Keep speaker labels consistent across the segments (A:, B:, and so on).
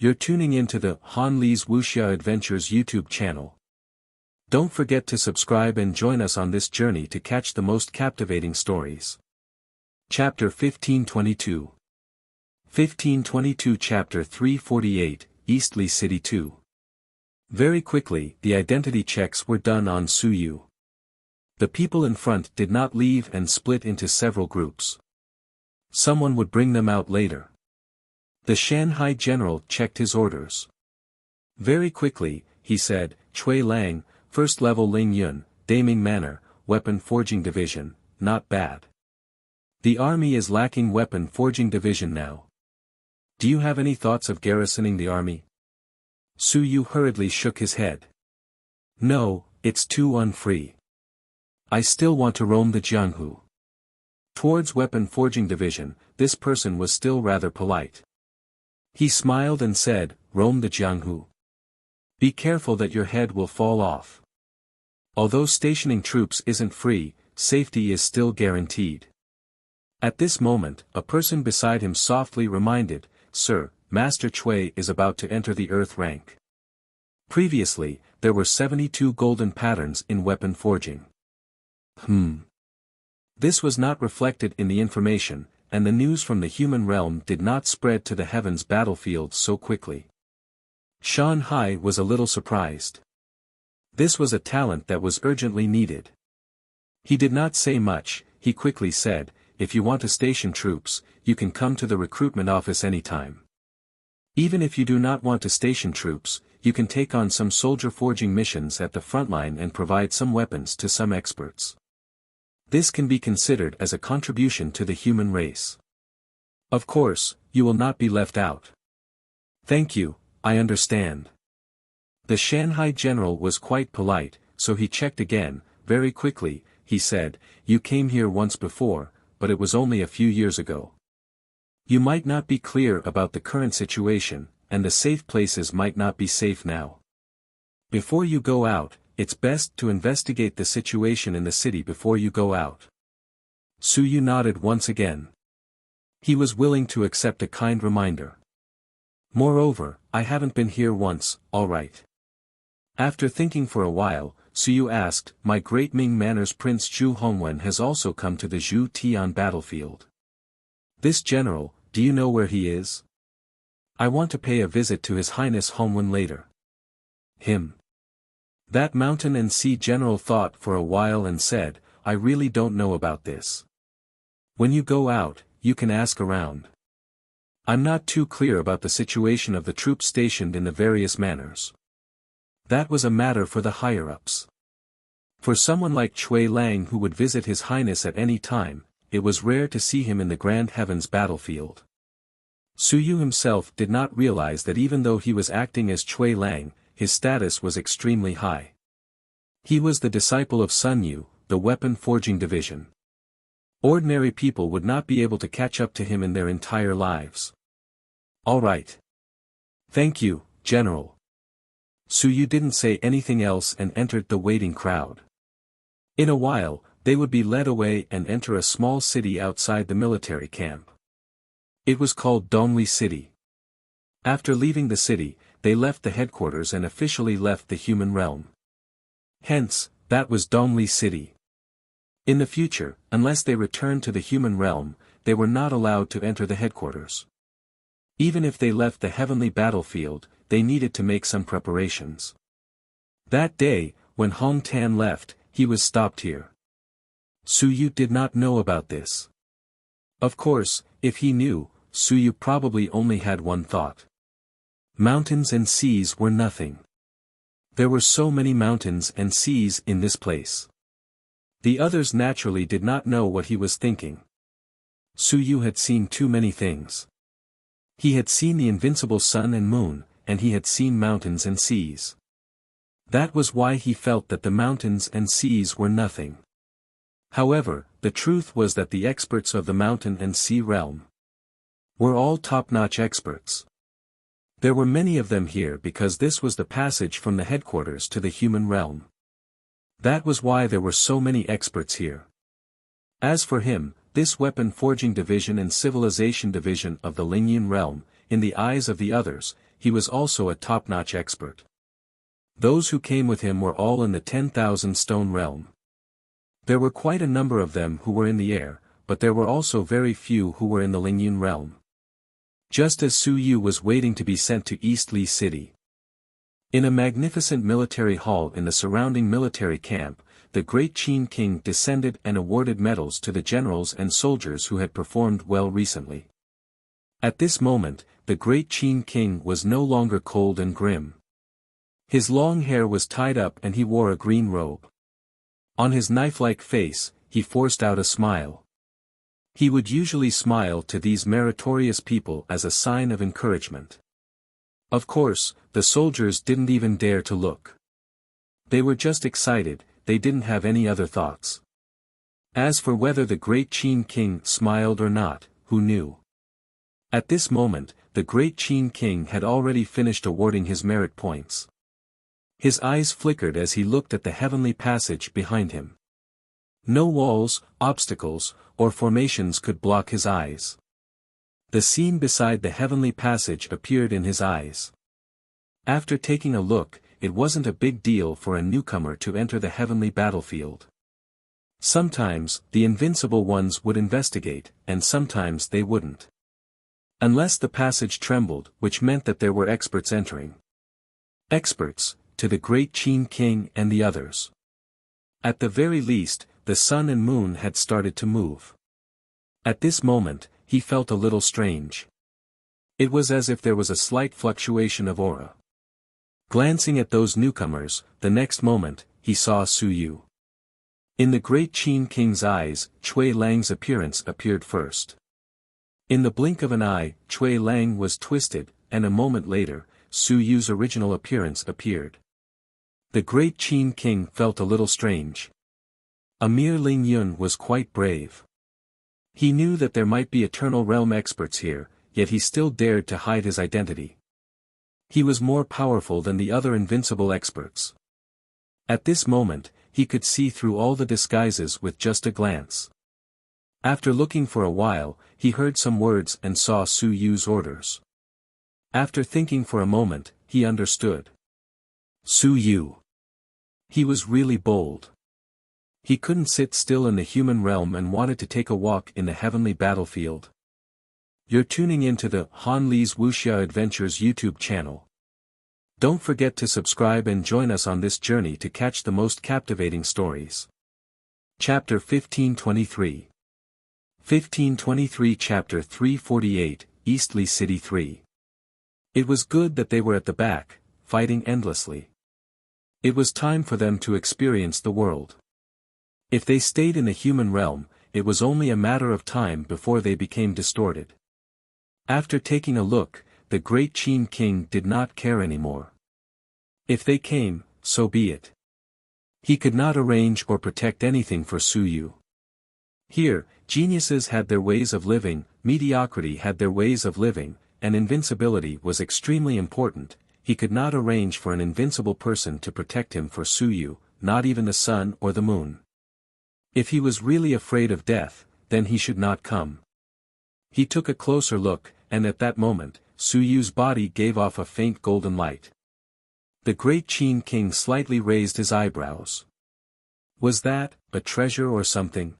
A: You're tuning into the Han Li's Wuxia Adventures YouTube channel. Don't forget to subscribe and join us on this journey to catch the most captivating stories. Chapter 1522 1522 Chapter 348, Eastleigh City 2. Very quickly, the identity checks were done on Su Yu. The people in front did not leave and split into several groups. Someone would bring them out later. The Shanghai general checked his orders. Very quickly, he said, Chui Lang, First Level Ling Yun, Daming Manor, Weapon Forging Division, not bad. The army is lacking Weapon Forging Division now. Do you have any thoughts of garrisoning the army? Su Yu hurriedly shook his head. No, it's too unfree. I still want to roam the Jianghu. Towards Weapon Forging Division, this person was still rather polite. He smiled and said, roam the Jianghu. Be careful that your head will fall off. Although stationing troops isn't free, safety is still guaranteed. At this moment, a person beside him softly reminded, Sir, Master Chui is about to enter the Earth rank. Previously, there were 72 golden patterns in weapon forging. This was not reflected in the information, and the news from the human realm did not spread to the heavens battlefield so quickly. Shanghai was a little surprised. This was a talent that was urgently needed. He did not say much, he quickly said, if you want to station troops, you can come to the recruitment office anytime. Even if you do not want to station troops, you can take on some soldier forging missions at the front line and provide some weapons to some experts. This can be considered as a contribution to the human race. Of course, you will not be left out. Thank you, I understand. The Shanghai general was quite polite, so he checked again. Very quickly, he said, you came here once before, but it was only a few years ago. You might not be clear about the current situation, and the safe places might not be safe now. Before you go out, it's best to investigate the situation in the city before you go out. Su Yu nodded once again. He was willing to accept a kind reminder. Moreover, I haven't been here once, all right. After thinking for a while, Su Yu asked, my great Ming Manor's Prince Zhu Hongwen has also come to the Zhu Tian battlefield. This general, do you know where he is? I want to pay a visit to His Highness Hongwen later. Him. That mountain and sea general thought for a while and said, I really don't know about this. When you go out, you can ask around. I'm not too clear about the situation of the troops stationed in the various manors. That was a matter for the higher-ups. For someone like Chui Lang who would visit His Highness at any time, it was rare to see him in the Grand Heavens battlefield. Su Yu himself did not realize that even though he was acting as Chui Lang, his status was extremely high. He was the disciple of Sun Yu, the weapon forging division. Ordinary people would not be able to catch up to him in their entire lives. All right. Thank you, General. Su Yu didn't say anything else and entered the waiting crowd. In a while, they would be led away and enter a small city outside the military camp. It was called Dongli City. After leaving the city, they left the headquarters and officially left the human realm. Hence, that was Dongli City. In the future, unless they returned to the human realm, they were not allowed to enter the headquarters. Even if they left the heavenly battlefield, they needed to make some preparations. That day, when Hong Tan left, he was stopped here. Su Yu did not know about this. Of course, if he knew, Su Yu probably only had one thought. Mountains and seas were nothing. There were so many mountains and seas in this place. The others naturally did not know what he was thinking. Su Yu had seen too many things. He had seen the invincible sun and moon, and he had seen mountains and seas. That was why he felt that the mountains and seas were nothing. However, the truth was that the experts of the mountain and sea realm were all top-notch experts. There were many of them here because this was the passage from the headquarters to the human realm. That was why there were so many experts here. As for him, this weapon forging division and civilization division of the Lingyun realm, in the eyes of the others, he was also a top-notch expert. Those who came with him were all in the 10,000 stone realm. There were quite a number of them who were in the air, but there were also very few who were in the Lingyun realm. Just as Su Yu was waiting to be sent to East Li City. In a magnificent military hall in the surrounding military camp, the great Qin king descended and awarded medals to the generals and soldiers who had performed well recently. At this moment, the great Qin king was no longer cold and grim. His long hair was tied up and he wore a green robe. On his knife-like face, he forced out a smile. He would usually smile to these meritorious people as a sign of encouragement. Of course, the soldiers didn't even dare to look. They were just excited, they didn't have any other thoughts. As for whether the great Qin king smiled or not, who knew? At this moment, the great Qin king had already finished awarding his merit points. His eyes flickered as he looked at the heavenly passage behind him. No walls, obstacles, or formations could block his eyes. The scene beside the heavenly passage appeared in his eyes. After taking a look, it wasn't a big deal for a newcomer to enter the heavenly battlefield. Sometimes, the invincible ones would investigate, and sometimes they wouldn't. Unless the passage trembled, which meant that there were experts entering. Experts, to the great Qin king and the others. At the very least, the sun and moon had started to move. At this moment, he felt a little strange. It was as if there was a slight fluctuation of aura. Glancing at those newcomers, the next moment, he saw Su Yu. In the great Qin king's eyes, Cui Lang's appearance appeared first. In the blink of an eye, Cui Lang was twisted, and a moment later, Su Yu's original appearance appeared. The great Qin king felt a little strange. Emir Lingyun was quite brave. He knew that there might be Eternal Realm experts here, yet he still dared to hide his identity. He was more powerful than the other invincible experts. At this moment, he could see through all the disguises with just a glance. After looking for a while, he heard some words and saw Su Yu's orders. After thinking for a moment, he understood. Su Yu. He was really bold. He couldn't sit still in the human realm and wanted to take a walk in the heavenly battlefield. You're tuning into the Han Li's Wuxia Adventures YouTube channel. Don't forget to subscribe and join us on this journey to catch the most captivating stories. Chapter 1523. 1523 Chapter 348, Eastleigh City 3. It was good that they were at the back, fighting endlessly. It was time for them to experience the world. If they stayed in the human realm, it was only a matter of time before they became distorted. After taking a look, the great Qin king did not care anymore. If they came, so be it. He could not arrange or protect anything for Su Yu. Here, geniuses had their ways of living, mediocrity had their ways of living, and invincibility was extremely important. He could not arrange for an invincible person to protect him for Su Yu, not even the sun or the moon. If he was really afraid of death, then he should not come. He took a closer look, and at that moment, Su Yu's body gave off a faint golden light. The great Qin king slightly raised his eyebrows. Was that a treasure or something?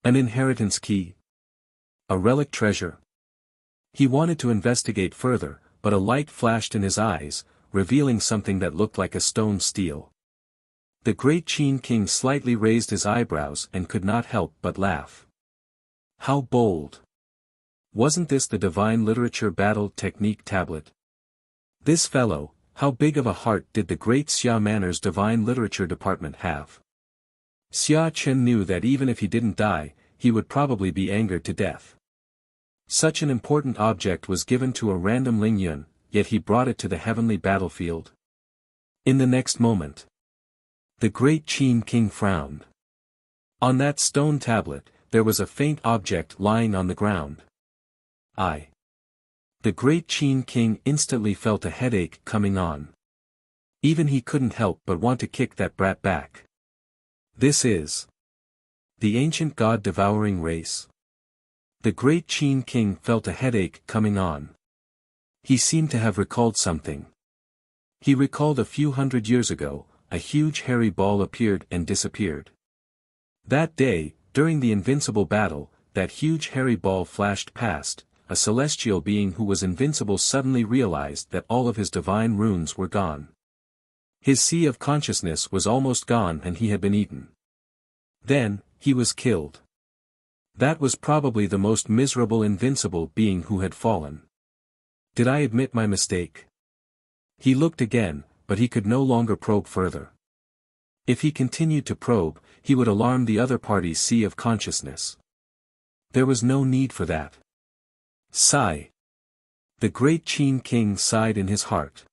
A: An inheritance key? A relic treasure? He wanted to investigate further, but a light flashed in his eyes, revealing something that looked like a stone steel. The great Qin king slightly raised his eyebrows and could not help but laugh. How bold! Wasn't this the Divine Literature Battle Technique tablet? This fellow, how big of a heart did the great Xia Manor's Divine Literature department have? Xia Chen knew that even if he didn't die, he would probably be angered to death. Such an important object was given to a random Lingyun, yet he brought it to the heavenly battlefield. In the next moment, the great Qin king frowned. On that stone tablet, there was a faint object lying on the ground. The great Qin king instantly felt a headache coming on. Even he couldn't help but want to kick that brat back. This is the ancient god-devouring race. The great Qin king felt a headache coming on. He seemed to have recalled something. He recalled a few hundred years ago, a huge hairy ball appeared and disappeared. That day, during the invincible battle, that huge hairy ball flashed past. A celestial being who was invincible suddenly realized that all of his divine runes were gone. His sea of consciousness was almost gone and he had been eaten. Then, he was killed. That was probably the most miserable invincible being who had fallen. Did I admit my mistake? He looked again, but he could no longer probe further. If he continued to probe, he would alarm the other party's sea of consciousness. There was no need for that. Sigh. The great Qin king sighed in his heart.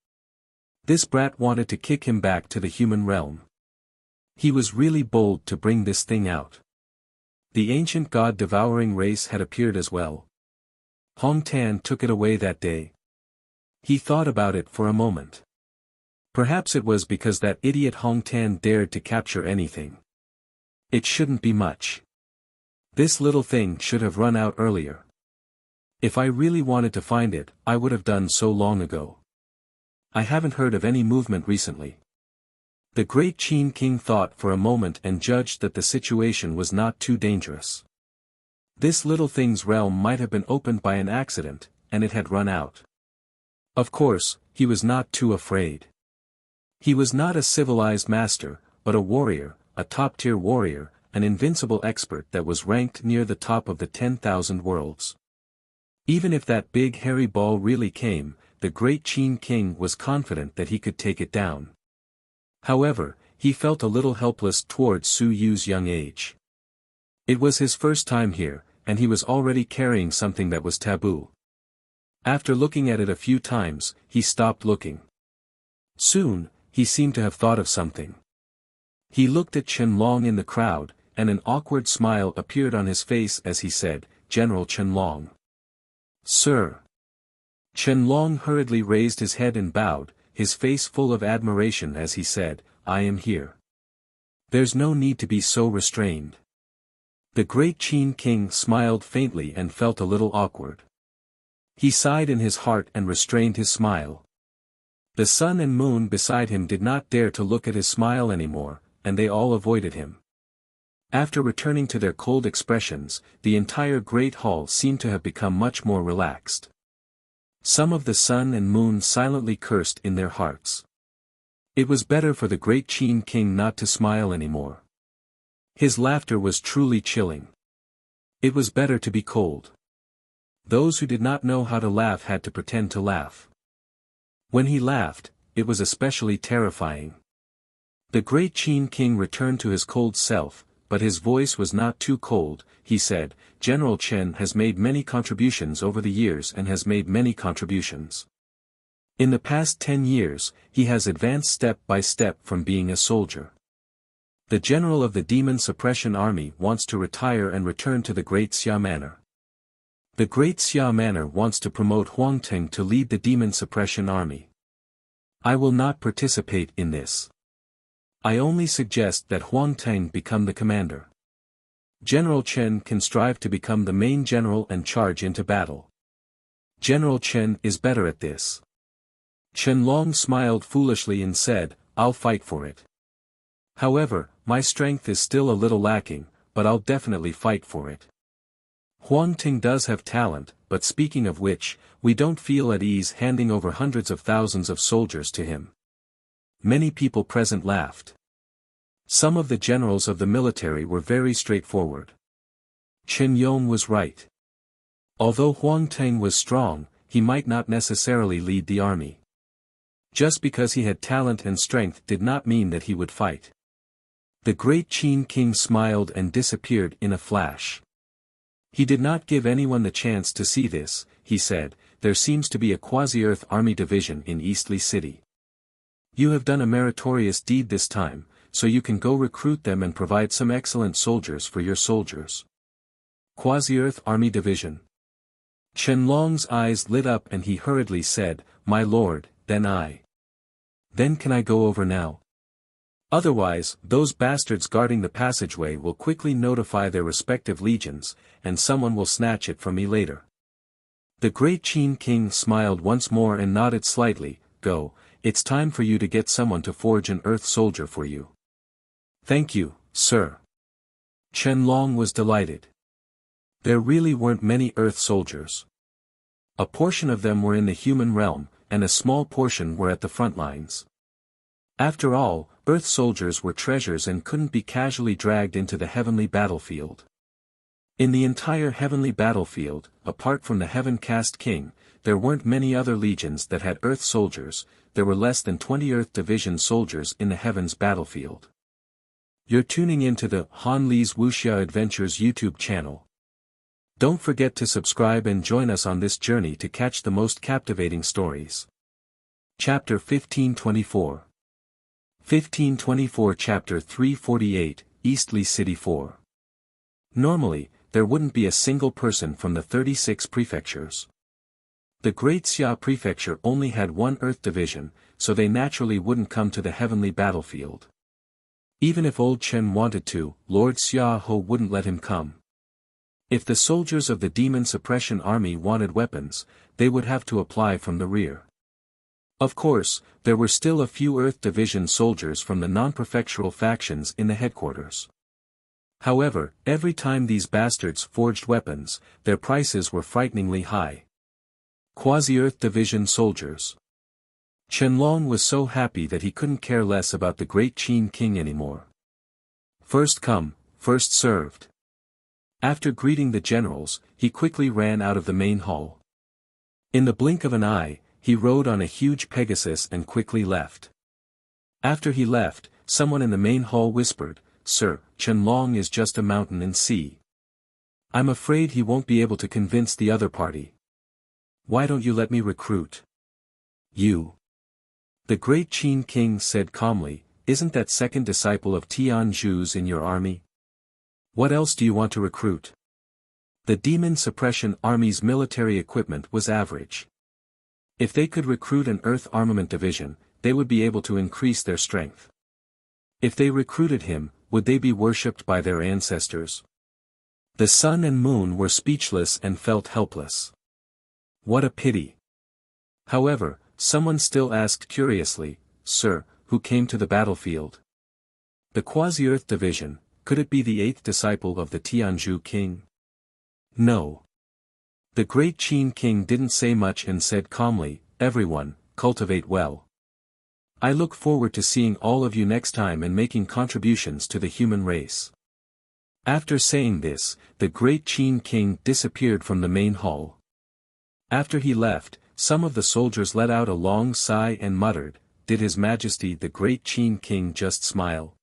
A: This brat wanted to kick him back to the human realm. He was really bold to bring this thing out. The ancient god-devouring race had appeared as well. Hong Tan took it away that day. He thought about it for a moment. Perhaps it was because that idiot Hong Tan dared to capture anything. It shouldn't be much. This little thing should have run out earlier. If I really wanted to find it, I would have done so long ago. I haven't heard of any movement recently. The great Qin king thought for a moment and judged that the situation was not too dangerous. This little thing's realm might have been opened by an accident, and it had run out. Of course, he was not too afraid. He was not a civilized master, but a warrior, a top-tier warrior, an invincible expert that was ranked near the top of the 10,000 worlds. Even if that big hairy ball really came, the great Qin king was confident that he could take it down. However, he felt a little helpless towards Su Yu's young age. It was his first time here, and he was already carrying something that was taboo. After looking at it a few times, he stopped looking. Soon, he seemed to have thought of something. He looked at Qianlong in the crowd, and an awkward smile appeared on his face as he said, "General Qianlong." "Sir." Qianlong hurriedly raised his head and bowed, his face full of admiration as he said, "I am here. There's no need to be so restrained." The great Qin king smiled faintly and felt a little awkward. He sighed in his heart and restrained his smile. The sun and moon beside him did not dare to look at his smile anymore, and they all avoided him. After returning to their cold expressions, the entire great hall seemed to have become much more relaxed. Some of the sun and moon silently cursed in their hearts. It was better for the great Qin king not to smile anymore. His laughter was truly chilling. It was better to be cold. Those who did not know how to laugh had to pretend to laugh. When he laughed, it was especially terrifying. The great Qin king returned to his cold self, but his voice was not too cold. He said, "General Chen has made many contributions over the years and has made many contributions. In the past 10 years, he has advanced step by step from being a soldier. The general of the Demon Suppression Army wants to retire and return to the Great Xia Manor. The Great Xia Manor wants to promote Huang Teng to lead the Demon Suppression Army. I will not participate in this. I only suggest that Huang Teng become the commander. General Chen can strive to become the main general and charge into battle. General Chen is better at this." Qianlong smiled foolishly and said, "I'll fight for it. However, my strength is still a little lacking, but I'll definitely fight for it. Huang Ting does have talent, but speaking of which, we don't feel at ease handing over hundreds of thousands of soldiers to him." Many people present laughed. Some of the generals of the military were very straightforward. Chen Yong was right. Although Huang Teng was strong, he might not necessarily lead the army. Just because he had talent and strength did not mean that he would fight. The great Qin king smiled and disappeared in a flash. He did not give anyone the chance to see this. He said, "There seems to be a quasi-Earth army division in Eastleigh City. You have done a meritorious deed this time, so you can go recruit them and provide some excellent soldiers for your soldiers." Quasi-Earth army division. Qianlong's eyes lit up and he hurriedly said, "My lord, then can I go over now? Otherwise, those bastards guarding the passageway will quickly notify their respective legions, and someone will snatch it from me later." The great Qin King smiled once more and nodded slightly. Go, it's time for you to get someone to forge an Earth soldier for you. Thank you, sir. Qianlong was delighted. There really weren't many Earth soldiers. A portion of them were in the human realm, and a small portion were at the front lines. After all, Earth soldiers were treasures and couldn't be casually dragged into the heavenly battlefield. In the entire heavenly battlefield, apart from the Heaven-Cast King, there weren't many other legions that had Earth soldiers. There were less than 20 Earth Division soldiers in the Heavens battlefield. You're tuning into the Han Li's Wuxia Adventures YouTube channel. Don't forget to subscribe and join us on this journey to catch the most captivating stories. Chapter 1524. 1524 Chapter 348, Eastleigh City 4. Normally, there wouldn't be a single person from the 36 prefectures. The Great Xia Prefecture only had one Earth Division, so they naturally wouldn't come to the heavenly battlefield. Even if Old Chen wanted to, Lord Xia Ho wouldn't let him come. If the soldiers of the Demon Suppression Army wanted weapons, they would have to apply from the rear. Of course, there were still a few Earth Division soldiers from the non-prefectural factions in the headquarters. However, every time these bastards forged weapons, their prices were frighteningly high. Quasi-Earth Division soldiers. Qianlong was so happy that he couldn't care less about the Great Qin King anymore. First come, first served. After greeting the generals, he quickly ran out of the main hall. In the blink of an eye, he rode on a huge Pegasus and quickly left. After he left, someone in the main hall whispered, "Sir, Qianlong is just a mountain and sea. I'm afraid he won't be able to convince the other party. Why don't you let me recruit you?" The Great Qin King said calmly, "Isn't that second disciple of Tianzhu's in your army? What else do you want to recruit?" The Demon Suppression Army's military equipment was average. If they could recruit an Earth Armament Division, they would be able to increase their strength. If they recruited him, would they be worshipped by their ancestors? The sun and moon were speechless and felt helpless. What a pity. However, someone still asked curiously, "Sir, who came to the battlefield?" The Quasi-Earth Division. Could it be the 8th disciple of the Tianzhu king? No. The Great Qin King didn't say much and said calmly, "Everyone, cultivate well. I look forward to seeing all of you next time and making contributions to the human race." After saying this, the Great Qin King disappeared from the main hall. After he left, some of the soldiers let out a long sigh and muttered, "Did His Majesty the Great Qin King just smile?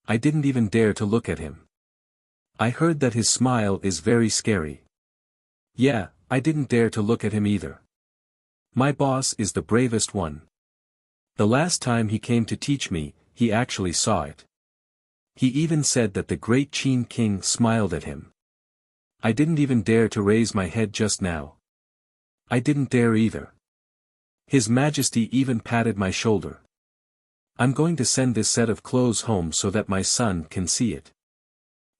A: I didn't even dare to look at him. I heard that his smile is very scary." Yeah, I didn't dare to look at him either. My boss is the bravest one. The last time he came to teach me, he actually saw it. He even said that the Great Qin King smiled at him. I didn't even dare to raise my head just now. I didn't dare either. His Majesty even patted my shoulder. I'm going to send this set of clothes home so that my son can see it.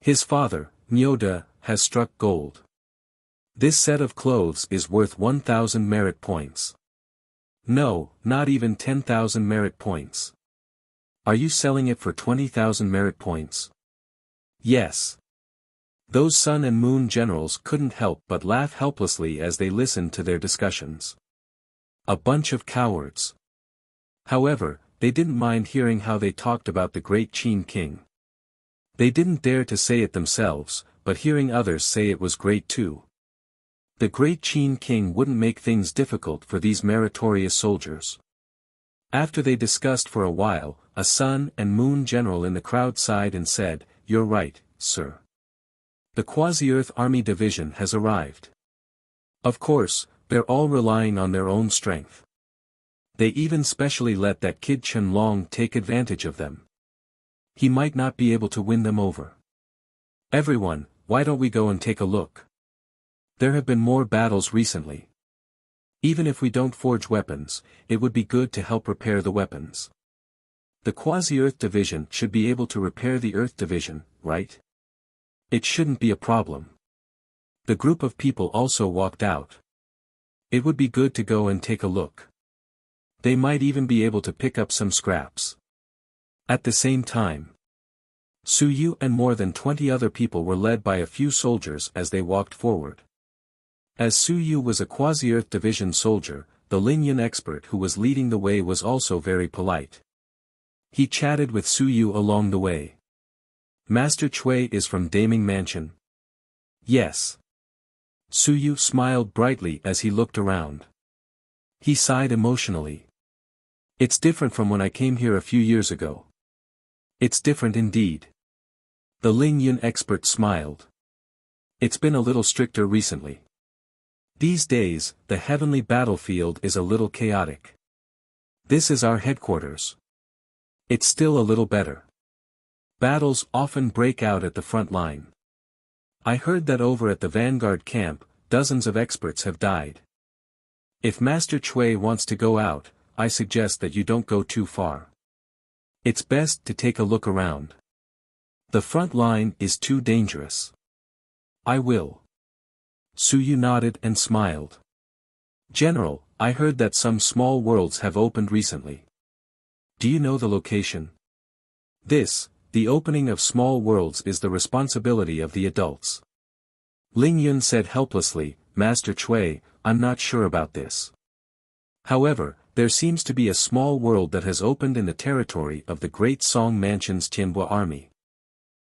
A: His father, Nyoda, has struck gold. This set of clothes is worth 1,000 merit points. No, not even 10,000 merit points. Are you selling it for 20,000 merit points? Yes. Those sun and moon generals couldn't help but laugh helplessly as they listened to their discussions. A bunch of cowards. However, they didn't mind hearing how they talked about the Great Qin King. They didn't dare to say it themselves, but hearing others say it was great too. The Great Qin King wouldn't make things difficult for these meritorious soldiers. After they discussed for a while, a sun and moon general in the crowd sighed and said, "You're right, sir. The Quasi-Earth Army Division has arrived. Of course, they're all relying on their own strength. They even specially let that kid Qianlong take advantage of them. He might not be able to win them over. Everyone, why don't we go and take a look? There have been more battles recently. Even if we don't forge weapons, it would be good to help repair the weapons. The Quasi-Earth Division should be able to repair the Earth Division, right? It shouldn't be a problem." The group of people also walked out. It would be good to go and take a look. They might even be able to pick up some scraps. At the same time, Su Yu and more than 20 other people were led by a few soldiers as they walked forward. As Su Yu was a Quasi-Earth Division soldier, the Lingyun expert who was leading the way was also very polite. He chatted with Su Yu along the way. Master Chui is from Daming Mansion. Yes. Su Yu smiled brightly as he looked around. He sighed emotionally. It's different from when I came here a few years ago. It's different indeed. The Lingyun expert smiled. It's been a little stricter recently. These days, the heavenly battlefield is a little chaotic. This is our headquarters. It's still a little better. Battles often break out at the front line. I heard that over at the Vanguard camp, dozens of experts have died. If Master Chui wants to go out, I suggest that you don't go too far. It's best to take a look around. The front line is too dangerous. I will. Su Yu nodded and smiled. General, I heard that some small worlds have opened recently. Do you know the location? The opening of small worlds is the responsibility of the adults. Ling Yun said helplessly, Master Chui, I'm not sure about this. However, there seems to be a small world that has opened in the territory of the Great Song Mansion's Tianhua army.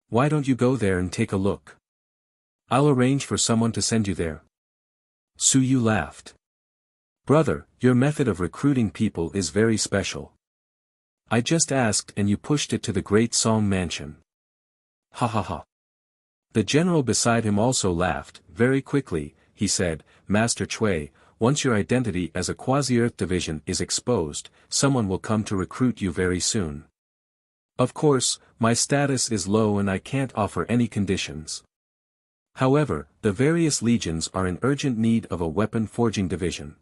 A: Why don't you go there and take a look? I'll arrange for someone to send you there. Su Yu laughed. Brother, your method of recruiting people is very special. I just asked and you pushed it to the Great Song Mansion. Ha ha ha. The general beside him also laughed. Very quickly, he said, Master Chui, once your identity as a Quasi-Earth Division is exposed, someone will come to recruit you very soon. Of course, my status is low and I can't offer any conditions. However, the various legions are in urgent need of a weapon forging division.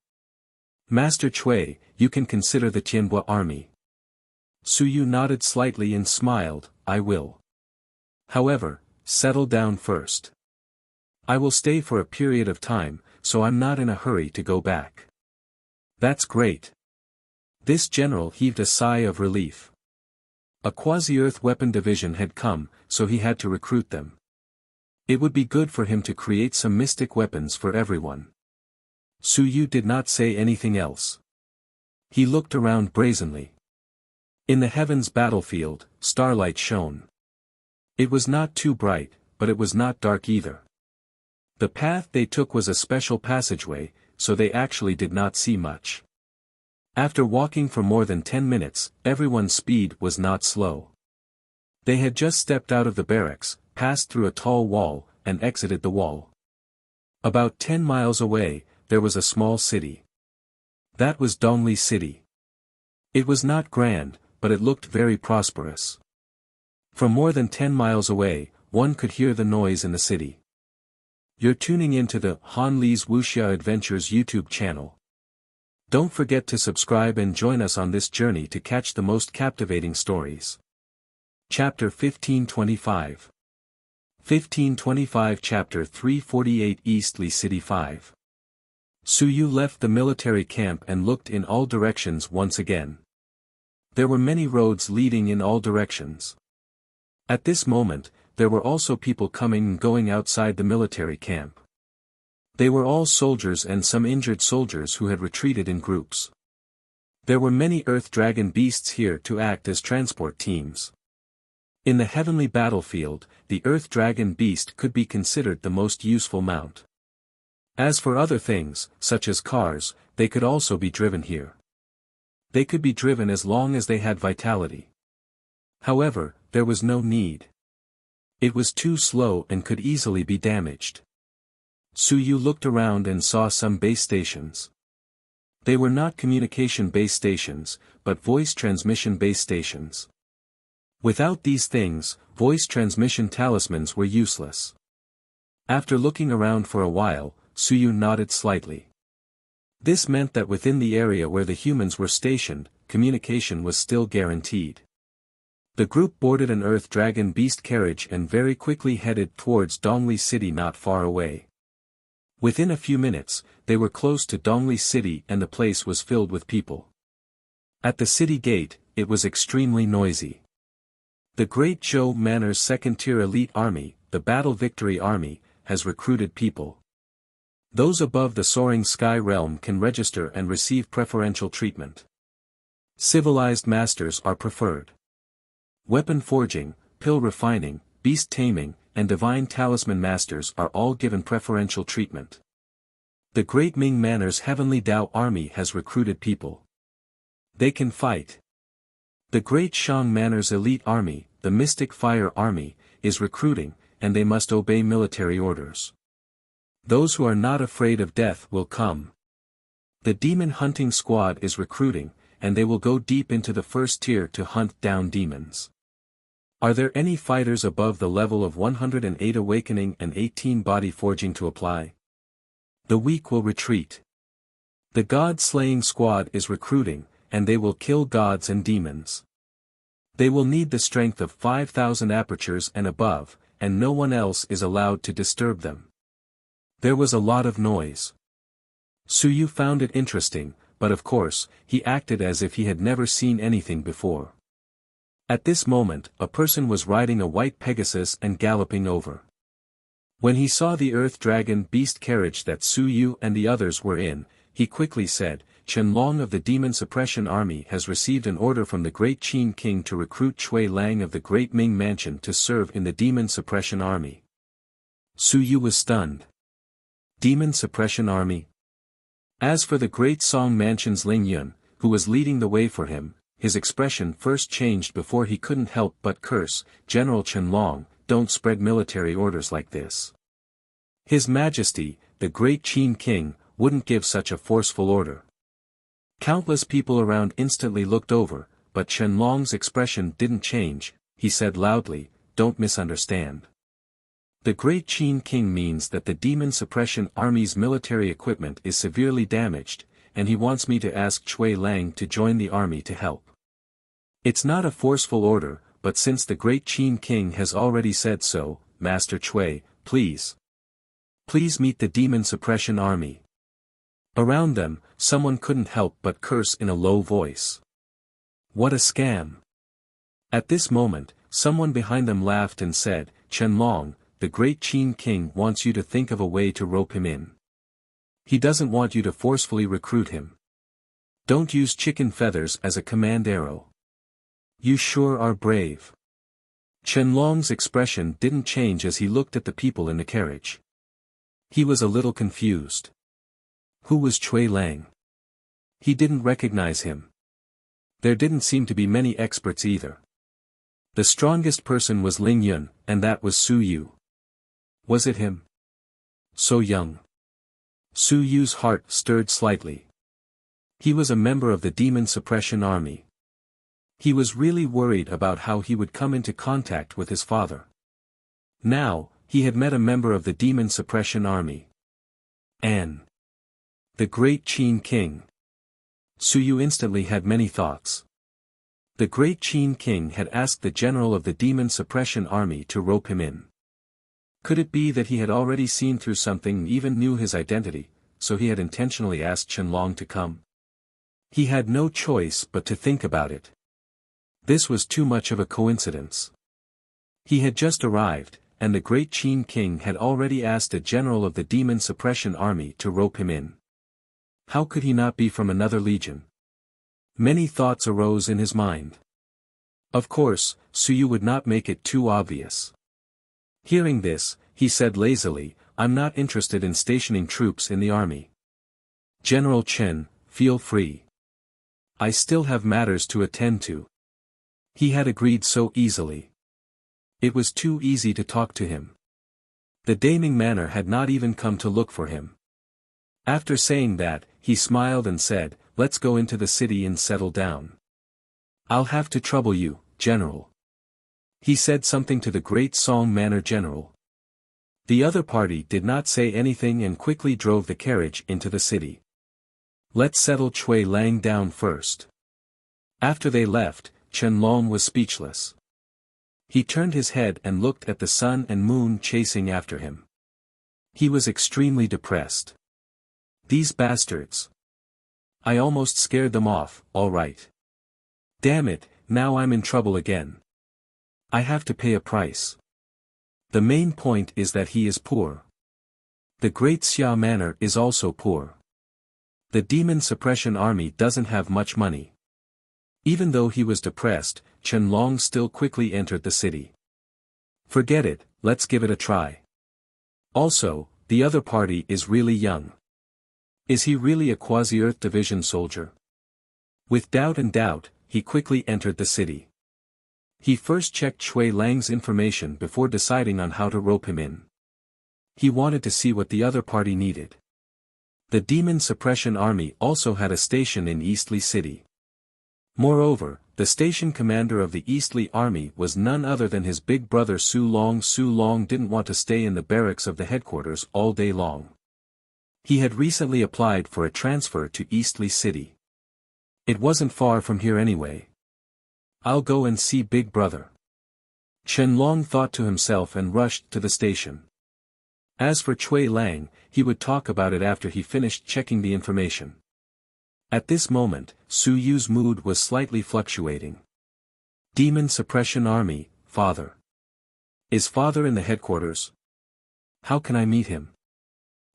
A: Master Chui, you can consider the Tianhua army. Su Yu nodded slightly and smiled, I will. However, settle down first. I will stay for a period of time, so I'm not in a hurry to go back. That's great. This general heaved a sigh of relief. A Quasi-Earth weapon division had come, so he had to recruit them. It would be good for him to create some mystic weapons for everyone. Su Yu did not say anything else. He looked around brazenly. In the heavens battlefield, starlight shone. It was not too bright, but it was not dark either. The path they took was a special passageway, so they actually did not see much. After walking for more than 10 minutes, everyone's speed was not slow. They had just stepped out of the barracks, passed through a tall wall, and exited the wall. About 10 miles away, there was a small city. That was Dongli City. It was not grand, but it looked very prosperous. From more than 10 miles away, one could hear the noise in the city. You're tuning into the Han Li's Wuxia Adventures YouTube channel. Don't forget to subscribe and join us on this journey to catch the most captivating stories. Chapter 1525. 1525 Chapter 348 Eastleigh City 5. Su Yu left the military camp and looked in all directions once again. There were many roads leading in all directions. At this moment, there were also people coming and going outside the military camp. They were all soldiers and some injured soldiers who had retreated in groups. There were many earth dragon beasts here to act as transport teams. In the heavenly battlefield, the earth dragon beast could be considered the most useful mount. As for other things, such as cars, they could also be driven here. They could be driven as long as they had vitality. However, there was no need. It was too slow and could easily be damaged. Su Yu looked around and saw some base stations. They were not communication base stations, but voice transmission base stations. Without these things, voice transmission talismans were useless. After looking around for a while, Su Yu nodded slightly. This meant that within the area where the humans were stationed, communication was still guaranteed. The group boarded an earth dragon beast carriage and very quickly headed towards Dongli City not far away. Within a few minutes, They were close to Dongli city and the place was filled with people. At the city gate, it was extremely noisy. The Great Zhou Manor's second-tier elite army, the Battle Victory Army, has recruited people. Those above the soaring sky realm can register and receive preferential treatment. Civilized masters are preferred. Weapon forging, pill refining, beast taming, and divine talisman masters are all given preferential treatment. The Great Ming Manor's Heavenly Dao Army has recruited people. They can fight. The Great Shang Manor's elite army, the Mystic Fire Army, is recruiting, and they must obey military orders. Those who are not afraid of death will come. The Demon Hunting Squad is recruiting, and they will go deep into the first tier to hunt down demons. Are there any fighters above the level of 108 awakening and 18 body forging to apply? The weak will retreat. The God-slaying squad is recruiting, and they will kill gods and demons. They will need the strength of 5,000 apertures and above, and no one else is allowed to disturb them. There was a lot of noise. Suyu found it interesting, but of course, he acted as if he had never seen anything before. At this moment, a person was riding a white Pegasus and galloping over. When he saw the Earth Dragon beast carriage that Suyu and the others were in, he quickly said, Chen Long of the Demon Suppression Army has received an order from the Great Qin King to recruit Cui Lang of the Great Ming Mansion to serve in the Demon Suppression Army. Suyu was stunned. Demon Suppression Army? As for the Great Song Mansion's Ling Yun, who was leading the way for him, his expression first changed before he couldn't help but curse, General Chen Long, don't spread military orders like this. His Majesty, the Great Qin King, wouldn't give such a forceful order. Countless people around instantly looked over, but Chen Long's expression didn't change. He said loudly, don't misunderstand. The Great Qin King means that the Demon Suppression Army's military equipment is severely damaged, and he wants me to ask Cui Lang to join the army to help. It's not a forceful order, but since the Great Qin King has already said so, Master Cui, please meet the Demon Suppression Army. Around them, someone couldn't help but curse in a low voice. What a scam! At this moment, someone behind them laughed and said, Chen Long, the Great Qin King wants you to think of a way to rope him in. He doesn't want you to forcefully recruit him. Don't use chicken feathers as a command arrow. You sure are brave. Chen Long's expression didn't change as he looked at the people in the carriage. He was a little confused. Who was Cui Lang? He didn't recognize him. There didn't seem to be many experts either. The strongest person was Ling Yun, and that was Suyu. Was it him? So young. Suyu's heart stirred slightly. He was a member of the Demon Suppression Army. He was really worried about how he would come into contact with his father. Now, he had met a member of the Demon Suppression Army. The Great Qin King. Suyu instantly had many thoughts. The Great Qin King had asked the general of the Demon Suppression Army to rope him in. Could it be that he had already seen through something and even knew his identity, so he had intentionally asked Chen Long to come? He had no choice but to think about it. This was too much of a coincidence. He had just arrived, and the Great Qin King had already asked a general of the Demon Suppression Army to rope him in. How could he not be from another legion? Many thoughts arose in his mind. Of course, Suyu would not make it too obvious. Hearing this, he said lazily, I'm not interested in stationing troops in the army. General Chen, feel free. I still have matters to attend to. He had agreed so easily. It was too easy to talk to him. The Daming Manor had not even come to look for him. After saying that, he smiled and said, let's go into the city and settle down. I'll have to trouble you, General. He said something to the Great Song Manor General. The other party did not say anything and quickly drove the carriage into the city. Let's settle Cui Lang down first. After they left, Chen Long was speechless. He turned his head and looked at the sun and moon chasing after him. He was extremely depressed. These bastards. I almost scared them off, alright. Damn it, now I'm in trouble again. I have to pay a price. The main point is that he is poor. The Great Xia Manor is also poor. The demon suppression army doesn't have much money. Even though he was depressed, Qianlong still quickly entered the city. Forget it, let's give it a try. Also, the other party is really young. Is he really a Quasi-Earth Division soldier? With doubt, he quickly entered the city. He first checked Shui Lang's information before deciding on how to rope him in. He wanted to see what the other party needed. The Demon Suppression Army also had a station in Eastly City. Moreover, the station commander of the Eastly Army was none other than his big brother Su Long. Su Long didn't want to stay in the barracks of the headquarters all day long. He had recently applied for a transfer to Eastly City. It wasn't far from here anyway. I'll go and see Big Brother. Qianlong thought to himself and rushed to the station. As for Shui Lang, he would talk about it after he finished checking the information. At this moment, Su Yu's mood was slightly fluctuating. Demon Suppression Army, Father. Is Father in the headquarters? How can I meet him?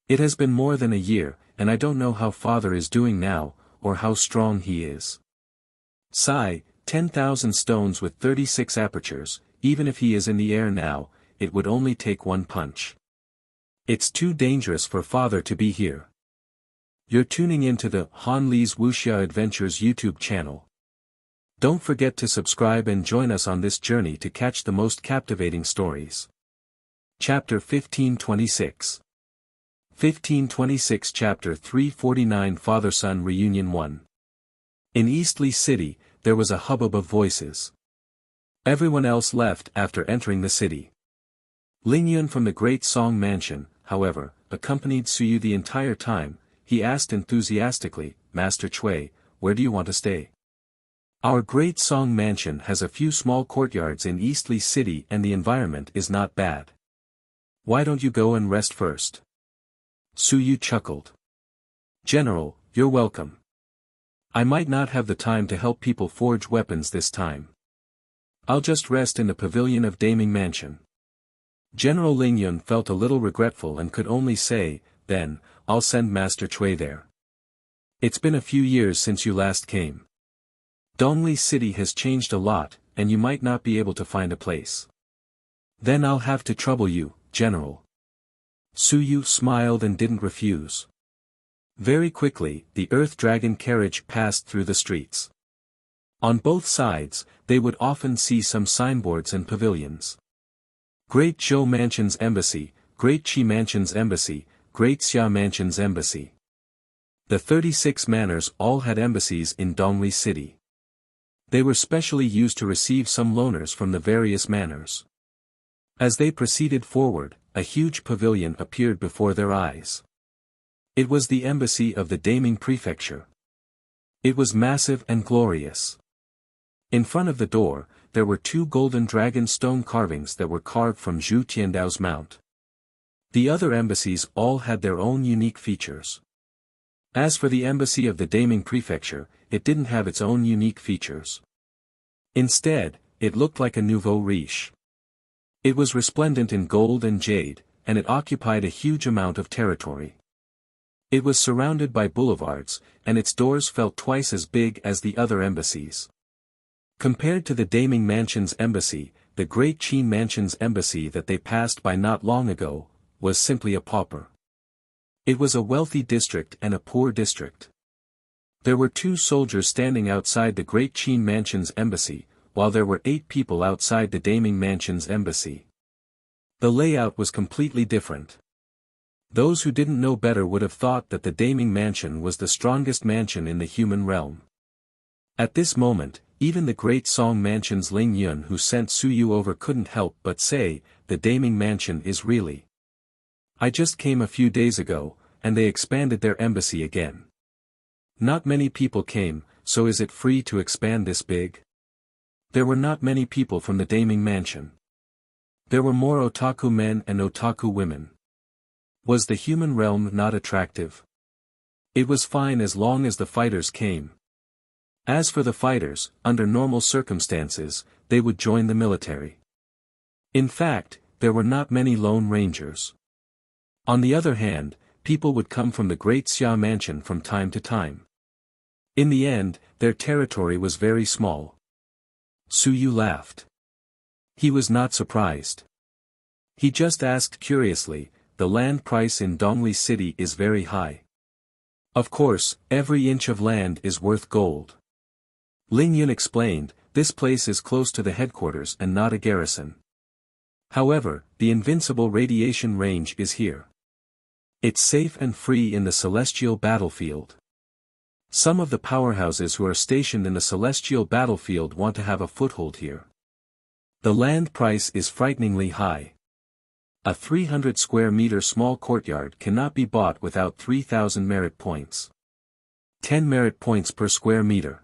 A: It has been more than a year, and I don't know how Father is doing now, or how strong he is. Sigh, 10,000 stones with 36 apertures, even if he is in the air now, it would only take one punch. It's too dangerous for Father to be here. You're tuning into the Han Li's Wuxia Adventures YouTube channel. Don't forget to subscribe and join us on this journey to catch the most captivating stories. Chapter 1526. 1526 Chapter 349 Father-Son Reunion 1. In Eastly City, there was a hubbub of voices. Everyone else left after entering the city. Ling Yun from the Great Song Mansion, however, accompanied Su Yu the entire time. He asked enthusiastically, Master Chui, where do you want to stay? Our Great Song Mansion has a few small courtyards in Eastly City and the environment is not bad. Why don't you go and rest first? Su Yu chuckled. General, you're welcome. I might not have the time to help people forge weapons this time. I'll just rest in the pavilion of Daming Mansion. General Ling Yun felt a little regretful and could only say, then, I'll send Master Chui there. It's been a few years since you last came. Dongli City has changed a lot, and you might not be able to find a place. Then I'll have to trouble you, General. Su Yu smiled and didn't refuse. Very quickly, the Earth Dragon carriage passed through the streets. On both sides, they would often see some signboards and pavilions. Great Zhou Mansion's Embassy, Great Qi Mansion's Embassy, Great Xia Mansion's Embassy. The 36 manors all had embassies in Dongli City. They were specially used to receive some loaners from the various manors. As they proceeded forward, a huge pavilion appeared before their eyes. It was the embassy of the Daming Prefecture. It was massive and glorious. In front of the door, there were two golden dragon stone carvings that were carved from Zhu Tiandao's mount. The other embassies all had their own unique features. As for the embassy of the Daming Prefecture, it didn't have its own unique features. Instead, it looked like a nouveau riche. It was resplendent in gold and jade, and it occupied a huge amount of territory. It was surrounded by boulevards, and its doors felt twice as big as the other embassies. Compared to the Daming Mansion's embassy, the Great Qi Mansion's embassy that they passed by not long ago, was simply a pauper. It was a wealthy district and a poor district. There were 2 soldiers standing outside the Great Qi Mansion's embassy, while there were 8 people outside the Daming Mansion's embassy. The layout was completely different. Those who didn't know better would have thought that the Daming Mansion was the strongest mansion in the human realm. At this moment, even the Great Song Mansion's Ling Yun who sent Su Yu over couldn't help but say, the Daming Mansion is really. I just came a few days ago, and they expanded their embassy again. Not many people came, so is it free to expand this big? There were not many people from the Daming Mansion. There were more otaku men and otaku women. Was the human realm not attractive? It was fine as long as the fighters came. As for the fighters, under normal circumstances, they would join the military. In fact, there were not many Lone Rangers. On the other hand, people would come from the Great Xia mansion from time to time. In the end, their territory was very small. Su Yu laughed. He was not surprised. He just asked curiously, the land price in Dongli City is very high. Of course, every inch of land is worth gold. Ling Yun explained, this place is close to the headquarters and not a garrison. However, the invincible radiation range is here. It's safe and free in the celestial battlefield. Some of the powerhouses who are stationed in the celestial battlefield want to have a foothold here. The land price is frighteningly high. A 300 square meter small courtyard cannot be bought without 3,000 merit points. 10 merit points per square meter.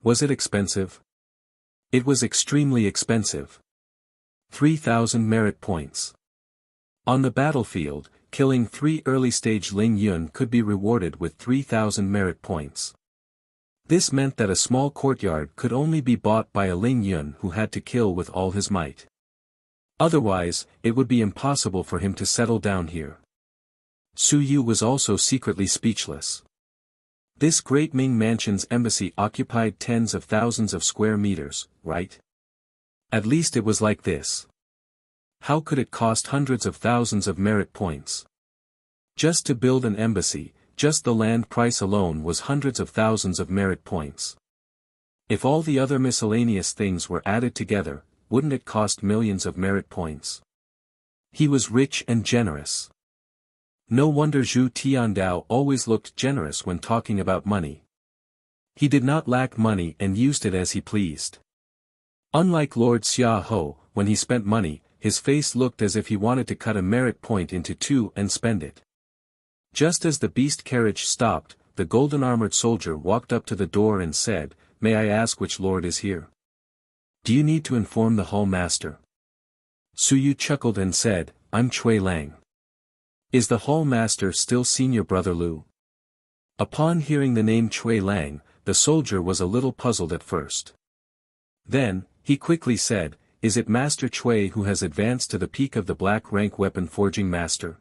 A: Was it expensive? It was extremely expensive. 3,000 merit points. On the battlefield, killing 3 early-stage Ling Yun could be rewarded with 3,000 merit points. This meant that a small courtyard could only be bought by a Ling Yun who had to kill with all his might. Otherwise, it would be impossible for him to settle down here. Su Yu was also secretly speechless. This great Ming mansion's embassy occupied tens of thousands of square meters, right? At least it was like this. How could it cost hundreds of thousands of merit points? Just to build an embassy, just the land price alone was hundreds of thousands of merit points. If all the other miscellaneous things were added together, wouldn't it cost millions of merit points? He was rich and generous. No wonder Zhu Tiandao always looked generous when talking about money. He did not lack money and used it as he pleased. Unlike Lord Xia Ho, when he spent money, his face looked as if he wanted to cut a merit point into 2 and spend it. Just as the beast carriage stopped, the golden-armored soldier walked up to the door and said, "May I ask which lord is here? Do you need to inform the hall master?" Su Yu chuckled and said, "I'm Cui Lang. Is the hall master still senior brother Lu?" Upon hearing the name Cui Lang, the soldier was a little puzzled at first. Then, he quickly said, "Is it Master Cui who has advanced to the peak of the black rank weapon forging master?"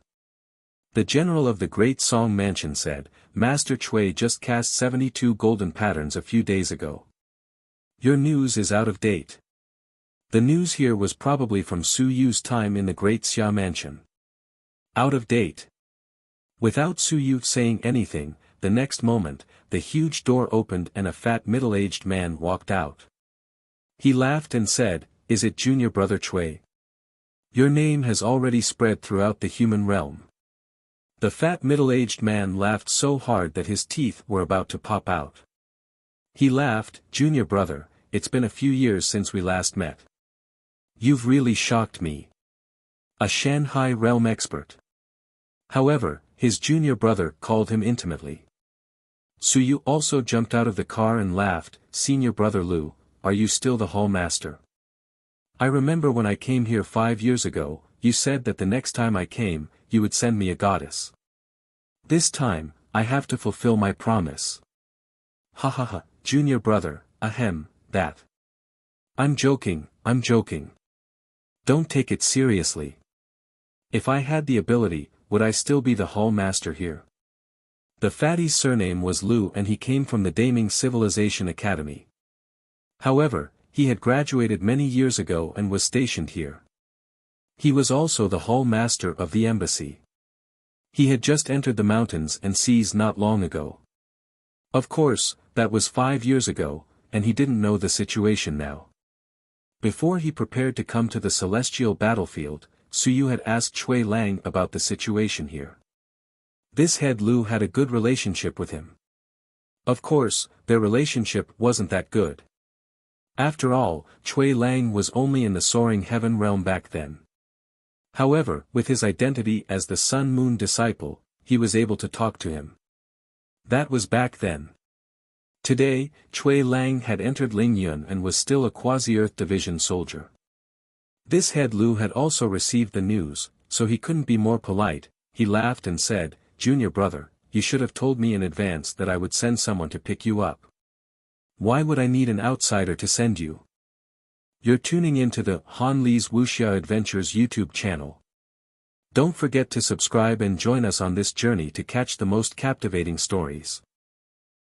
A: The general of the Great Song Mansion said, "Master Cui just cast 72 golden patterns a few days ago. Your news is out of date." The news here was probably from Su Yu's time in the Great Xia Mansion. Out of date. Without Su Yu saying anything, the next moment, the huge door opened and a fat middle-aged man walked out. He laughed and said, "Is it junior brother Cui? Your name has already spread throughout the human realm." The fat middle-aged man laughed so hard that his teeth were about to pop out. He laughed, "Junior brother, it's been a few years since we last met. You've really shocked me. A Shanghai realm expert." However, his junior brother called him intimately. Su Yu also jumped out of the car and laughed, "Senior brother Lu, are you still the hall master? I remember when I came here 5 years ago, you said that the next time I came, you would send me a goddess. This time, I have to fulfill my promise." "Ha ha ha, junior brother, ahem, that. I'm joking, I'm joking. Don't take it seriously. If I had the ability, would I still be the hall master here?" The fatty's surname was Lu and he came from the Daming Civilization Academy. However, he had graduated many years ago and was stationed here. He was also the hall master of the embassy. He had just entered the mountains and seas not long ago. Of course, that was 5 years ago, and he didn't know the situation now. Before he prepared to come to the celestial battlefield, Su Yu had asked Cui Lang about the situation here. This head Lu had a good relationship with him. Of course, their relationship wasn't that good. After all, Cui Lang was only in the soaring heaven realm back then. However, with his identity as the Sun Moon disciple, he was able to talk to him. That was back then. Today, Cui Lang had entered Ling Yun and was still a Quasi-Earth Division soldier. This head Lu had also received the news, so he couldn't be more polite. He laughed and said, "Junior brother, you should have told me in advance that I would send someone to pick you up. Why would I need an outsider to send you? You're tuning into the Han Li's Wuxia Adventures YouTube channel. Don't forget to subscribe and join us on this journey to catch the most captivating stories.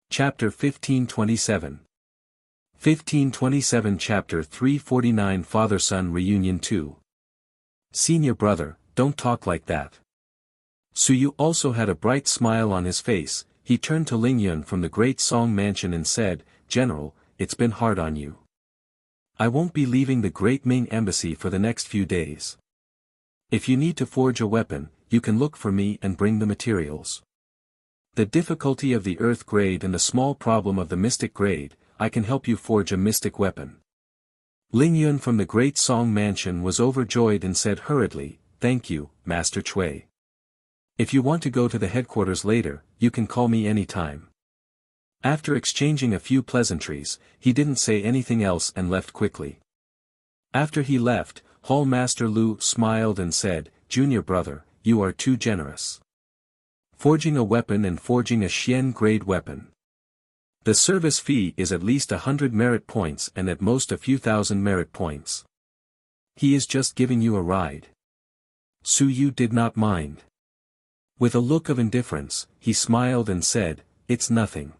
A: Chapter 1527. 1527 Chapter 349 Father-Son Reunion 2. Senior brother, don't talk like that. Suyu also had a bright smile on his face. He turned to Lingyun from the Great Song Mansion and said, General, it's been hard on you. I won't be leaving the Great Ming Embassy for the next few days. If you need to forge a weapon, you can look for me and bring the materials. The difficulty of the Earth grade and the small problem of the Mystic grade, I can help you forge a mystic weapon. Lingyun from the Great Song Mansion was overjoyed and said hurriedly, Thank you, Master Cui. If you want to go to the headquarters later, you can call me any time. After exchanging a few pleasantries, he didn't say anything else and left quickly. After he left, Hall Master Lu smiled and said, Junior brother, you are too generous. Forging a weapon and forging a Xian-grade weapon. The service fee is at least 100 merit points and at most a few thousand merit points. He is just giving you a ride. Suyu did not mind. With a look of indifference, he smiled and said, It's nothing.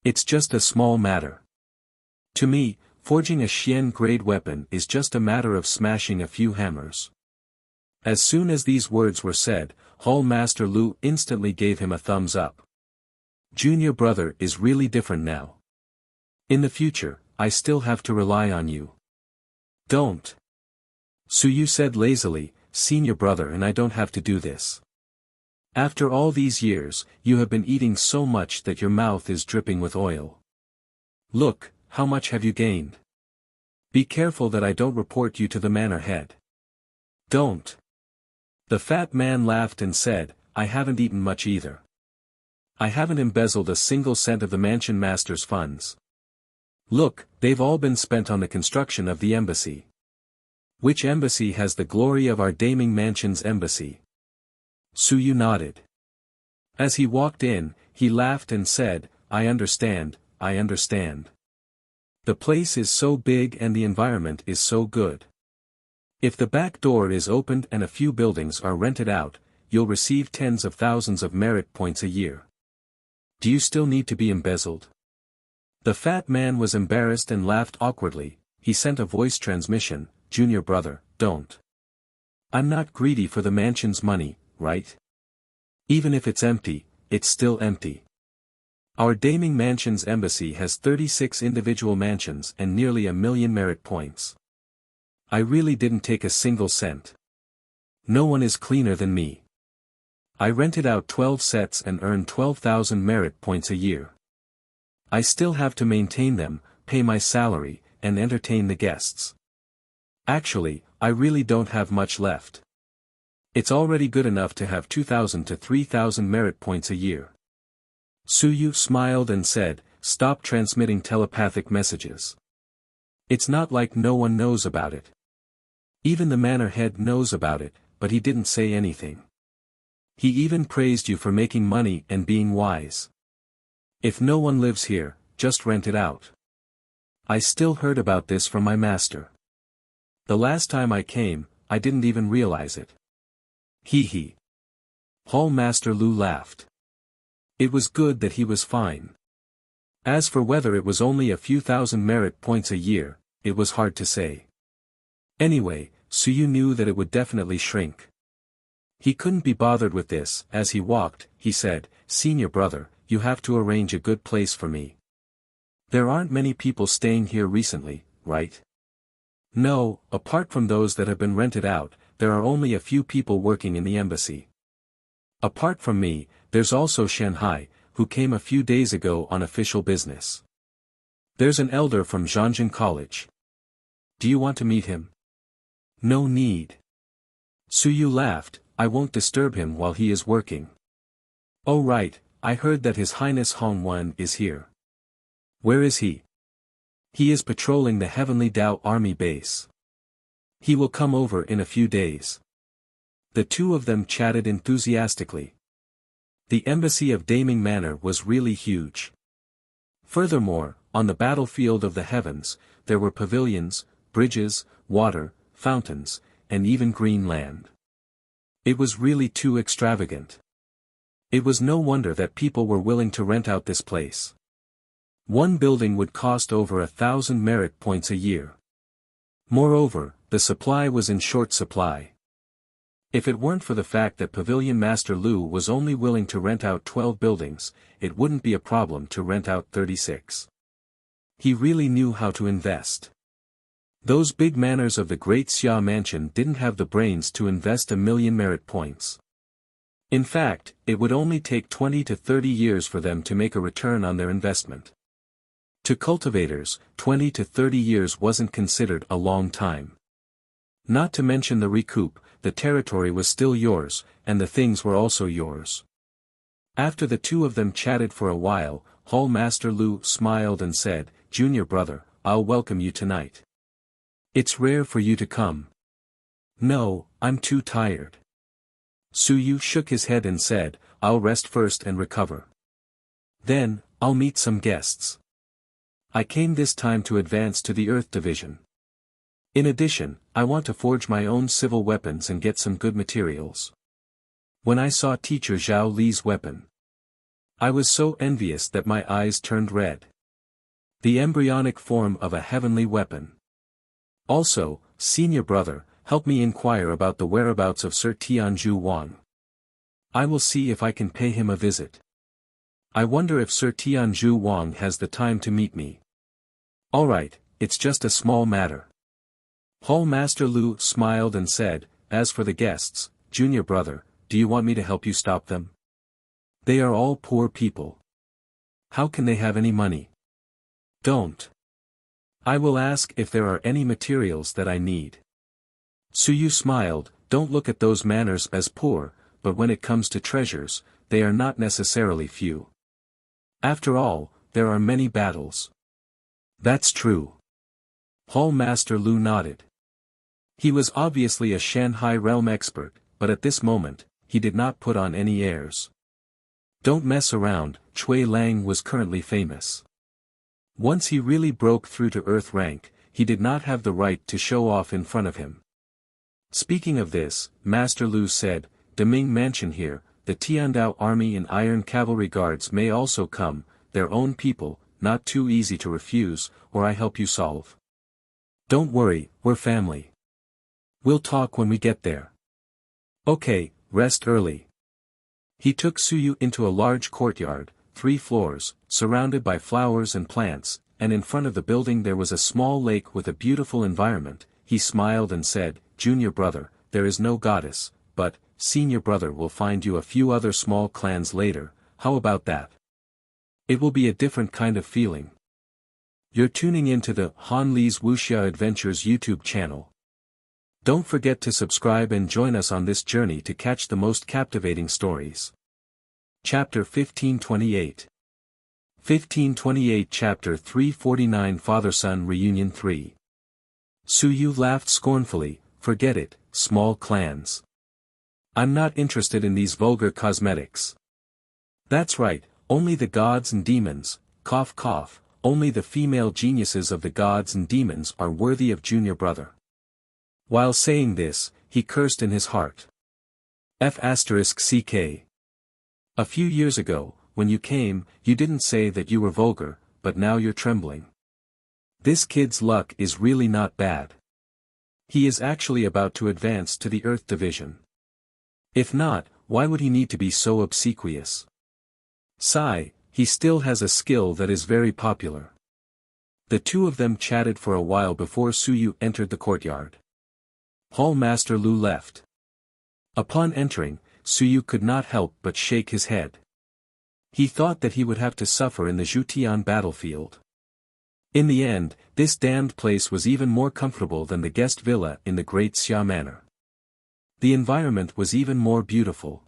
A: It's just a small matter. To me, forging a Xian-grade weapon is just a matter of smashing a few hammers. As soon as these words were said, Hall Master Lu instantly gave him a thumbs up. Junior brother is really different now. In the future, I still have to rely on you. Don't. Suyu said lazily, Senior brother, and I don't have to do this. After all these years, you have been eating so much that your mouth is dripping with oil. Look, how much have you gained? Be careful that I don't report you to the manor head. Don't. The fat man laughed and said, I haven't eaten much either. I haven't embezzled a single cent of the mansion master's funds. Look, they've all been spent on the construction of the embassy. Which embassy has the glory of our Daming Mansion's embassy? Suyu nodded. As he walked in, he laughed and said, I understand, I understand. The place is so big and the environment is so good. If the back door is opened and a few buildings are rented out, you'll receive tens of thousands of merit points a year. Do you still need to be embezzled? The fat man was embarrassed and laughed awkwardly. He sent a voice transmission, Junior brother, don't. I'm not greedy for the mansion's money, right? Even if it's empty, it's still empty. Our Daming Mansion's embassy has 36 individual mansions and nearly 1 million merit points. I really didn't take a single cent. No one is cleaner than me. I rented out 12 sets and earned 12,000 merit points a year. I still have to maintain them, pay my salary, and entertain the guests. Actually, I really don't have much left. It's already good enough to have 2,000 to 3,000 merit points a year. Suyu smiled and said, Stop transmitting telepathic messages. It's not like no one knows about it. Even the manor head knows about it, but he didn't say anything. He even praised you for making money and being wise. If no one lives here, just rent it out. I still heard about this from my master. The last time I came, I didn't even realize it. Hee hee. Hall Master Lu laughed. It was good that he was fine. As for whether it was only a few thousand merit points a year, it was hard to say. Anyway, Suyu knew that it would definitely shrink. He couldn't be bothered with this. As he walked, he said, Senior brother, you have to arrange a good place for me. There aren't many people staying here recently, right? No, apart from those that have been rented out, there are only a few people working in the embassy. Apart from me, there's also Shanghai, who came a few days ago on official business. There's an elder from Zhanjiang College. Do you want to meet him? No need. Suyu laughed, I won't disturb him while he is working. Oh right, I heard that His Highness Hong Wen is here. Where is he? He is patrolling the Heavenly Dao Army base. He will come over in a few days. The two of them chatted enthusiastically. The embassy of Daming Manor was really huge. Furthermore, on the battlefield of the heavens, there were pavilions, bridges, water, fountains, and even green land. It was really too extravagant. It was no wonder that people were willing to rent out this place. One building would cost over 1,000 merit points a year. Moreover, the supply was in short supply. If it weren't for the fact that Pavilion Master Lu was only willing to rent out 12 buildings, it wouldn't be a problem to rent out 36. He really knew how to invest. Those big manors of the Great Xia Mansion didn't have the brains to invest 1,000,000 merit points. In fact, it would only take 20 to 30 years for them to make a return on their investment. To cultivators, 20 to 30 years wasn't considered a long time. Not to mention the recoup, the territory was still yours, and the things were also yours. After the two of them chatted for a while, Hall Master Lu smiled and said, "Junior brother, I'll welcome you tonight. It's rare for you to come." "No, I'm too tired." Suyu shook his head and said, "I'll rest first and recover. Then, I'll meet some guests. I came this time to advance to the Earth Division. In addition, I want to forge my own civil weapons and get some good materials." When I saw Teacher Zhao Li's weapon, I was so envious that my eyes turned red. The embryonic form of a heavenly weapon. Also, senior brother, help me inquire about the whereabouts of Sir Tianzhu Wang. I will see if I can pay him a visit. I wonder if Sir Tianzhu Wang has the time to meet me. Alright, it's just a small matter. Hall Master Lu smiled and said, "As for the guests, junior brother, do you want me to help you stop them? They are all poor people. How can they have any money? Don't. I will ask if there are any materials that I need." Suyu smiled, "Don't look at those manors as poor, but when it comes to treasures, they are not necessarily few. After all, there are many battles." "That's true." Hall Master Lu nodded. He was obviously a Shanghai realm expert, but at this moment, he did not put on any airs. Don't mess around, Cui Lang was currently famous. Once he really broke through to Earth rank, he did not have the right to show off in front of him. Speaking of this, Master Lu said, "Deming Mansion here, the Tiandao Army and Iron Cavalry Guards may also come, their own people, not too easy to refuse, or I help you solve. Don't worry, we're family. We'll talk when we get there. Okay, rest early." He took Suyu into a large courtyard, 3 floors, surrounded by flowers and plants, and in front of the building there was a small lake with a beautiful environment. He smiled and said, "Junior brother, there is no goddess, but, senior brother will find you a few other small clans later, how about that? It will be a different kind of feeling." You're tuning into the Han Li's Wuxia Adventures YouTube channel. Don't forget to subscribe and join us on this journey to catch the most captivating stories. Chapter 1528. 1528 Chapter 349 Father-Son Reunion 3. Suyu laughed scornfully, "Forget it, small clans. I'm not interested in these vulgar cosmetics. That's right, only the gods and demons, cough cough, only the female geniuses of the gods and demons are worthy of junior brother." While saying this, he cursed in his heart. F***ck. A few years ago, when you came, you didn't say that you were vulgar, but now you're trembling. This kid's luck is really not bad. He is actually about to advance to the Earth Division. If not, why would he need to be so obsequious? Sigh, he still has a skill that is very popular. The two of them chatted for a while before Suyu entered the courtyard. Hall Master Lu left. Upon entering, Suyu could not help but shake his head. He thought that he would have to suffer in the Zhutian battlefield. In the end, this damned place was even more comfortable than the guest villa in the Great Xia Manor. The environment was even more beautiful.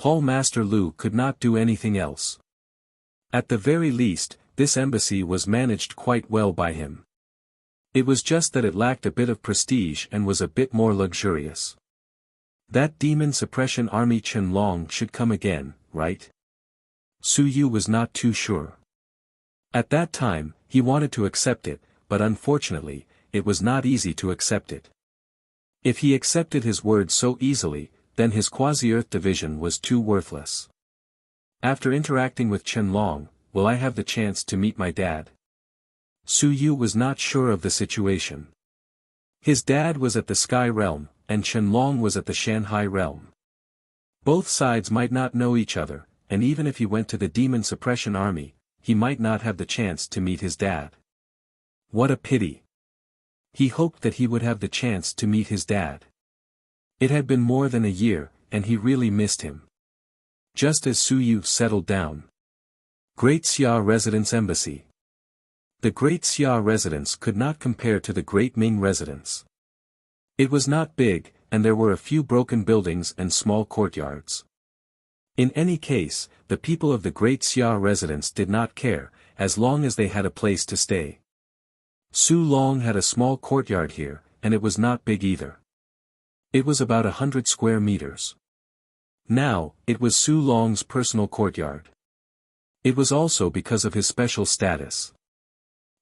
A: Hall Master Lu could not do anything else. At the very least, this embassy was managed quite well by him. It was just that it lacked a bit of prestige and was a bit more luxurious. That demon suppression army Chen Long should come again, right? Su Yu was not too sure. At that time, he wanted to accept it, but unfortunately, it was not easy to accept it. If he accepted his word so easily, then his quasi-Earth division was too worthless. After interacting with Qianlong, will I have the chance to meet my dad? Su Yu was not sure of the situation. His dad was at the Sky Realm, and Qianlong was at the Shanhai Realm. Both sides might not know each other, and even if he went to the Demon Suppression Army, he might not have the chance to meet his dad. What a pity. He hoped that he would have the chance to meet his dad. It had been more than a year, and he really missed him. Just as Su Yu settled down. Great Xia Residence Embassy. The Great Xia Residence could not compare to the Great Ming Residence. It was not big, and there were a few broken buildings and small courtyards. In any case, the people of the Great Xia Residence did not care, as long as they had a place to stay. Su Long had a small courtyard here, and it was not big either. It was about 100 square meters. Now, it was Su Long's personal courtyard. It was also because of his special status.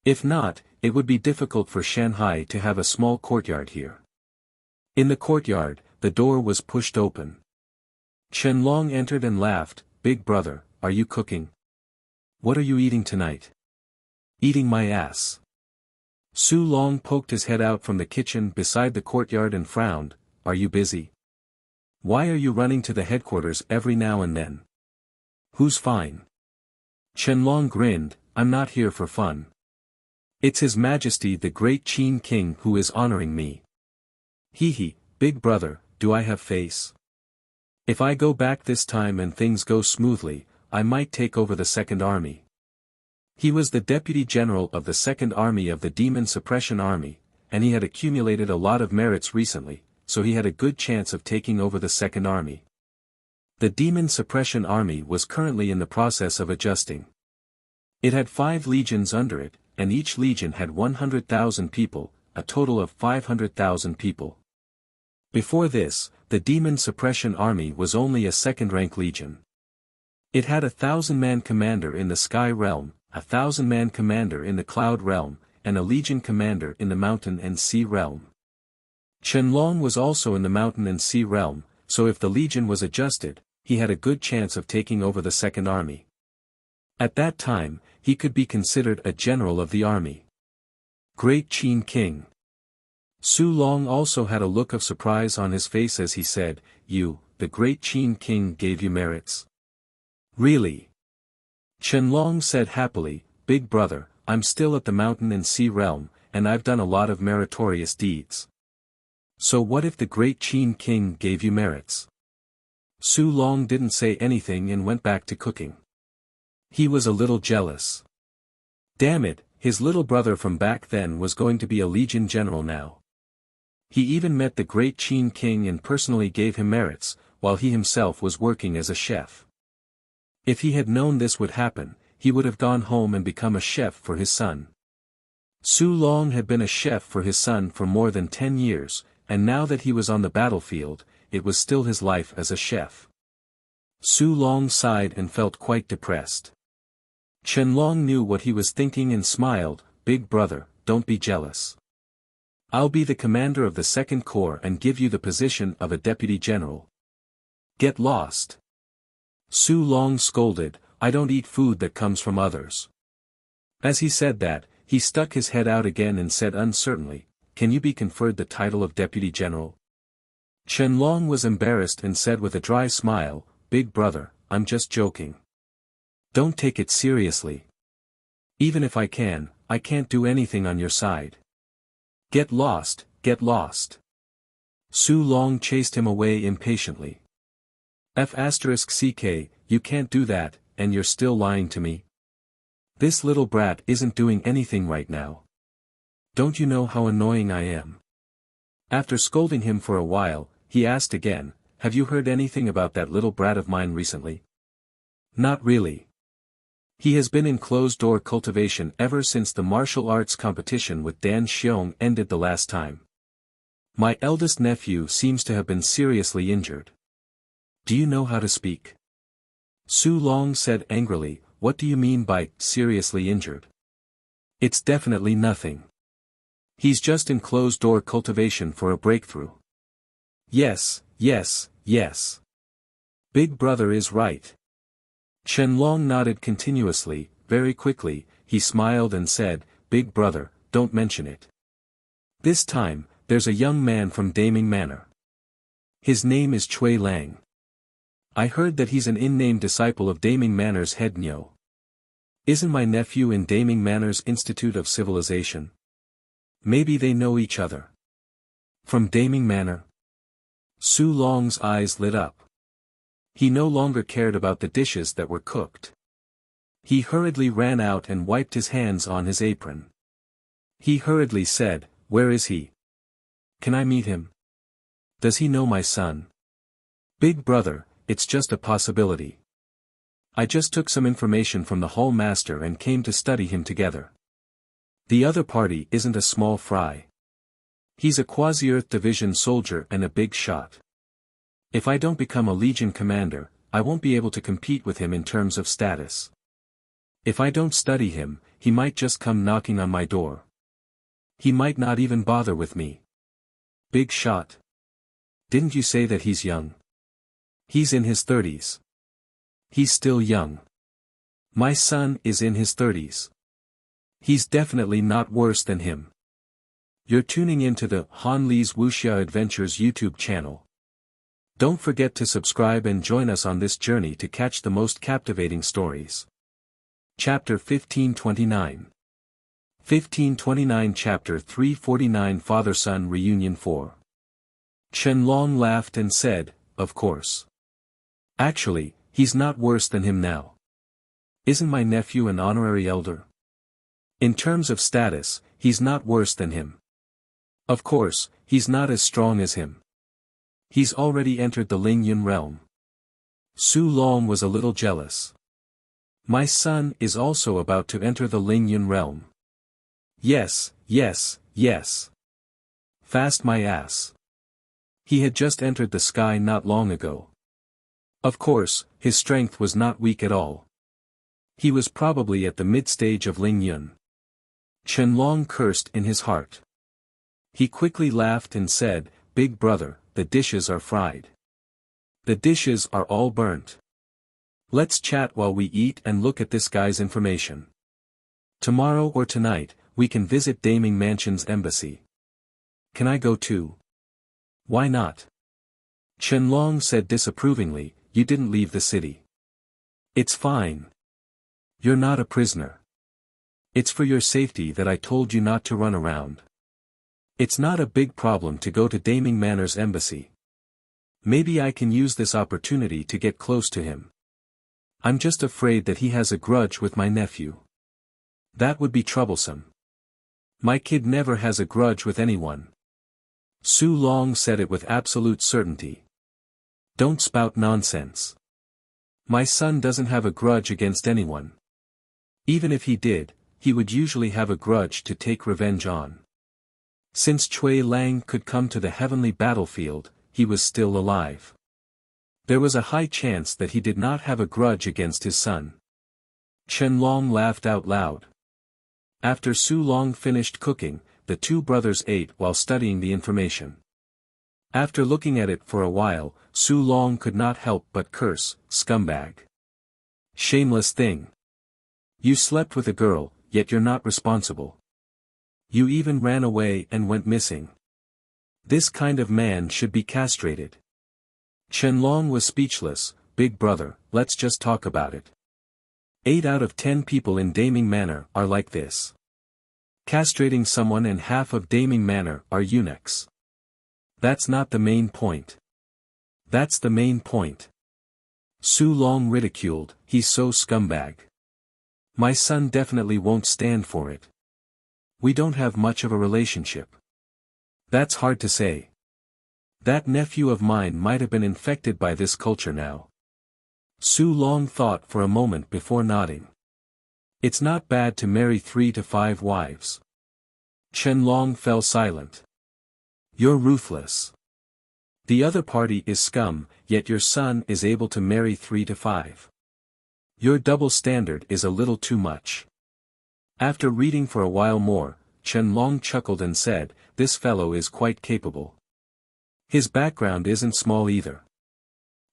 A: If not, it would be difficult for Shanhai to have a small courtyard here. In the courtyard, the door was pushed open. Qianlong entered and laughed. "Big brother, are you cooking? What are you eating tonight?" "Eating my ass." Su Long poked his head out from the kitchen beside the courtyard and frowned. "Are you busy? Why are you running to the headquarters every now and then? Who's fine?" Qianlong grinned. "I'm not here for fun. It's His Majesty the Great Qin King who is honoring me." "Hee, big brother, do I have face? If I go back this time and things go smoothly, I might take over the Second Army." He was the Deputy General of the Second Army of the Demon Suppression Army, and he had accumulated a lot of merits recently, so he had a good chance of taking over the Second Army. The Demon Suppression Army was currently in the process of adjusting. It had 5 legions under it, and each legion had 100,000 people, a total of 500,000 people. Before this, the Demon Suppression Army was only a second-rank legion. It had a 1,000-man commander in the Sky Realm, a 1,000-man commander in the Cloud Realm, and a legion commander in the Mountain and Sea Realm. Qianlong was also in the Mountain and Sea Realm, so if the legion was adjusted, he had a good chance of taking over the Second Army. At that time, he could be considered a general of the army. Great Qin King. Su Long also had a look of surprise on his face as he said, "You, the Great Qin King gave you merits." "Really?" Qianlong said happily, "Big brother, I'm still at the Mountain and Sea Realm, and I've done a lot of meritorious deeds." "So what if the Great Qin King gave you merits?" Su Long didn't say anything and went back to cooking. He was a little jealous. Damn it, his little brother from back then was going to be a legion general now. He even met the Great Qin King and personally gave him merits, while he himself was working as a chef. If he had known this would happen, he would have gone home and become a chef for his son. Su Long had been a chef for his son for more than 10 years, and now that he was on the battlefield, it was still his life as a chef. Su Long sighed and felt quite depressed. Qianlong knew what he was thinking and smiled. "Big brother, don't be jealous. I'll be the commander of the Second Corps and give you the position of a deputy general." "Get lost." Su Long scolded, "I don't eat food that comes from others." As he said that, he stuck his head out again and said uncertainly, "Can you be conferred the title of deputy general?" Qianlong was embarrassed and said with a dry smile, "Big brother, I'm just joking. Don't take it seriously. Even if I can't do anything on your side. Get lost, get lost." Su Long chased him away impatiently. F***ck, you can't do that, and you're still lying to me? This little brat isn't doing anything right now. Don't you know how annoying I am? After scolding him for a while, he asked again, "Have you heard anything about that little brat of mine recently?" "Not really. He has been in closed-door cultivation ever since the martial arts competition with Dan Xiong ended the last time. My eldest nephew seems to have been seriously injured." "Do you know how to speak?" Su Long said angrily, "What do you mean by seriously injured? It's definitely nothing. He's just in closed-door cultivation for a breakthrough." Yes, yes, yes. Big brother is right. Chen Long nodded continuously. Very quickly, he smiled and said, "Big brother, don't mention it. This time, there's a young man from Daming Manor. His name is Cui Lang. I heard that he's an in-name disciple of Daming Manor's head Nyo. Isn't my nephew in Daming Manor's Institute of Civilization? Maybe they know each other." From Daming Manor? Su Long's eyes lit up. He no longer cared about the dishes that were cooked. He hurriedly ran out and wiped his hands on his apron. He hurriedly said, "Where is he? Can I meet him? Does he know my son?" "Big brother, it's just a possibility. I just took some information from the Hall Master and came to study him together. The other party isn't a small fry. He's a Quasi-Earth Division soldier and a big shot. If I don't become a Legion commander, I won't be able to compete with him in terms of status. If I don't study him, he might just come knocking on my door. He might not even bother with me." "Big shot? Didn't you say that he's young?" "He's in his 30s. He's still young. My son is in his 30s. He's definitely not worse than him." You're tuning into the Han Li's Wuxia Adventures YouTube channel. Don't forget to subscribe and join us on this journey to catch the most captivating stories. Chapter 1529. 1529 Chapter 349 Father-Son Reunion 4. Chen Long laughed and said, "Of course. Actually, he's not worse than him now. Isn't my nephew an honorary elder? In terms of status, he's not worse than him. Of course, he's not as strong as him. He's already entered the Lingyun realm." Su Long was a little jealous. "My son is also about to enter the Lingyun realm." Yes, yes, yes. Fast my ass. He had just entered the sky not long ago. Of course, his strength was not weak at all. He was probably at the mid-stage of Lingyun. Chen Long cursed in his heart. He quickly laughed and said, "Big brother, the dishes are fried. The dishes are all burnt. Let's chat while we eat and look at this guy's information. Tomorrow or tonight, we can visit Daming Mansion's embassy. Can I go too?" "Why not?" Chen Long said disapprovingly, "You didn't leave the city. It's fine. You're not a prisoner. It's for your safety that I told you not to run around. It's not a big problem to go to Daming Manor's embassy. Maybe I can use this opportunity to get close to him. I'm just afraid that he has a grudge with my nephew. That would be troublesome. My kid never has a grudge with anyone." Su Long said it with absolute certainty. "Don't spout nonsense. My son doesn't have a grudge against anyone. Even if he did, he would usually have a grudge to take revenge on. Since Cui Lang could come to the heavenly battlefield, he was still alive. There was a high chance that he did not have a grudge against his son." Chen Long laughed out loud. After Su Long finished cooking, the two brothers ate while studying the information. After looking at it for a while, Su Long could not help but curse, "Scumbag. Shameless thing. You slept with a girl, yet you're not responsible. You even ran away and went missing. This kind of man should be castrated." Chen Long was speechless. "Big brother, let's just talk about it. 8 out of 10 people in Daming Manor are like this. Castrating someone and half of Daming Manor are eunuchs. That's not the main point." "That's the main point." Su Long ridiculed, "He's so scumbag. My son definitely won't stand for it. We don't have much of a relationship." "That's hard to say. That nephew of mine might have been infected by this culture now." Su Long thought for a moment before nodding. "It's not bad to marry 3 to 5 wives." Chen Long fell silent. "You're ruthless. The other party is scum, yet your son is able to marry 3 to 5. Your double standard is a little too much. After reading for a while more, Chen Long chuckled and said, this fellow is quite capable. His background isn't small either.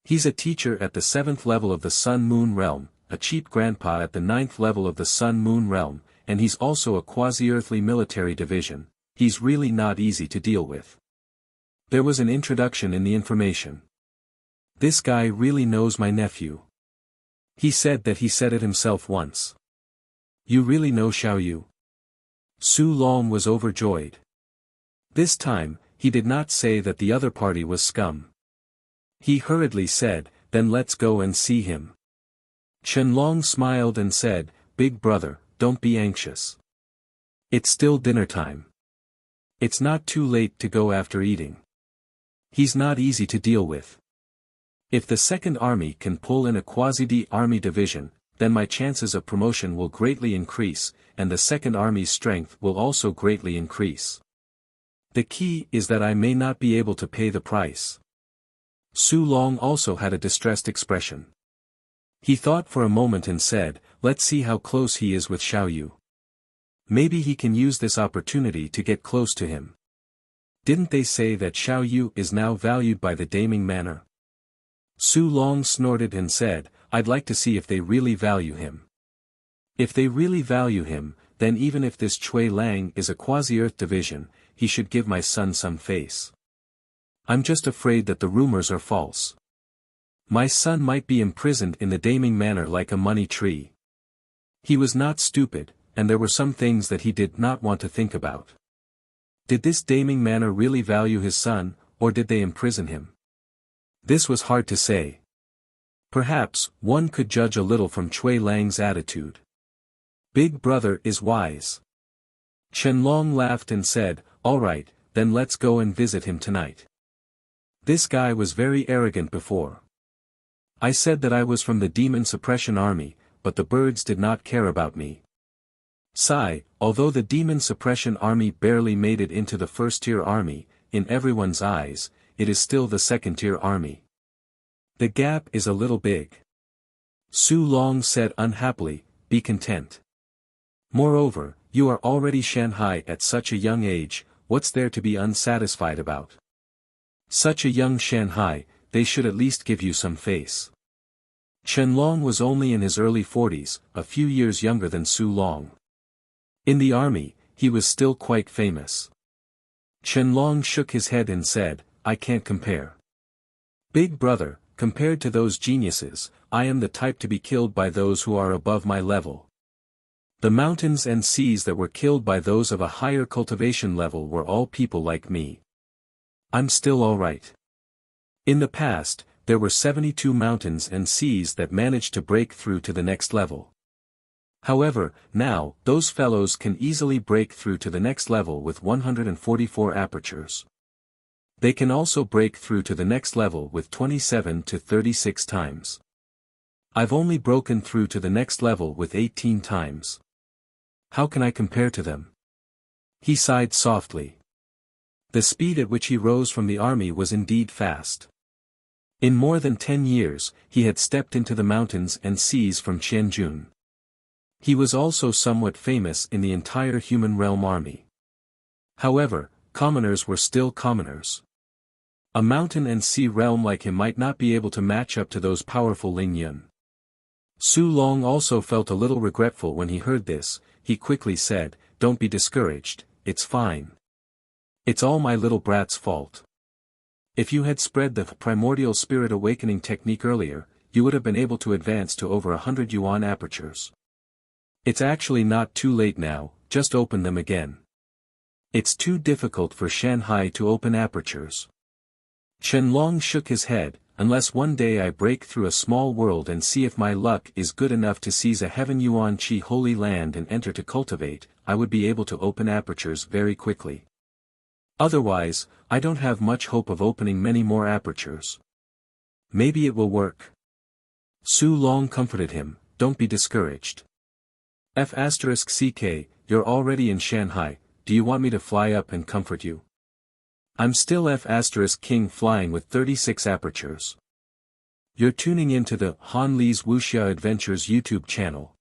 A: He's a teacher at the 7th level of the Sun-Moon realm, a cheap grandpa at the 9th level of the Sun-Moon realm, and he's also a quasi-earthly military division. He's really not easy to deal with. There was an introduction in the information. This guy really knows my nephew. He said that he said it himself once. You really know Xiao Yu? Su Long was overjoyed. This time, he did not say that the other party was scum. He hurriedly said, then let's go and see him. Chen Long smiled and said, Big brother, don't be anxious. It's still dinner time. It's not too late to go after eating. He's not easy to deal with. If the Second Army can pull in a Quasi-D Army division, then my chances of promotion will greatly increase, and the Second Army's strength will also greatly increase. The key is that I may not be able to pay the price. Su Long also had a distressed expression. He thought for a moment and said, let's see how close he is with Xiao Yu. Maybe he can use this opportunity to get close to him. Didn't they say that Xiao Yu is now valued by the Daming Manor? Su Long snorted and said, I'd like to see if they really value him. If they really value him, then even if this Chui Lang is a quasi-earth division, he should give my son some face. I'm just afraid that the rumors are false. My son might be imprisoned in the Daming Manor like a money tree. He was not stupid, and there were some things that he did not want to think about. Did this Daming Manor really value his son, or did they imprison him? This was hard to say. Perhaps, one could judge a little from Chui Lang's attitude. Big brother is wise. Chen Long laughed and said, all right, then let's go and visit him tonight. This guy was very arrogant before. I said that I was from the Demon Suppression Army, but the birds did not care about me. Sigh, although the Demon Suppression Army barely made it into the first-tier army, in everyone's eyes, it is still the second-tier army. The gap is a little big. Su Long said unhappily, be content. Moreover, you are already Shanghai at such a young age, what's there to be unsatisfied about? Such a young Shanghai, they should at least give you some face. Chen Long was only in his early 40s, a few years younger than Su Long. In the army, he was still quite famous. Chen Long shook his head and said, I can't compare. Big brother, compared to those geniuses, I am the type to be killed by those who are above my level. The mountains and seas that were killed by those of a higher cultivation level were all people like me. I'm still all right. In the past, there were 72 mountains and seas that managed to break through to the next level. However, now, those fellows can easily break through to the next level with 144 apertures. They can also break through to the next level with 27 to 36 times. I've only broken through to the next level with 18 times. How can I compare to them? He sighed softly. The speed at which he rose from the army was indeed fast. In more than 10 years, he had stepped into the mountains and seas from Qianjun. He was also somewhat famous in the entire human realm army. However, commoners were still commoners. A mountain and sea realm like him might not be able to match up to those powerful Ling Yun. Su Long also felt a little regretful when he heard this. He quickly said, don't be discouraged, it's fine. It's all my little brat's fault. If you had spread the primordial spirit awakening technique earlier, you would have been able to advance to over 100 yuan apertures. It's actually not too late now, just open them again. It's too difficult for Shanghai to open apertures. Chen Long shook his head, unless one day I break through a small world and see if my luck is good enough to seize a heaven Yuan Qi holy land and enter to cultivate, I would be able to open apertures very quickly. Otherwise, I don't have much hope of opening many more apertures. Maybe it will work. Su Long comforted him, don't be discouraged. F*CK, you're already in Shanghai, do you want me to fly up and comfort you? I'm still F*King flying with 36 apertures. You're tuning into the Han Li's Wuxia Adventures YouTube channel.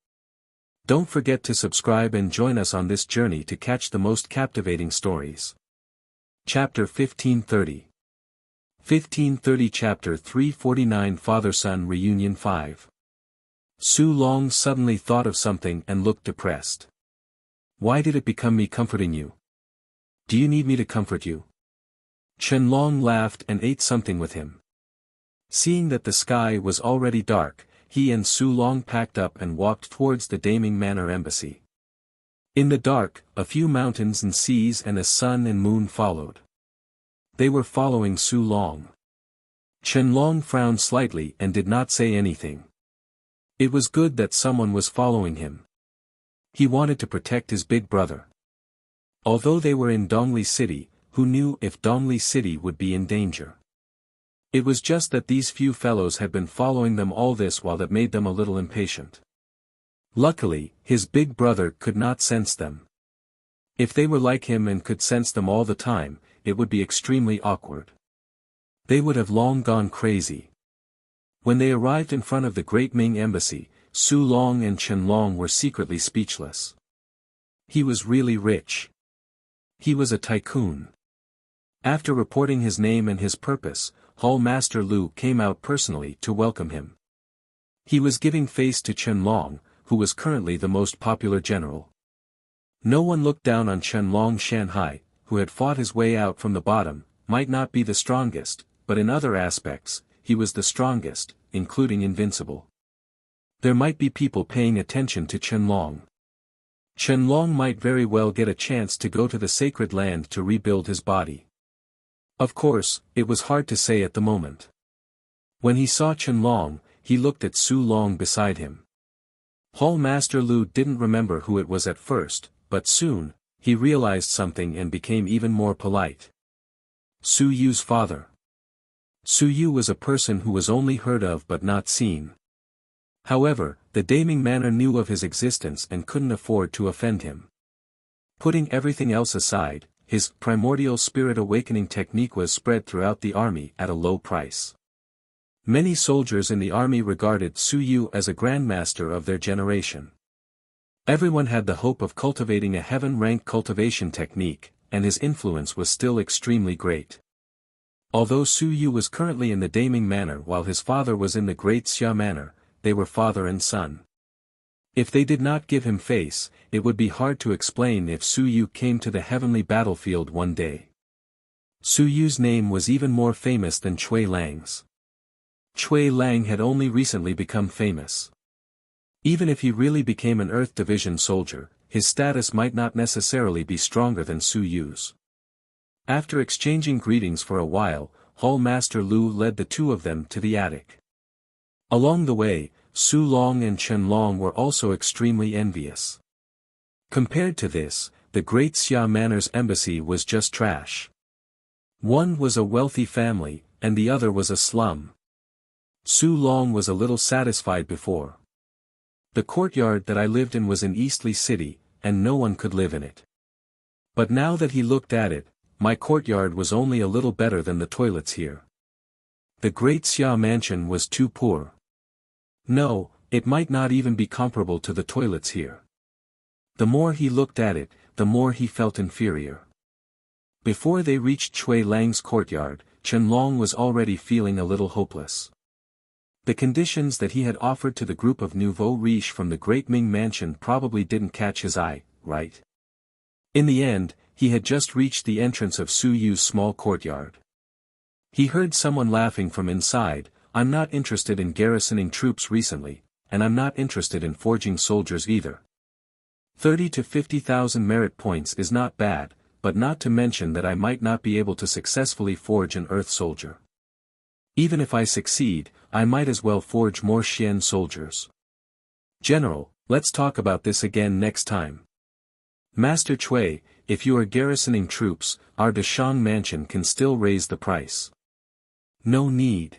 A: Don't forget to subscribe and join us on this journey to catch the most captivating stories. Chapter 1530. 1530 Chapter 349 Father-Son Reunion 5. Su Long suddenly thought of something and looked depressed. Why did it become me comforting you? Do you need me to comfort you? Chen Long laughed and ate something with him. Seeing that the sky was already dark, he and Su Long packed up and walked towards the Daming Manor embassy. In the dark, a few mountains and seas and a sun and moon followed. They were following Su Long. Chen Long frowned slightly and did not say anything. It was good that someone was following him. He wanted to protect his big brother. Although they were in Dongli City, who knew if Dongli City would be in danger? It was just that these few fellows had been following them all this while that made them a little impatient. Luckily, his big brother could not sense them. If they were like him and could sense them all the time, it would be extremely awkward. They would have long gone crazy. When they arrived in front of the Great Ming Embassy, Su Long and Chen Long were secretly speechless. He was really rich. He was a tycoon. After reporting his name and his purpose, Hall Master Lu came out personally to welcome him. He was giving face to Chen Long, who was currently the most popular general. No one looked down on Chen Long. Shanghai, who had fought his way out from the bottom, might not be the strongest, but in other aspects, he was the strongest, including invincible. There might be people paying attention to Chen Long. Chen Long might very well get a chance to go to the sacred land to rebuild his body. Of course, it was hard to say at the moment. When he saw Chen Long, he looked at Su Long beside him. Hall Master Lu didn't remember who it was at first, but soon, he realized something and became even more polite. Su Yu's father. Su Yu was a person who was only heard of but not seen. However, the Daming Manor knew of his existence and couldn't afford to offend him. Putting everything else aside, his primordial spirit awakening technique was spread throughout the army at a low price. Many soldiers in the army regarded Su Yu as a grandmaster of their generation. Everyone had the hope of cultivating a heaven-rank cultivation technique, and his influence was still extremely great. Although Su Yu was currently in the Daming Manor while his father was in the Great Xia Manor, they were father and son. If they did not give him face, it would be hard to explain if Su Yu came to the heavenly battlefield one day. Su Yu's name was even more famous than Cui Lang's. Cui Lang had only recently become famous. Even if he really became an Earth Division soldier, his status might not necessarily be stronger than Su Yu's. After exchanging greetings for a while, Hall Master Lu led the two of them to the attic. Along the way, Su Long and Chen Long were also extremely envious. Compared to this, the Great Xia Manor's embassy was just trash. One was a wealthy family, and the other was a slum. Su Long was a little satisfied before. The courtyard that I lived in was in Eastleigh City, and no one could live in it. But now that he looked at it, my courtyard was only a little better than the toilets here. The Great Xia Mansion was too poor. No, it might not even be comparable to the toilets here. The more he looked at it, the more he felt inferior. Before they reached Cui Lang's courtyard, Chen Long was already feeling a little hopeless. The conditions that he had offered to the group of nouveau riche from the Great Ming Mansion probably didn't catch his eye, right? In the end, he had just reached the entrance of Su Yu's small courtyard. He heard someone laughing from inside. I'm not interested in garrisoning troops recently, and I'm not interested in forging soldiers either. 30 to 50,000 merit points is not bad, but not to mention that I might not be able to successfully forge an Earth soldier. Even if I succeed, I might as well forge more Xian soldiers. General, let's talk about this again next time. Master Cui, if you are garrisoning troops, our Dashang Mansion can still raise the price. No need.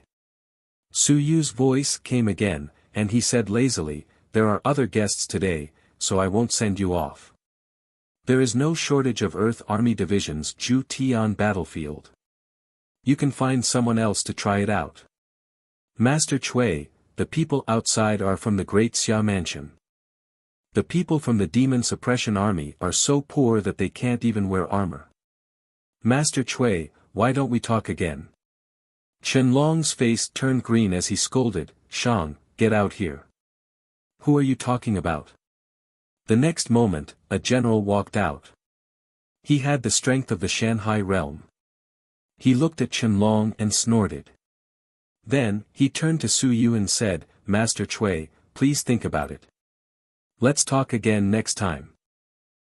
A: Su Yu's voice came again, and he said lazily, there are other guests today, so I won't send you off. There is no shortage of Earth Army divisions Ju Tian battlefield. You can find someone else to try it out. Master Chui, the people outside are from the Great Xia Mansion. The people from the Demon Suppression Army are so poor that they can't even wear armor. Master Chui, why don't we talk again? Qianlong's face turned green as he scolded, Shang, get out here. Who are you talking about? The next moment, a general walked out. He had the strength of the Shanhai realm. He looked at Qianlong and snorted. Then, he turned to Su Yu and said, Master Chui, please think about it. Let's talk again next time.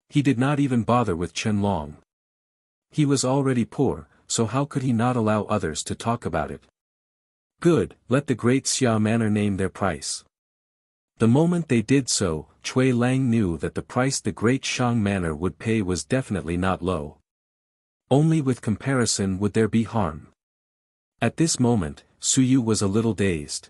A: He did not even bother with Qianlong. He was already poor, so how could he not allow others to talk about it? Good, let the Great Xia Manor name their price. The moment they did so, Cui Lang knew that the price the Great Shang Manor would pay was definitely not low. Only with comparison would there be harm. At this moment, Su Yu was a little dazed.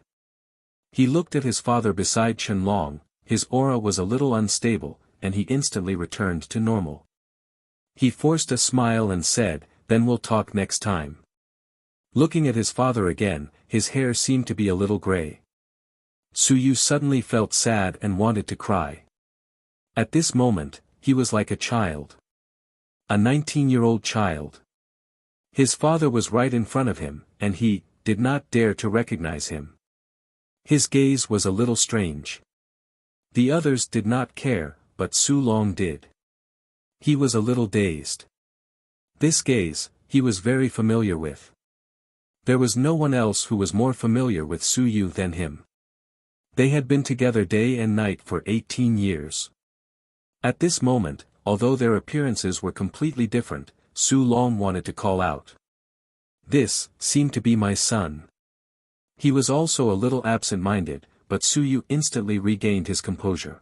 A: He looked at his father beside Qianlong, his aura was a little unstable, and he instantly returned to normal. He forced a smile and said, then we'll talk next time. Looking at his father again, his hair seemed to be a little gray. Su Yu suddenly felt sad and wanted to cry. At this moment, he was like a child. A 19-year-old child. His father was right in front of him, and he did not dare to recognize him. His gaze was a little strange. The others did not care, but Su Long did. He was a little dazed. This gaze, he was very familiar with. There was no one else who was more familiar with Su Yu than him. They had been together day and night for 18 years. At this moment, although their appearances were completely different, Su Long wanted to call out. This seemed to be my son. He was also a little absent-minded, but Su Yu instantly regained his composure.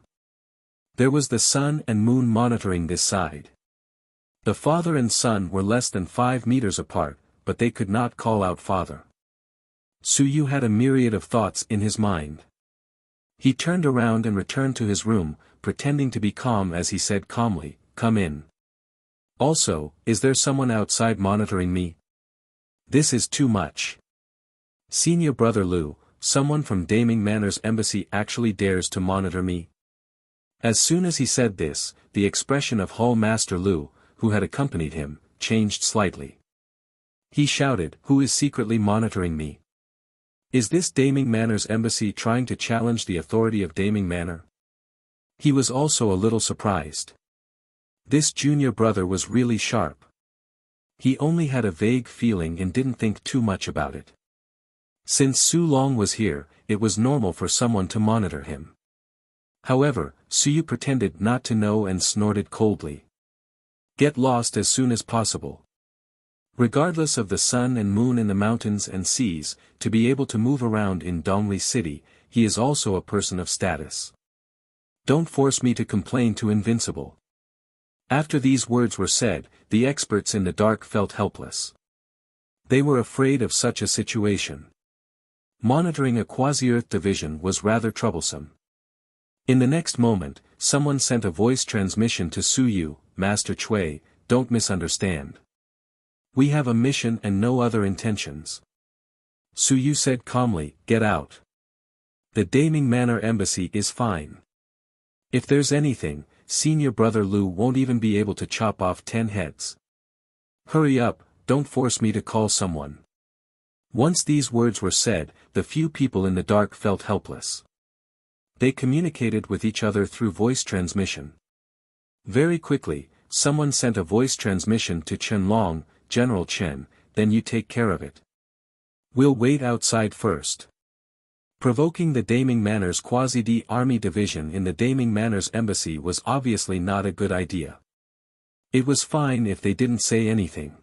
A: There was the sun and moon monitoring this side. The father and son were less than 5 meters apart, but they could not call out father. Su Yu had a myriad of thoughts in his mind. He turned around and returned to his room, pretending to be calm as he said calmly, come in. Also, is there someone outside monitoring me? This is too much. Senior brother Lu, someone from Daming Manor's embassy actually dares to monitor me. As soon as he said this, the expression of Hall Master Lu, who had accompanied him, changed slightly. He shouted, who is secretly monitoring me? Is this Daming Manor's embassy trying to challenge the authority of Daming Manor? He was also a little surprised. This junior brother was really sharp. He only had a vague feeling and didn't think too much about it. Since Su Long was here, it was normal for someone to monitor him. However, Su Yu pretended not to know and snorted coldly. Get lost as soon as possible. Regardless of the sun and moon in the mountains and seas, to be able to move around in Dongli City, he is also a person of status. Don't force me to complain to Invincible. After these words were said, the experts in the dark felt helpless. They were afraid of such a situation. Monitoring a quasi-Earth division was rather troublesome. In the next moment, someone sent a voice transmission to Su Yu, Master Chui, don't misunderstand. We have a mission and no other intentions. Su Yu said calmly, get out. The Daming Manor embassy is fine. If there's anything, senior brother Lu won't even be able to chop off 10 heads. Hurry up, don't force me to call someone. Once these words were said, the few people in the dark felt helpless. They communicated with each other through voice transmission. Very quickly, someone sent a voice transmission to Qianlong, General Chen, then you take care of it. We'll wait outside first. Provoking the Daming Manor's Quasi-D Army Division in the Daming Manor's embassy was obviously not a good idea. It was fine if they didn't say anything.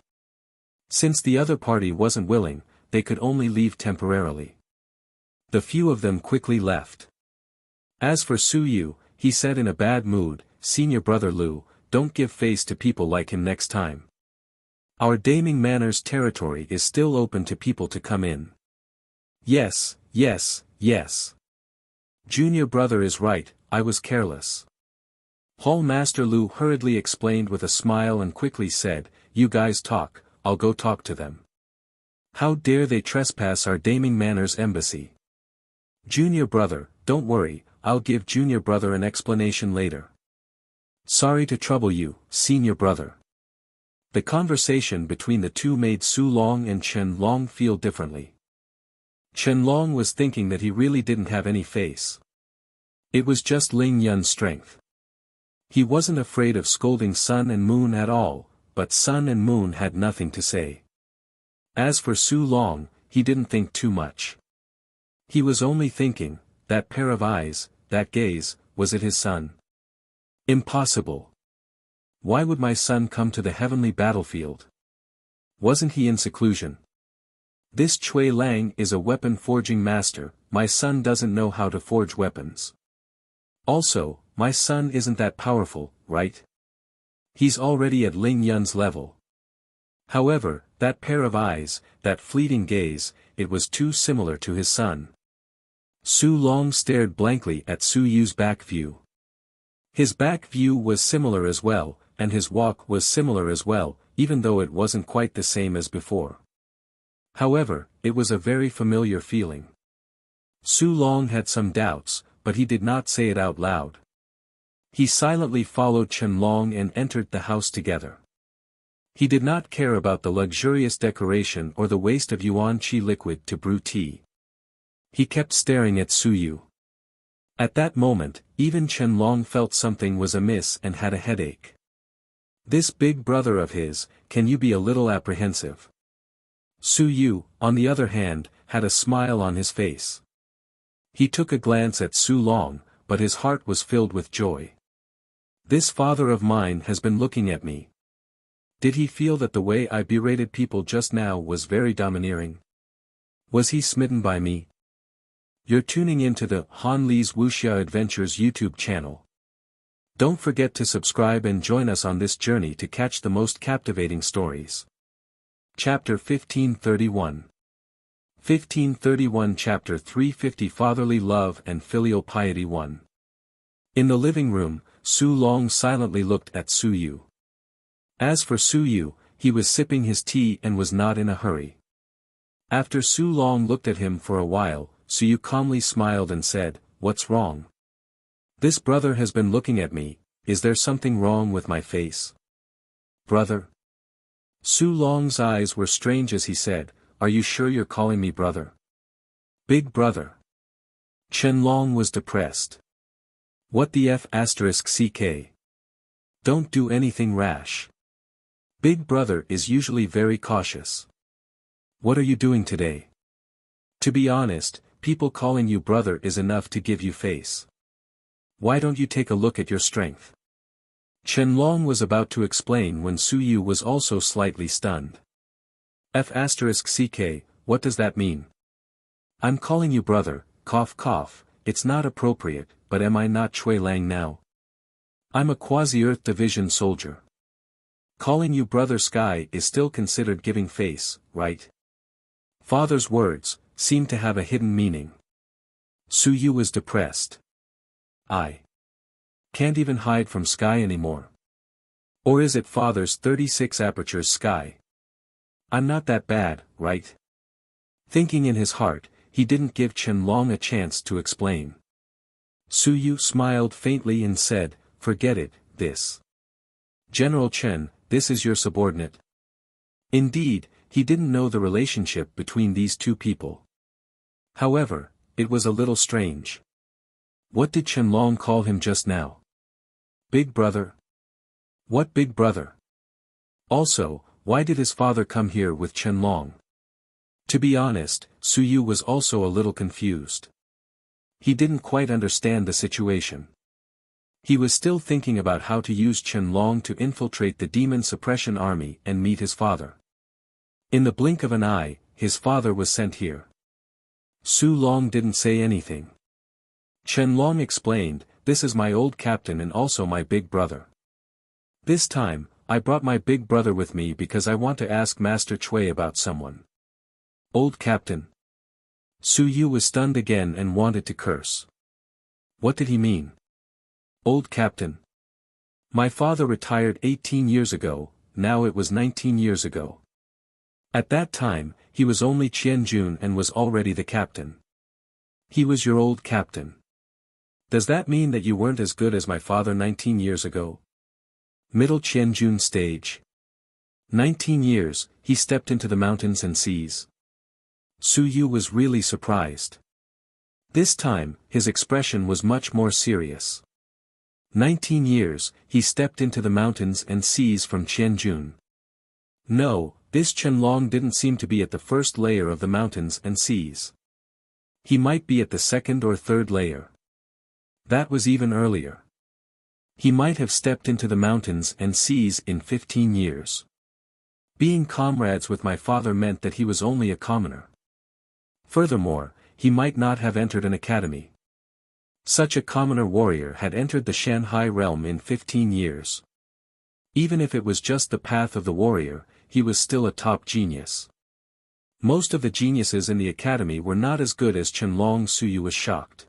A: Since the other party wasn't willing, they could only leave temporarily. The few of them quickly left. As for Su Yu, he said in a bad mood, Senior brother Lu, don't give face to people like him next time. Our Daming Manor's territory is still open to people to come in. Yes, yes, yes. Junior brother is right, I was careless. Hall Master Lu hurriedly explained with a smile and quickly said, you guys talk, I'll go talk to them. How dare they trespass our Daming Manor's embassy? Junior brother, don't worry, I'll give junior brother an explanation later. Sorry to trouble you, senior brother. The conversation between the two made Su Long and Chen Long feel differently. Chen Long was thinking that he really didn't have any face. It was just Ling Yun's strength. He wasn't afraid of scolding Sun and Moon at all, but Sun and Moon had nothing to say. As for Su Long, he didn't think too much. He was only thinking, that pair of eyes, that gaze, was it his son? Impossible. Why would my son come to the heavenly battlefield? Wasn't he in seclusion? This Cui Lang is a weapon forging master, my son doesn't know how to forge weapons. Also, my son isn't that powerful, right? He's already at Ling Yun's level. However, that pair of eyes, that fleeting gaze, it was too similar to his son. Su Long stared blankly at Su Yu's back view. His back view was similar as well, and his walk was similar as well, even though it wasn't quite the same as before. However, it was a very familiar feeling. Su Long had some doubts, but he did not say it out loud. He silently followed Chen Long and entered the house together. He did not care about the luxurious decoration or the waste of yuan qi liquid to brew tea. He kept staring at Su Yu. At that moment, even Chen Long felt something was amiss and had a headache. This big brother of his, can you be a little apprehensive? Su Yu, on the other hand, had a smile on his face. He took a glance at Su Long, but his heart was filled with joy. This father of mine has been looking at me. Did he feel that the way I berated people just now was very domineering? Was he smitten by me? You're tuning into the Han Li's Wuxia Adventures YouTube channel. Don't forget to subscribe and join us on this journey to catch the most captivating stories. Chapter 1531. 1531 Chapter 350 Fatherly Love and Filial Piety 1. In the living room, Su Long silently looked at Su Yu. As for Su Yu, he was sipping his tea and was not in a hurry. After Su Long looked at him for a while, Su Yu calmly smiled and said, "What's wrong? This brother has been looking at me, is there something wrong with my face?" "Brother?" Su Long's eyes were strange as he said, "Are you sure you're calling me brother?" "Big brother." Chen Long was depressed. "What the f***ck? Don't do anything rash. Big brother is usually very cautious. What are you doing today? To be honest, people calling you brother is enough to give you face. Why don't you take a look at your strength?" Chen Long was about to explain when Su Yu was also slightly stunned. F***ck, what does that mean? I'm calling you brother, cough cough, it's not appropriate, but am I not Cui Lang now? I'm a quasi-Earth Division soldier. Calling you brother Sky is still considered giving face, right? Father's words seem to have a hidden meaning. Su Yu was depressed. I can't even hide from Sky anymore. Or is it Father's 36 apertures Sky? I'm not that bad, right? Thinking in his heart, he didn't give Chen Long a chance to explain. Su Yu smiled faintly and said, "Forget it, this. General Chen, this is your subordinate." Indeed, he didn't know the relationship between these two people. However, it was a little strange. What did Chen Long call him just now? Big brother? What big brother? Also, why did his father come here with Chen Long? To be honest, Su Yu was also a little confused. He didn't quite understand the situation. He was still thinking about how to use Chen Long to infiltrate the demon suppression army and meet his father. In the blink of an eye, his father was sent here. Su Long didn't say anything. Chen Long explained, "This is my old captain and also my big brother. This time, I brought my big brother with me because I want to ask Master Cui about someone." Old captain? Su Yu was stunned again and wanted to curse. What did he mean? Old captain. My father retired 18 years ago, now it was 19 years ago. At that time, he was only Qianjun and was already the captain. He was your old captain. Does that mean that you weren't as good as my father 19 years ago? Middle Qianjun stage. 19 years, he stepped into the mountains and seas. Su Yu was really surprised. This time, his expression was much more serious. 19 years, he stepped into the mountains and seas from Qianjun. No, this Qianlong didn't seem to be at the first layer of the mountains and seas. He might be at the second or third layer. That was even earlier. He might have stepped into the mountains and seas in 15 years. Being comrades with my father meant that he was only a commoner. Furthermore, he might not have entered an academy. Such a commoner warrior had entered the Shanhai realm in 15 years. Even if it was just the path of the warrior, he was still a top genius. Most of the geniuses in the academy were not as good as Qianlong. Su Yu was shocked.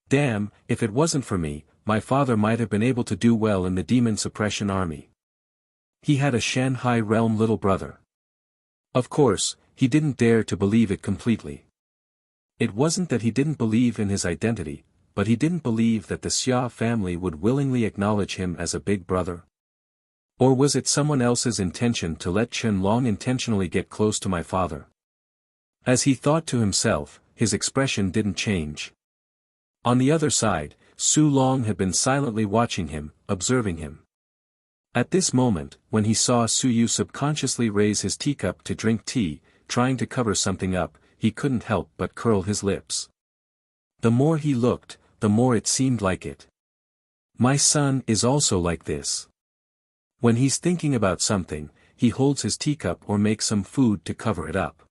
A: Damn, if it wasn't for me, my father might have been able to do well in the demon suppression army. He had a Shanhai realm little brother. Of course, he didn't dare to believe it completely. It wasn't that he didn't believe in his identity, but he didn't believe that the Xia family would willingly acknowledge him as a big brother. Or was it someone else's intention to let Qianlong intentionally get close to my father? As he thought to himself, his expression didn't change. On the other side, Su Long had been silently watching him, observing him. At this moment, when he saw Su Yu subconsciously raise his teacup to drink tea, trying to cover something up, he couldn't help but curl his lips. The more he looked, the more it seemed like it. My son is also like this. When he's thinking about something, he holds his teacup or makes some food to cover it up.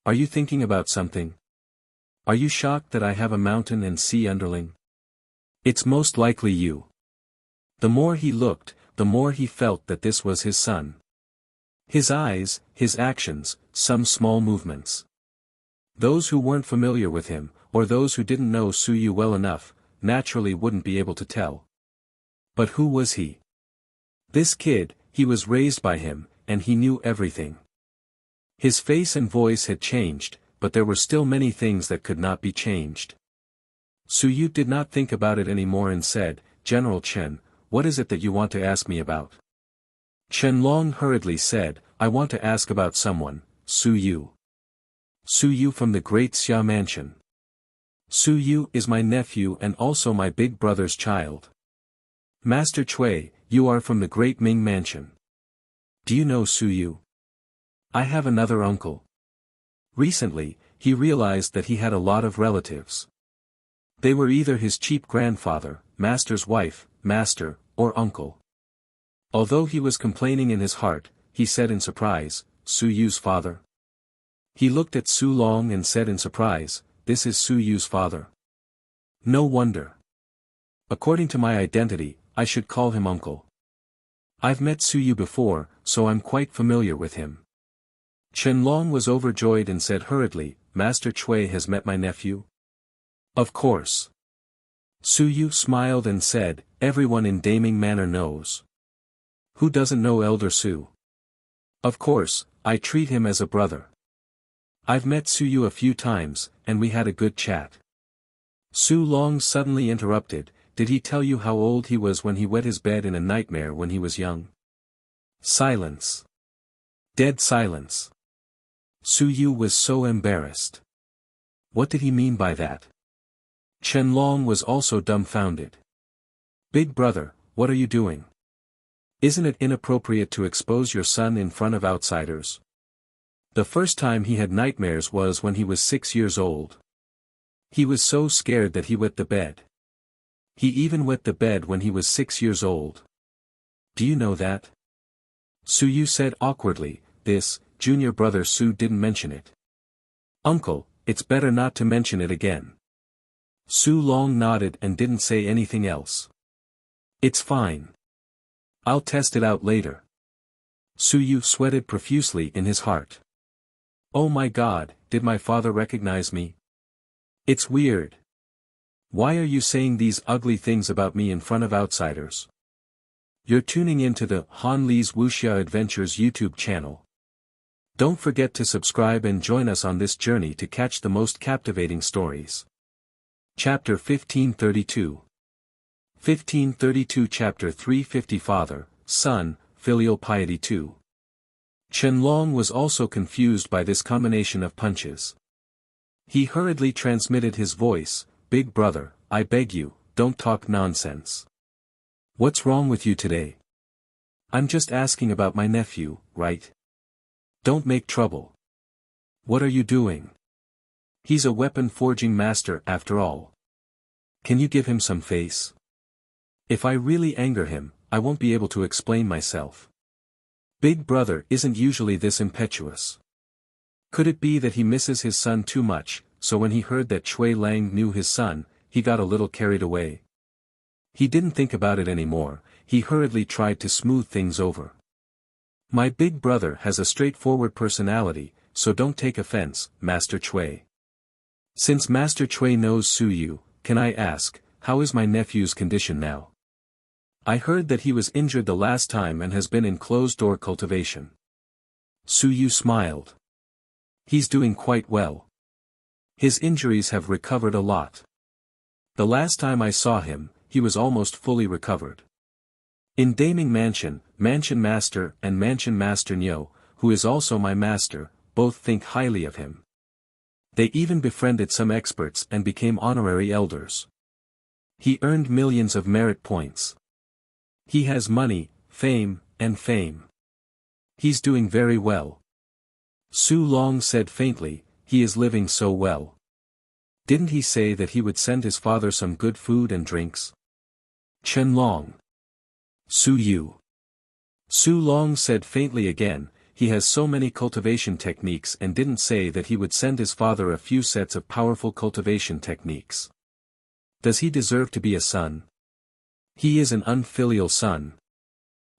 A: Are you thinking about something? Are you shocked that I have a mountain and sea underling? It's most likely you. The more he looked, the more he felt that this was his son. His eyes, his actions, some small movements. Those who weren't familiar with him, or those who didn't know Su Yu well enough, naturally wouldn't be able to tell. But who was he? This kid, he was raised by him, and he knew everything. His face and voice had changed, but there were still many things that could not be changed. Su Yu did not think about it anymore and said, General Chen, what is it that you want to ask me about? Qianlong hurriedly said, I want to ask about someone, Su Yu. Su Yu from the Great Xia Mansion. Su Yu is my nephew and also my big brother's child. Master Cui, you are from the Great Ming Mansion. Do you know Su Yu? I have another uncle. Recently, he realized that he had a lot of relatives. They were either his cheap grandfather, master's wife, master, or uncle. Although he was complaining in his heart, he said in surprise, Su Yu's father. He looked at Su Long and said in surprise, this is Su Yu's father. No wonder. According to my identity, I should call him uncle. I've met Su Yu before, so I'm quite familiar with him. Qianlong was overjoyed and said hurriedly, Master Cui has met my nephew? Of course. Su Yu smiled and said, everyone in Daming Manor knows. Who doesn't know Elder Su? Of course, I treat him as a brother. I've met Su Yu a few times, and we had a good chat. Su Long suddenly interrupted, did he tell you how old he was when he wet his bed in a nightmare when he was young? Silence. Dead silence. Su Yu was so embarrassed. What did he mean by that? Qianlong was also dumbfounded. Big brother, what are you doing? Isn't it inappropriate to expose your son in front of outsiders? The first time he had nightmares was when he was 6 years old. He was so scared that he wet the bed. He even wet the bed when he was 6 years old. Do you know that? Su Yu said awkwardly, this, junior brother Su didn't mention it. Uncle, it's better not to mention it again. Su Long nodded and didn't say anything else. It's fine. I'll test it out later. Su Yu sweated profusely in his heart. Oh my God, did my father recognize me? It's weird. Why are you saying these ugly things about me in front of outsiders? You're tuning into the Han Li's Wuxia Adventures YouTube channel. Don't forget to subscribe and join us on this journey to catch the most captivating stories. Chapter 1532. 1532 Chapter 350 Father, Son, Filial Piety 2. Qianlong was also confused by this combination of punches. He hurriedly transmitted his voice, "Big brother, I beg you, don't talk nonsense. What's wrong with you today? I'm just asking about my nephew, right? Don't make trouble. What are you doing? He's a weapon forging master after all. Can you give him some face? If I really anger him, I won't be able to explain myself. Big brother isn't usually this impetuous. Could it be that he misses his son too much, so when he heard that Cui Lang knew his son, he got a little carried away? He didn't think about it anymore, he hurriedly tried to smooth things over. My big brother has a straightforward personality, so don't take offense, Master Cui. Since Master Cui knows Su Yu, can I ask, how is my nephew's condition now? I heard that he was injured the last time and has been in closed-door cultivation. Su Yu smiled. He's doing quite well. His injuries have recovered a lot. The last time I saw him, he was almost fully recovered. In Daming Mansion, Mansion Master and Mansion Master Nyo, who is also my master, both think highly of him. They even befriended some experts and became honorary elders. He earned millions of merit points. He has money, fame, and fame. He's doing very well. Su Long said faintly, he is living so well. Didn't he say that he would send his father some good food and drinks? Qianlong. Su Yu. Su Long said faintly again, he has so many cultivation techniques and didn't say that he would send his father a few sets of powerful cultivation techniques. Does he deserve to be a son? He is an unfilial son.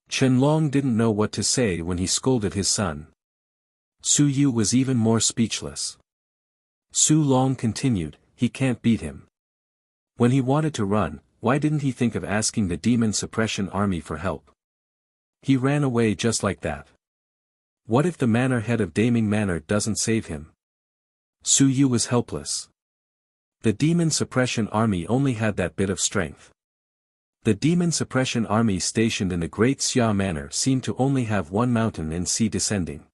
A: Qianlong didn't know what to say when he scolded his son. Su Yu was even more speechless. Su Long continued, he can't beat him. When he wanted to run, why didn't he think of asking the Demon Suppression Army for help? He ran away just like that. What if the manor head of Daming Manor doesn't save him? Su Yu was helpless. The Demon Suppression Army only had that bit of strength. The Demon Suppression Army stationed in the Great Xia Manor seemed to only have one mountain and sea descending.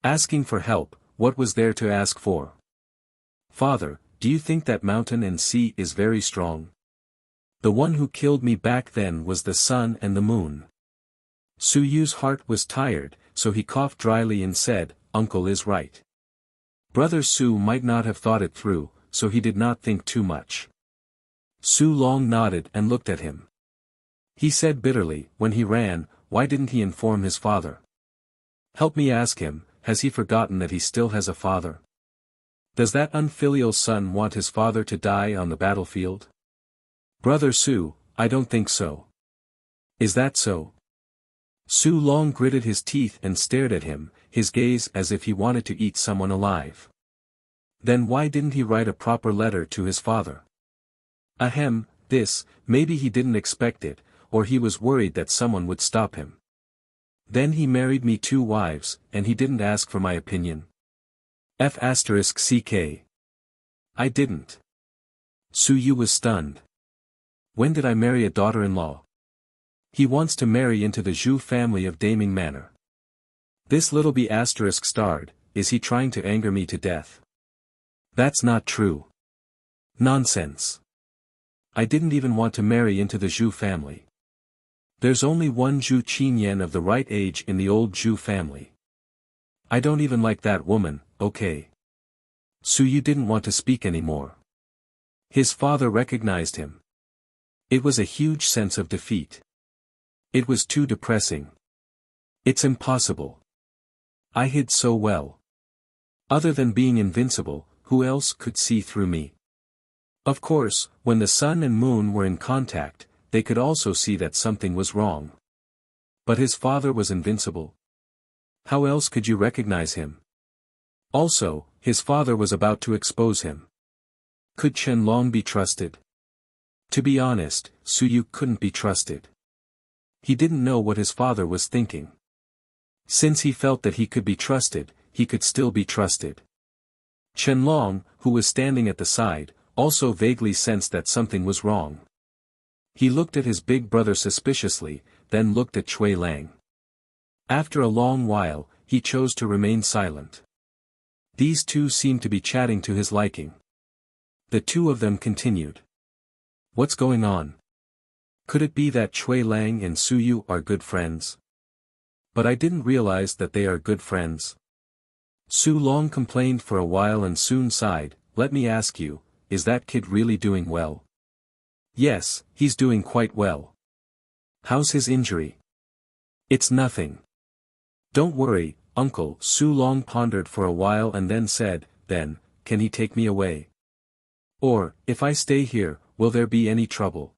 A: Asking for help, what was there to ask for? Father, do you think that mountain and sea is very strong? The one who killed me back then was the sun and the moon. Su Yu's heart was tired, so he coughed dryly and said, Uncle is right. Brother Su might not have thought it through, so he did not think too much. Su Long nodded and looked at him. He said bitterly, when he ran, why didn't he inform his father? Help me ask him, has he forgotten that he still has a father? Does that unfilial son want his father to die on the battlefield? Brother Su, I don't think so. Is that so? Su Long gritted his teeth and stared at him, his gaze as if he wanted to eat someone alive. Then why didn't he write a proper letter to his father? Ahem, maybe he didn't expect it, or he was worried that someone would stop him. Then he married me 2 wives, and he didn't ask for my opinion. F***ck. I didn't. Su Yu was stunned. When did I marry a daughter-in-law? He wants to marry into the Zhu family of Daming Manor. This little b*****, is he trying to anger me to death? That's not true. Nonsense. I didn't even want to marry into the Zhu family. There's only one Zhu Qinyan of the right age in the old Zhu family. I don't even like that woman, okay. Su Yu didn't want to speak anymore. His father recognized him. It was a huge sense of defeat. It was too depressing. It's impossible. I hid so well. Other than being invincible, who else could see through me? Of course, when the sun and moon were in contact, they could also see that something was wrong. But his father was invincible. How else could you recognize him? Also, his father was about to expose him. Could Qianlong be trusted? To be honest, Su Yu couldn't be trusted. He didn't know what his father was thinking. Since he felt that he could be trusted, he could still be trusted. Qianlong, who was standing at the side, also vaguely sensed that something was wrong. He looked at his big brother suspiciously, then looked at Cui Lang. After a long while, he chose to remain silent. These two seemed to be chatting to his liking. The two of them continued. What's going on? Could it be that Cui Lang and Su Yu are good friends? But I didn't realize that they are good friends. Su Long complained for a while and soon sighed. Let me ask you, is that kid really doing well? Yes, he's doing quite well. How's his injury? It's nothing. Don't worry, uncle. Su Long pondered for a while and then said, then, can he take me away? Or, if I stay here, will there be any trouble?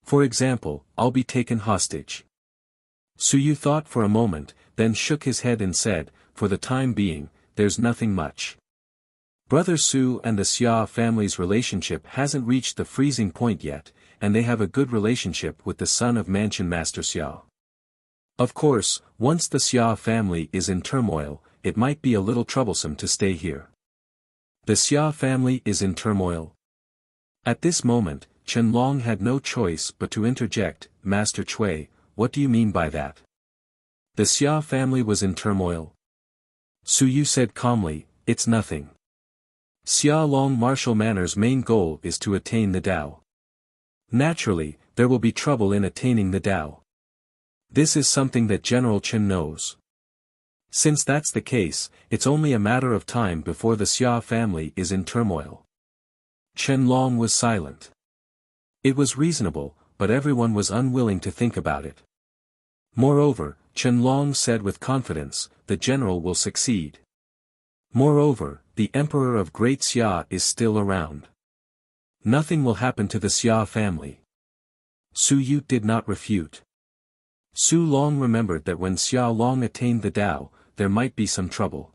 A: For example, I'll be taken hostage. Su Yu thought for a moment, then shook his head and said, for the time being, there's nothing much. Brother Su and the Xia family's relationship hasn't reached the freezing point yet, and they have a good relationship with the son of Mansion Master Xia. Of course, once the Xia family is in turmoil, it might be a little troublesome to stay here. The Xia family is in turmoil. At this moment, Qianlong had no choice but to interject. Master Cui, what do you mean by that? The Xia family was in turmoil. Su Yu said calmly, it's nothing. Xia Long martial manor's main goal is to attain the Tao. Naturally, there will be trouble in attaining the Tao. This is something that General Chen knows. Since that's the case, it's only a matter of time before the Xia family is in turmoil. Qianlong was silent. It was reasonable, but everyone was unwilling to think about it. Moreover, Qianlong said with confidence, the general will succeed. Moreover, the emperor of Great Xia is still around. Nothing will happen to the Xia family. Su Yu did not refute. Su Long remembered that when Xia Long attained the Tao, there might be some trouble.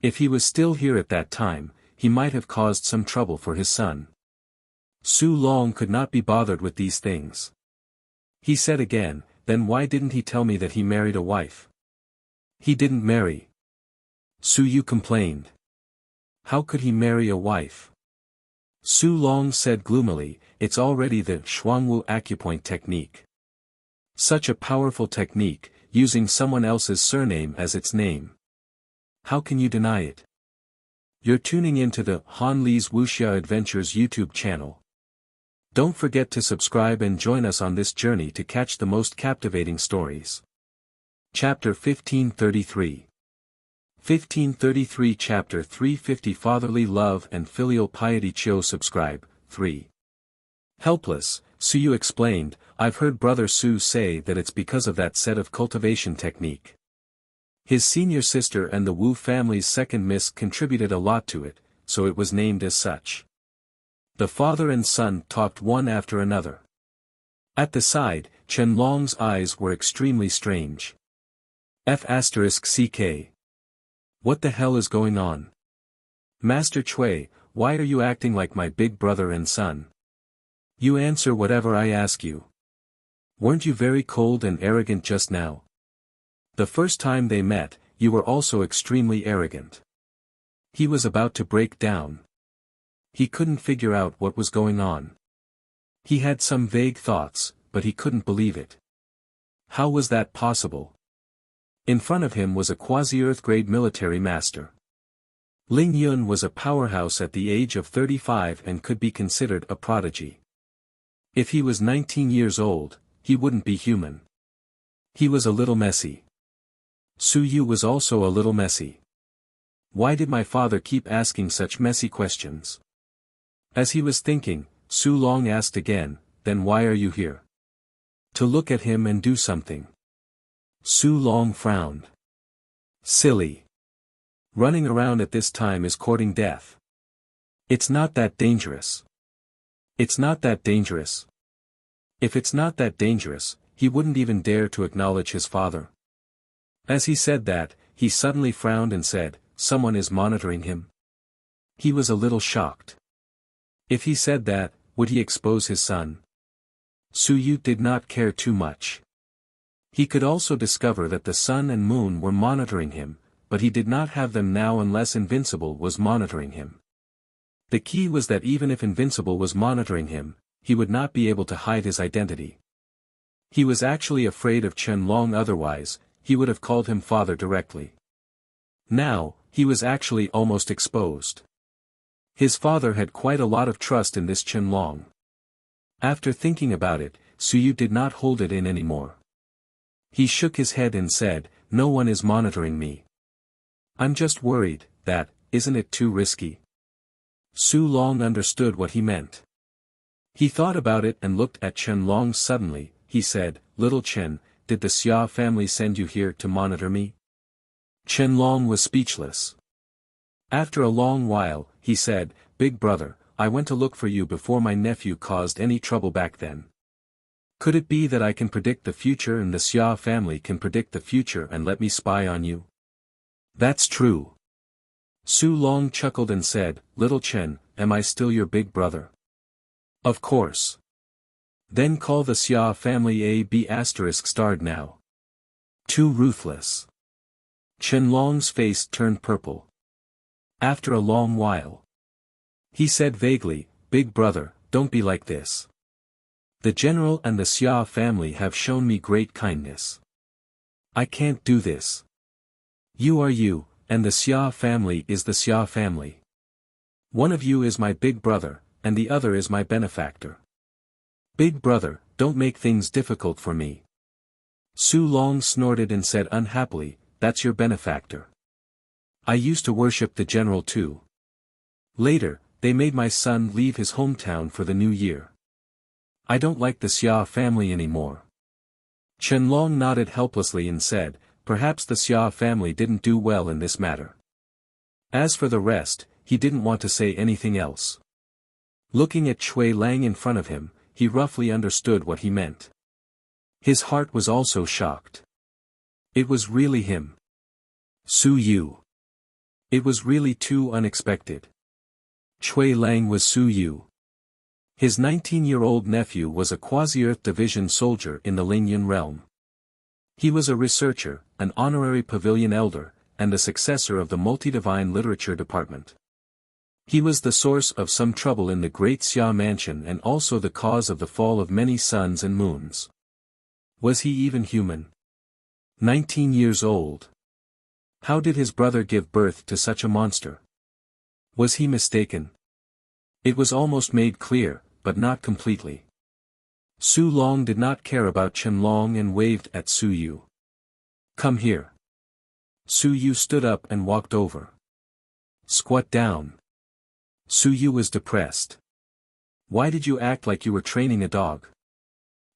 A: If he was still here at that time, he might have caused some trouble for his son. Su Long could not be bothered with these things. He said again, then why didn't he tell me that he married a wife? He didn't marry. Su Yu complained. How could he marry a wife? Su Long said gloomily, it's already the Shuangwu acupoint technique. Such a powerful technique, using someone else's surname as its name. How can you deny it? You're tuning into the Han Li's Wuxia Adventures YouTube channel. Don't forget to subscribe and join us on this journey to catch the most captivating stories. Chapter 1533. 1533 Chapter 350 Fatherly Love and Filial Piety. Subscribe. 3. Helpless, Su Yu explained, I've heard Brother Su say that it's because of that set of cultivation technique. His senior sister and the Wu family's second miss contributed a lot to it, so it was named as such. The father and son talked one after another. At the side, Qianlong's eyes were extremely strange. F***ck. What the hell is going on? Master Cui, why are you acting like my big brother and son? You answer whatever I ask you. Weren't you very cold and arrogant just now? The first time they met, you were also extremely arrogant. He was about to break down. He couldn't figure out what was going on. He had some vague thoughts, but he couldn't believe it. How was that possible? In front of him was a quasi-Earth-grade military master. Ling Yun was a powerhouse at the age of 35 and could be considered a prodigy. If he was 19 years old, he wouldn't be human. He was a little messy. Su Yu was also a little messy. Why did my father keep asking such messy questions? As he was thinking, Su Long asked again, then why are you here? To look at him and do something. Su Long frowned. Silly. Running around at this time is courting death. It's not that dangerous. It's not that dangerous. If it's not that dangerous, he wouldn't even dare to acknowledge his father. As he said that, he suddenly frowned and said, someone is monitoring him. He was a little shocked. If he said that, would he expose his son? Su Yu did not care too much. He could also discover that the sun and moon were monitoring him, but he did not have them now unless Invincible was monitoring him. The key was that even if Invincible was monitoring him, he would not be able to hide his identity. He was actually afraid of Qianlong, otherwise, he would have called him father directly. Now, he was actually almost exposed. His father had quite a lot of trust in this Qianlong. After thinking about it, Suyu did not hold it in anymore. He shook his head and said, "No one is monitoring me. I'm just worried, isn't it too risky?" Su Long understood what he meant. He thought about it and looked at Qianlong suddenly. He said, "Little Chen, did the Xia family send you here to monitor me?" Qianlong was speechless. After a long while, he said, "Big brother, I went to look for you before my nephew caused any trouble back then. Could it be that I can predict the future and the Xia family can predict the future and let me spy on you?" "That's true." Su Long chuckled and said, "Little Chen, am I still your big brother?" "Of course. Then call the Xia family A B** now. Too ruthless." Qianlong's face turned purple. After a long while, he said vaguely, "Big brother, don't be like this. The general and the Xia family have shown me great kindness. I can't do this. You are you, and the Xia family is the Xia family. One of you is my big brother, and the other is my benefactor. Big brother, don't make things difficult for me." Su Long snorted and said unhappily, "That's your benefactor. I used to worship the general too. Later, they made my son leave his hometown for the new year. I don't like the Xia family anymore." Qianlong nodded helplessly and said, "Perhaps the Xia family didn't do well in this matter." As for the rest, he didn't want to say anything else. Looking at Cui Lang in front of him, he roughly understood what he meant. His heart was also shocked. It was really him. Su Yu. It was really too unexpected. Cui Lang was Su Yu. His 19-year-old nephew was a Quasi-Earth Division soldier in the Lingyun realm. He was a researcher, an honorary pavilion elder, and the successor of the Multi-Divine Literature Department. He was the source of some trouble in the Great Xia Mansion and also the cause of the fall of many suns and moons. Was he even human? 19 years old. How did his brother give birth to such a monster? Was he mistaken? It was almost made clear, but not completely. Su Long did not care about Qianlong and waved at Su Yu. "Come here." Su Yu stood up and walked over. "Squat down." Su Yu was depressed. "Why did you act like you were training a dog?"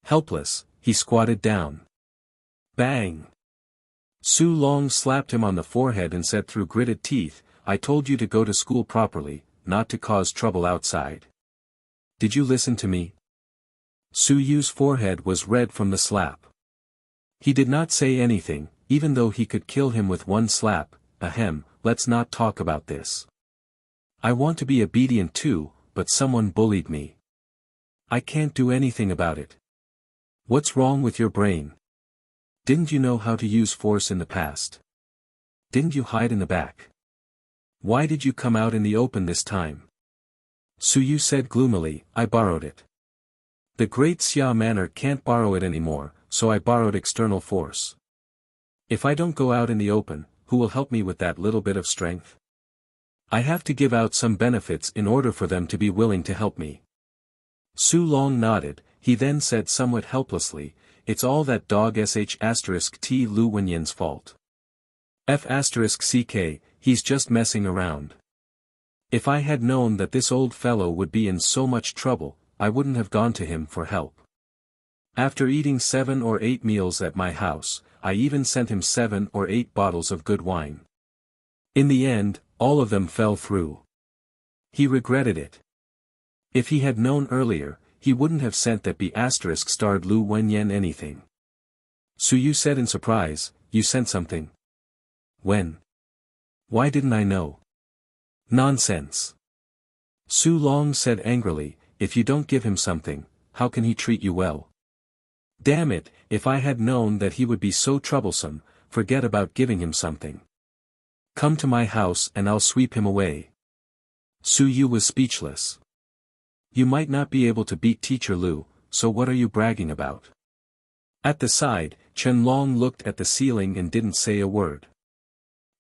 A: Helpless, he squatted down. Bang! Su Long slapped him on the forehead and said through gritted teeth, "I told you to go to school properly, not to cause trouble outside. Did you listen to me?" Su Yu's forehead was red from the slap. He did not say anything, even though he could kill him with one slap. "Ahem, let's not talk about this. I want to be obedient too, but someone bullied me. I can't do anything about it. What's wrong with your brain? Didn't you know how to use force in the past? Didn't you hide in the back? Why did you come out in the open this time?" Su Yu said gloomily, "I borrowed it. The Great Xia Manor can't borrow it anymore, so I borrowed external force. If I don't go out in the open, who will help me with that little bit of strength? I have to give out some benefits in order for them to be willing to help me." Su Long nodded. He then said somewhat helplessly, "It's all that dog sh*T Lu Wenyan's fault. F***ck, he's just messing around. If I had known that this old fellow would be in so much trouble, I wouldn't have gone to him for help. After eating 7 or 8 meals at my house, I even sent him 7 or 8 bottles of good wine. In the end, all of them fell through. He regretted it. If he had known earlier, he wouldn't have sent that B** Lu Wenyan anything." Su Yu said in surprise, "You sent something? When? Why didn't I know?" "Nonsense." Su Long said angrily, "If you don't give him something, how can he treat you well? Damn it, if I had known that he would be so troublesome, forget about giving him something. Come to my house and I'll sweep him away. Su Yu was speechless. You might not be able to beat Teacher Lu, so what are you bragging about? At the side, Chen Long looked at the ceiling and didn't say a word.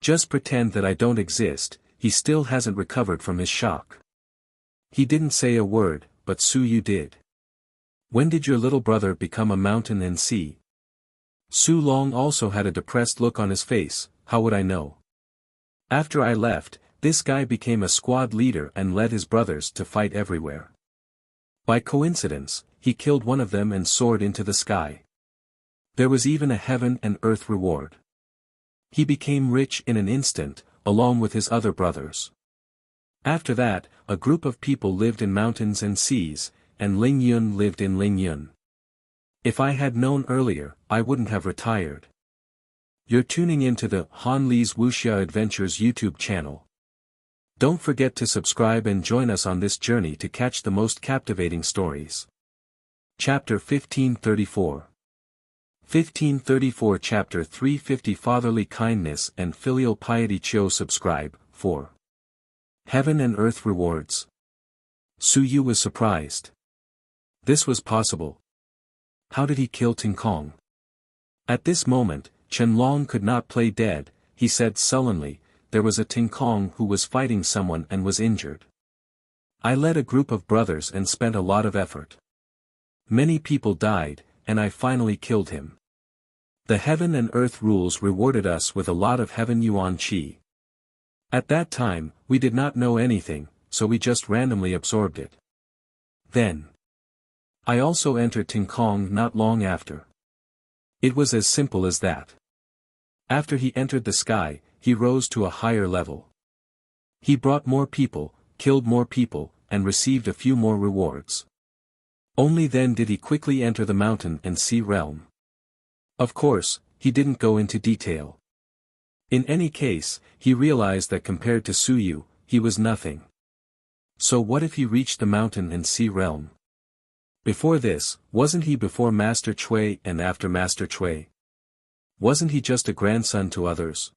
A: Just pretend that I don't exist, he still hasn't recovered from his shock. He didn't say a word, but Su Yu did. When did your little brother become a mountain and sea? Su Long also had a depressed look on his face. How would I know? After I left, this guy became a squad leader and led his brothers to fight everywhere. By coincidence, he killed one of them and soared into the sky. There was even a heaven and earth reward. He became rich in an instant, along with his other brothers. After that, a group of people lived in mountains and seas, and Ling Yun lived in Ling Yun. If I had known earlier, I wouldn't have retired. You're tuning into the Han Li's Wuxia Adventures YouTube channel. Don't forget to subscribe and join us on this journey to catch the most captivating stories. Chapter 1534. 1534 Chapter 350 Fatherly Kindness and Filial Piety. Subscribe. 4. Heaven and Earth Rewards. Su Yu was surprised. This was possible. How did he kill Ting Kong? At this moment, Chen Long could not play dead. He said sullenly, there was a Ting Kong who was fighting someone and was injured. I led a group of brothers and spent a lot of effort. Many people died, and I finally killed him. The heaven and earth rules rewarded us with a lot of heaven yuan qi. At that time, we did not know anything, so we just randomly absorbed it. Then, I also entered Ting Kong not long after. It was as simple as that. After he entered the sky, he rose to a higher level. He brought more people, killed more people, and received a few more rewards. Only then did he quickly enter the mountain and sea realm. Of course, he didn't go into detail. In any case, he realized that compared to Su Yu, he was nothing. So what if he reached the mountain and sea realm? Before this, wasn't he before Master Chui and after Master Chui? Wasn't he just a grandson to others?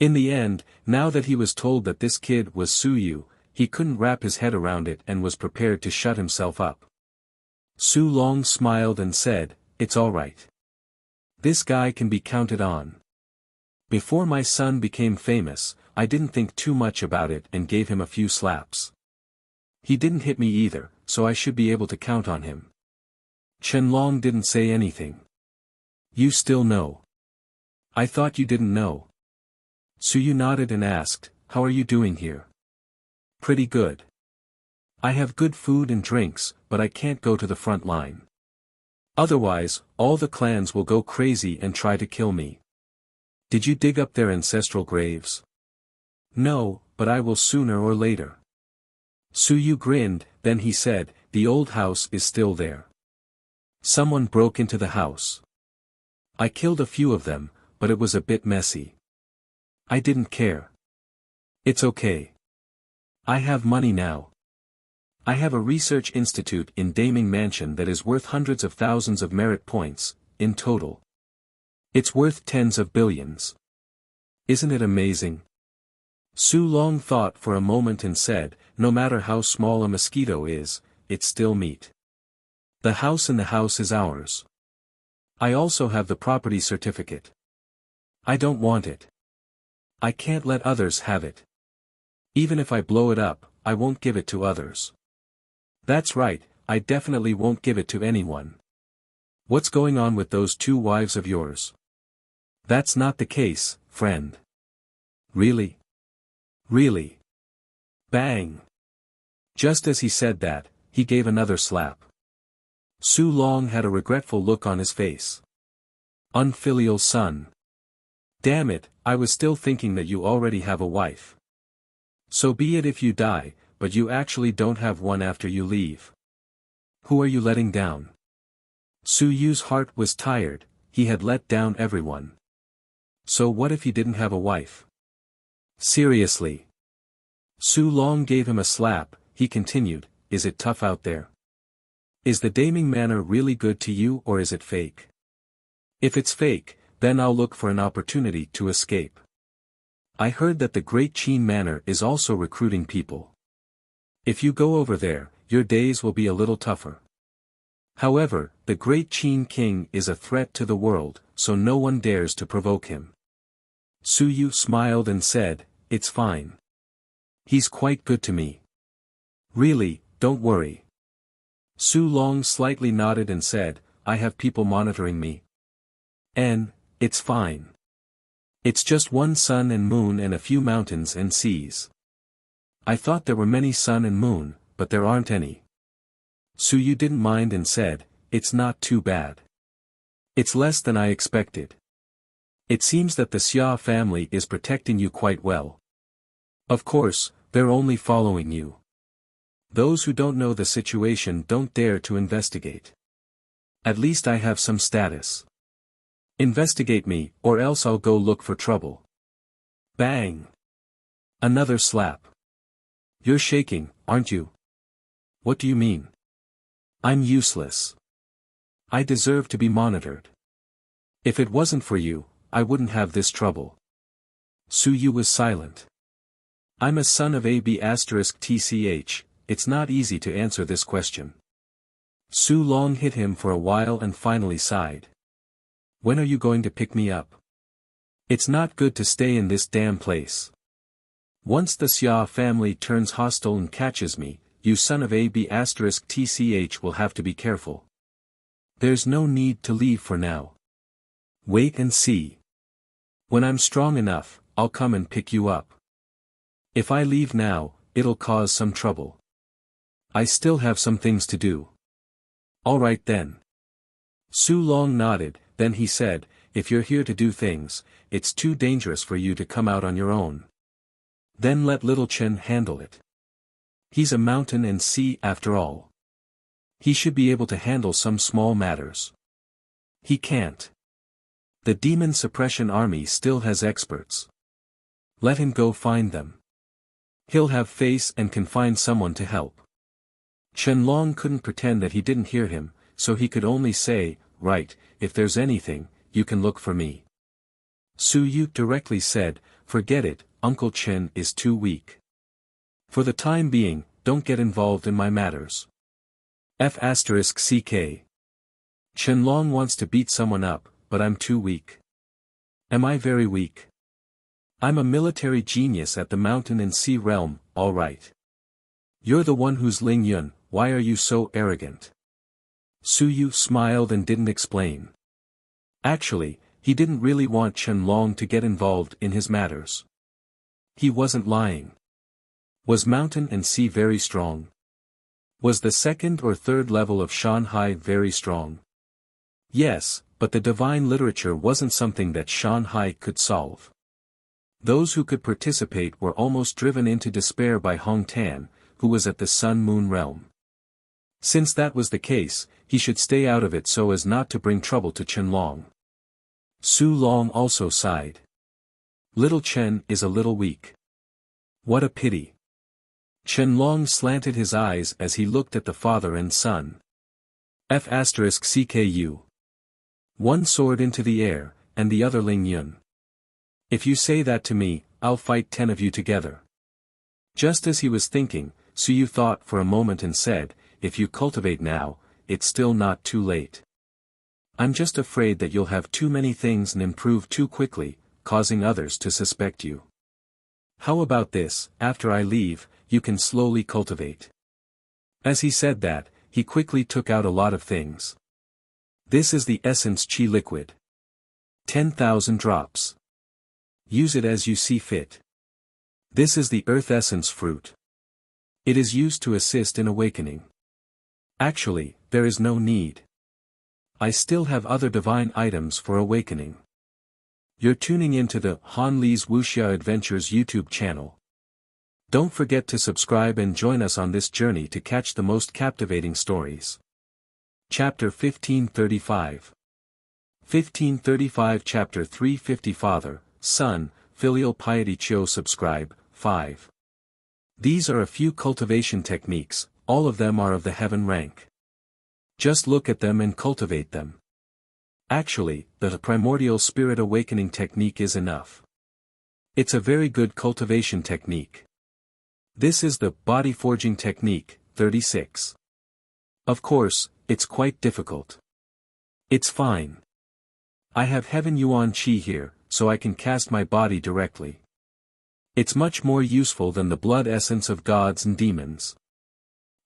A: In the end, now that he was told that this kid was Su Yu, he couldn't wrap his head around it and was prepared to shut himself up. Su Long smiled and said, "It's all right. This guy can be counted on. Before my son became famous, I didn't think too much about it and gave him a few slaps. He didn't hit me either, so I should be able to count on him." Chen Long didn't say anything. "You still know? I thought you didn't know." Su Yu nodded and asked, "How are you doing here?" "Pretty good. I have good food and drinks, but I can't go to the front line. Otherwise, all the clans will go crazy and try to kill me." "Did you dig up their ancestral graves?" "No, but I will sooner or later." Su Yu grinned, then he said, "The old house is still there. Someone broke into the house. I killed a few of them, but it was a bit messy. I didn't care. It's okay. I have money now. I have a research institute in Daming Mansion that is worth hundreds of thousands of merit points, in total. It's worth tens of billions. Isn't it amazing?" Su Long thought for a moment and said, "No matter how small a mosquito is, it's still meat. The house in the house is ours. I also have the property certificate. I don't want it. I can't let others have it. Even if I blow it up, I won't give it to others." "That's right, I definitely won't give it to anyone. What's going on with those 2 wives of yours?" "That's not the case, friend." "Really? Really?" Bang! Just as he said that, he gave another slap. Su Long had a regretful look on his face. "Unfilial son. Damn it, I was still thinking that you already have a wife. So be it if you die, but you actually don't have one after you leave. Who are you letting down?" Su Yu's heart was tired, he had let down everyone. So what if he didn't have a wife? Seriously. Su Long gave him a slap, he continued, "Is it tough out there? Is the daming manner really good to you or is it fake? If it's fake, then I'll look for an opportunity to escape. I heard that the Great Qin Manor is also recruiting people. If you go over there, your days will be a little tougher. However, the Great Qin King is a threat to the world, so no one dares to provoke him. Su Yu smiled and said, "It's fine. He's quite good to me. Really, don't worry." Su Long slightly nodded and said, "I have people monitoring me. And, it's fine. It's just one sun and moon and a few mountains and seas. I thought there were many sun and moon, but there aren't any." Su Yu didn't mind and said, "It's not too bad. It's less than I expected. It seems that the Xia family is protecting you quite well. Of course, they're only following you. Those who don't know the situation don't dare to investigate. At least I have some status. Investigate me, or else I'll go look for trouble." Bang! Another slap. "You're shaking, aren't you?" "What do you mean?" "I'm useless. I deserve to be monitored. If it wasn't for you, I wouldn't have this trouble." Su Yu was silent. "I'm a son of AB*TCH, it's not easy to answer this question." Su Long hit him for a while and finally sighed. "When are you going to pick me up? It's not good to stay in this damn place. Once the Xia family turns hostile and catches me, you son of AB*TCH will have to be careful. There's no need to leave for now. Wait and see. When I'm strong enough, I'll come and pick you up. If I leave now, it'll cause some trouble. I still have some things to do." "All right then." Su Long nodded, then he said, "If you're here to do things, it's too dangerous for you to come out on your own. Then let little Chen handle it. He's a mountain and sea after all. He should be able to handle some small matters. He can't. The Demon Suppression Army still has experts. Let him go find them. He'll have face and can find someone to help." Chen Long couldn't pretend that he didn't hear him, so he could only say, "Right, if there's anything, you can look for me." Su Yu directly said, "Forget it, Uncle Chen is too weak. For the time being, don't get involved in my matters. F***CK. Chen Long wants to beat someone up, but I'm too weak. Am I very weak? I'm a military genius at the mountain and sea realm, all right. You're the one who's Ling Yun, why are you so arrogant?" Su Yu smiled and didn't explain. Actually, he didn't really want Chen Long to get involved in his matters. He wasn't lying. Was mountain and sea very strong? Was the second or third level of Shanhai very strong? Yes, but the divine literature wasn't something that Shanhai could solve. Those who could participate were almost driven into despair by Hong Tan, who was at the Sun-Moon realm. Since that was the case, he should stay out of it so as not to bring trouble to Chen Long. Su Long also sighed. Little Chen is a little weak. What a pity. Chen Long slanted his eyes as he looked at the father and son. F***CKU. One soared into the air, and the other Ling Yun. If you say that to me, I'll fight 10 of you together. Just as he was thinking, Su Yu thought for a moment and said, "If you cultivate now, it's still not too late. I'm just afraid that you'll have too many things and improve too quickly, causing others to suspect you. How about this, after I leave, you can slowly cultivate." As he said that, he quickly took out a lot of things. "This is the essence Qi liquid. 10,000 drops. Use it as you see fit. This is the earth essence fruit. It is used to assist in awakening. Actually, there is no need. I still have other divine items for awakening." You're tuning into the Han Li's Wuxia Adventures YouTube channel. Don't forget to subscribe and join us on this journey to catch the most captivating stories. Chapter 1535. 1535 Chapter 350 Father, Son, Filial Piety Chio Subscribe, 5. These are a few cultivation techniques, all of them are of the heaven rank. Just look at them and cultivate them. Actually, the primordial spirit awakening technique is enough. It's a very good cultivation technique. This is the body forging technique, 36. Of course, it's quite difficult. It's fine. I have Heaven Yuan Qi here, so I can cast my body directly. It's much more useful than the blood essence of gods and demons.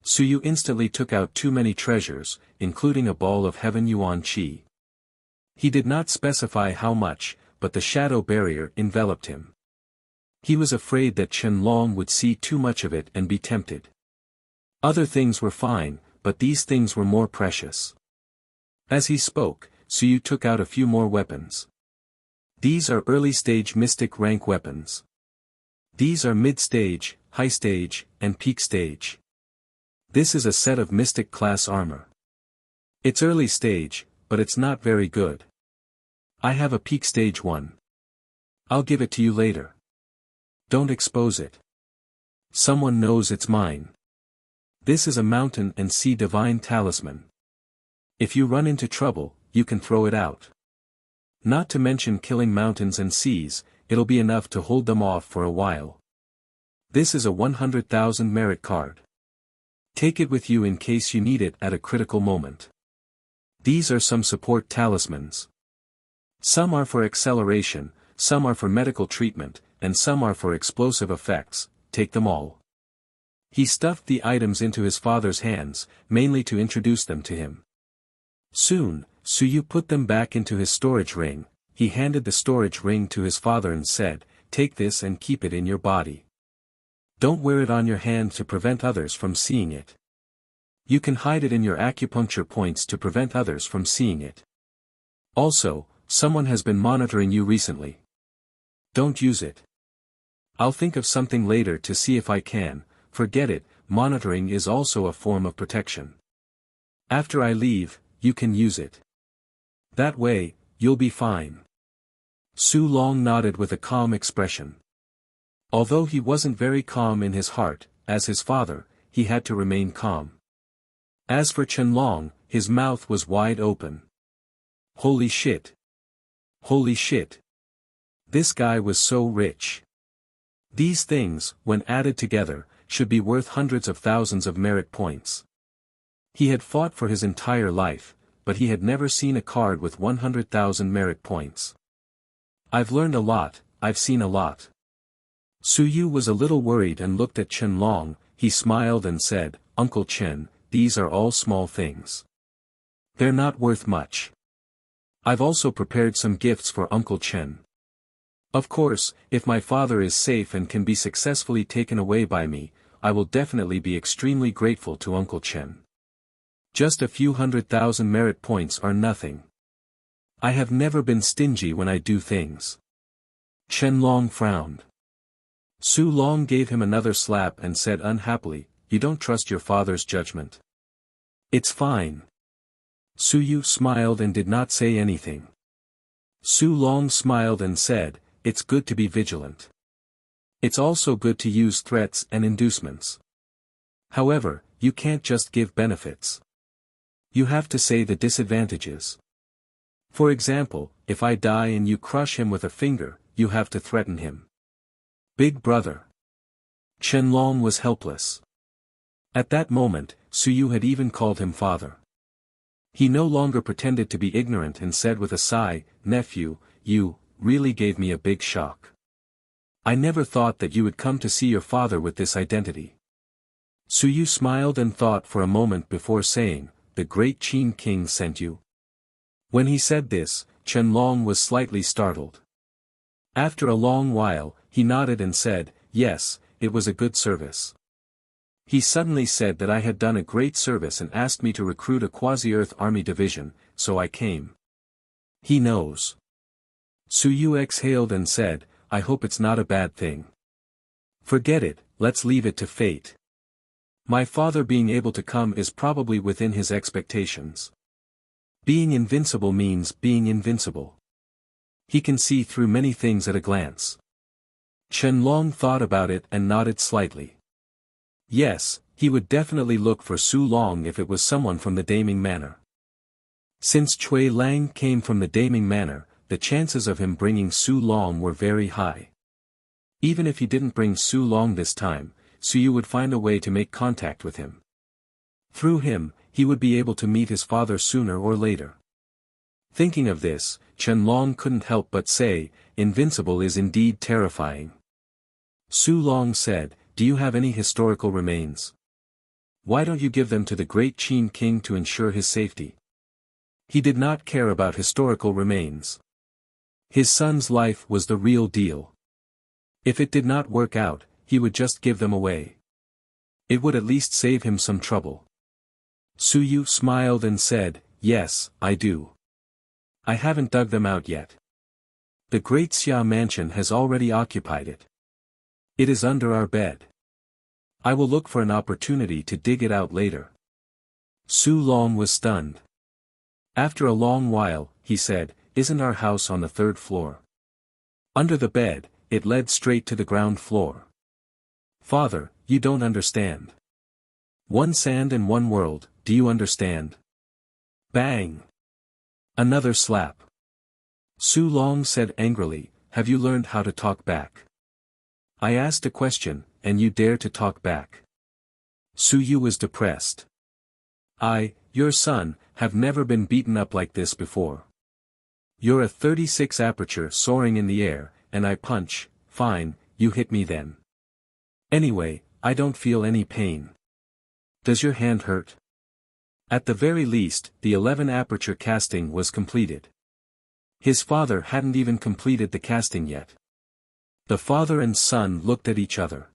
A: Suyu instantly took out too many treasures, including a ball of Heaven Yuan Qi. He did not specify how much, but the shadow barrier enveloped him. He was afraid that Qianlong would see too much of it and be tempted. Other things were fine, but these things were more precious. As he spoke, Suyu took out a few more weapons. These are early-stage mystic rank weapons. These are mid-stage, high-stage, and peak-stage. This is a set of mystic class armor. It's early stage, but it's not very good. I have a peak stage one. I'll give it to you later. Don't expose it. Someone knows it's mine. This is a mountain and sea divine talisman. If you run into trouble, you can throw it out. Not to mention killing mountains and seas, it'll be enough to hold them off for a while. This is a 100,000 merit card. Take it with you in case you need it at a critical moment. These are some support talismans. Some are for acceleration, some are for medical treatment, and some are for explosive effects. Take them all. He stuffed the items into his father's hands, mainly to introduce them to him. Soon, Suyu put them back into his storage ring. He handed the storage ring to his father and said, "Take this and keep it in your body. Don't wear it on your hand to prevent others from seeing it. You can hide it in your acupuncture points to prevent others from seeing it. Also, someone has been monitoring you recently. Don't use it. I'll think of something later to see if I can. Forget it, monitoring is also a form of protection. After I leave, you can use it. That way, you'll be fine." Su Long nodded with a calm expression. Although he wasn't very calm in his heart, as his father, he had to remain calm. As for Qianlong, his mouth was wide open. Holy shit. Holy shit. This guy was so rich. These things, when added together, should be worth hundreds of thousands of merit points. He had fought for his entire life, but he had never seen a card with 100,000 merit points. I've learned a lot, I've seen a lot. Suyu was a little worried and looked at Qianlong. He smiled and said, "Uncle Qian, these are all small things. They're not worth much. I've also prepared some gifts for Uncle Qian. Of course, if my father is safe and can be successfully taken away by me, I will definitely be extremely grateful to Uncle Qian. Just a few 100,000 merit points are nothing. I have never been stingy when I do things." Qianlong frowned. Su Long gave him another slap and said unhappily, "You don't trust your father's judgment." "It's fine." Suyu smiled and did not say anything. Su Long smiled and said, "It's good to be vigilant. It's also good to use threats and inducements. However, you can't just give benefits. You have to say the disadvantages. For example, if I die and you crush him with a finger, you have to threaten him. Big brother." Qianlong was helpless. At that moment, Suyu had even called him father. He no longer pretended to be ignorant and said with a sigh, "Nephew, you really gave me a big shock. I never thought that you would come to see your father with this identity." Suyu smiled and thought for a moment before saying, "The great Qin King sent you?" When he said this, Qianlong was slightly startled. After a long while, he nodded and said, "Yes, it was a good service. He suddenly said that I had done a great service and asked me to recruit a quasi-Earth army division, so I came. He knows." Suyu exhaled and said, "I hope it's not a bad thing. Forget it, let's leave it to fate. My father being able to come is probably within his expectations. Being invincible means being invincible. He can see through many things at a glance." Qianlong thought about it and nodded slightly. Yes, He would definitely look for Su Long if it was someone from the Daming Manor. Since Chui Lang came from the Daming Manor, the chances of him bringing Su Long were very high. Even if he didn't bring Su Long this time, Su Yu would find a way to make contact with him. Through him, he would be able to meet his father sooner or later. Thinking of this, Chen Long couldn't help but say, "Invincible is indeed terrifying." Su Long said, "Do you have any historical remains? Why don't you give them to the great Qin king to ensure his safety?" He did not care about historical remains. His son's life was the real deal. If it did not work out, he would just give them away. It would at least save him some trouble. Su Yu smiled and said, "Yes, I do. I haven't dug them out yet. The Great Xia mansion has already occupied it. It is under our bed. I will look for an opportunity to dig it out later." Su Long was stunned. After a long while, he said, "Isn't our house on the 3rd floor?" Under the bed, it led straight to the ground floor. "Father, you don't understand. One sand and one world, do you understand?" Bang! Another slap. Su Long said angrily, "Have you learned how to talk back? I asked a question, and you dare to talk back." Su Yu was depressed. "I, your son, have never been beaten up like this before. You're a 36 aperture soaring in the air, and I punch, fine, you hit me then. Anyway, I don't feel any pain. Does your hand hurt?" At the very least, the 11 aperture casting was completed. His father hadn't even completed the casting yet. The father and son looked at each other.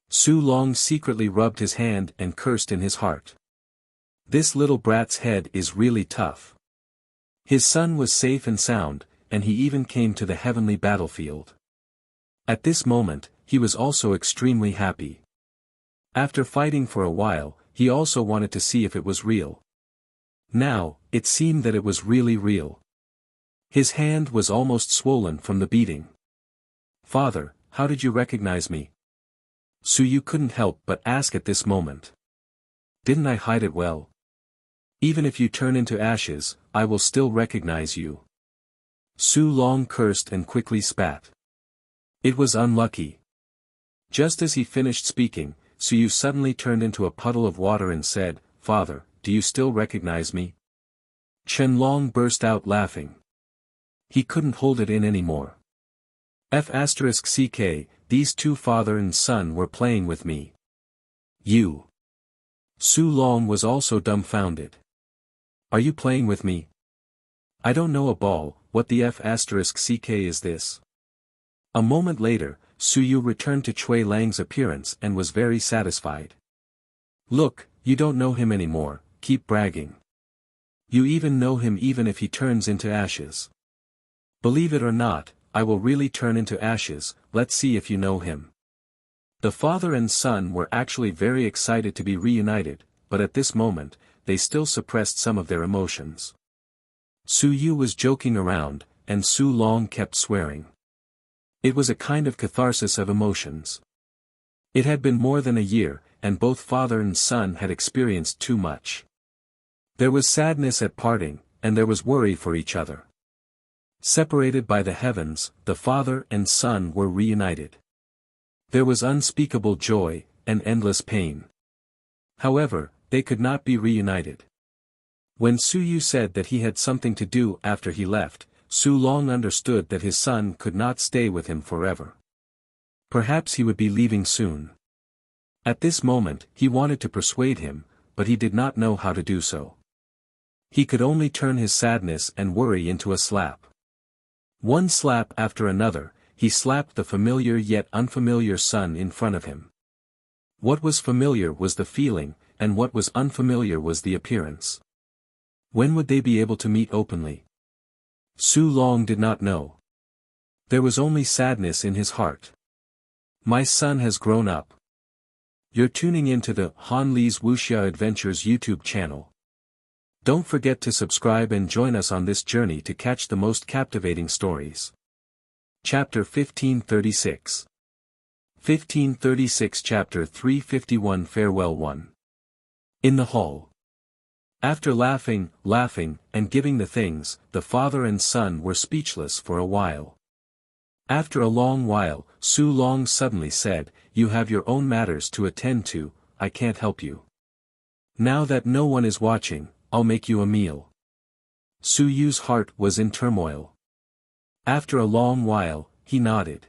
A: Su Long secretly rubbed his hand and cursed in his heart. This little brat's head is really tough. His son was safe and sound, and he even came to the heavenly battlefield. At this moment, he was also extremely happy. After fighting for a while, he also wanted to see if it was real. Now, it seemed that it was really real. His hand was almost swollen from the beating. "Father, how did you recognize me?" Su Yu couldn't help but ask at this moment. "Didn't I hide it well? Even if you turn into ashes, I will still recognize you." Su Long cursed and quickly spat. It was unlucky. Just as he finished speaking, Su Yu suddenly turned into a puddle of water and said, "Father, do you still recognize me?" Chen Long burst out laughing. He couldn't hold it in anymore. F***ck, these two father and son were playing with me. You. Su Long was also dumbfounded. "Are you playing with me? I don't know a ball, what the F***ck is this?" A moment later, Su Yu returned to Chui Lang's appearance and was very satisfied. "Look, you don't know him anymore, keep bragging. You even know him even if he turns into ashes. Believe it or not, I will really turn into ashes, let's see if you know him." The father and son were actually very excited to be reunited, but at this moment, they still suppressed some of their emotions. Su Yu was joking around, and Su Long kept swearing. It was a kind of catharsis of emotions. It had been more than a year, and both father and son had experienced too much. There was sadness at parting, and there was worry for each other. Separated by the heavens, the father and son were reunited. There was unspeakable joy, and endless pain. However, they could not be reunited. When Su Yu said that he had something to do after he left, Su Long understood that his son could not stay with him forever. Perhaps he would be leaving soon. At this moment, he wanted to persuade him, but he did not know how to do so. He could only turn his sadness and worry into a slap. One slap after another, he slapped the familiar yet unfamiliar son in front of him. What was familiar was the feeling, and what was unfamiliar was the appearance. When would they be able to meet openly? Su Long did not know. There was only sadness in his heart. My son has grown up. You're tuning in to the Han Li's Wuxia Adventures YouTube channel. Don't forget to subscribe and join us on this journey to catch the most captivating stories. Chapter 1536. 1536 Chapter 351 Farewell 1. In the hall. After laughing, and giving the things, the father and son were speechless for a while. After a long while, Su Long suddenly said, "You have your own matters to attend to, I can't help you. Now that no one is watching, I'll make you a meal." Su Yu's heart was in turmoil. After a long while, he nodded.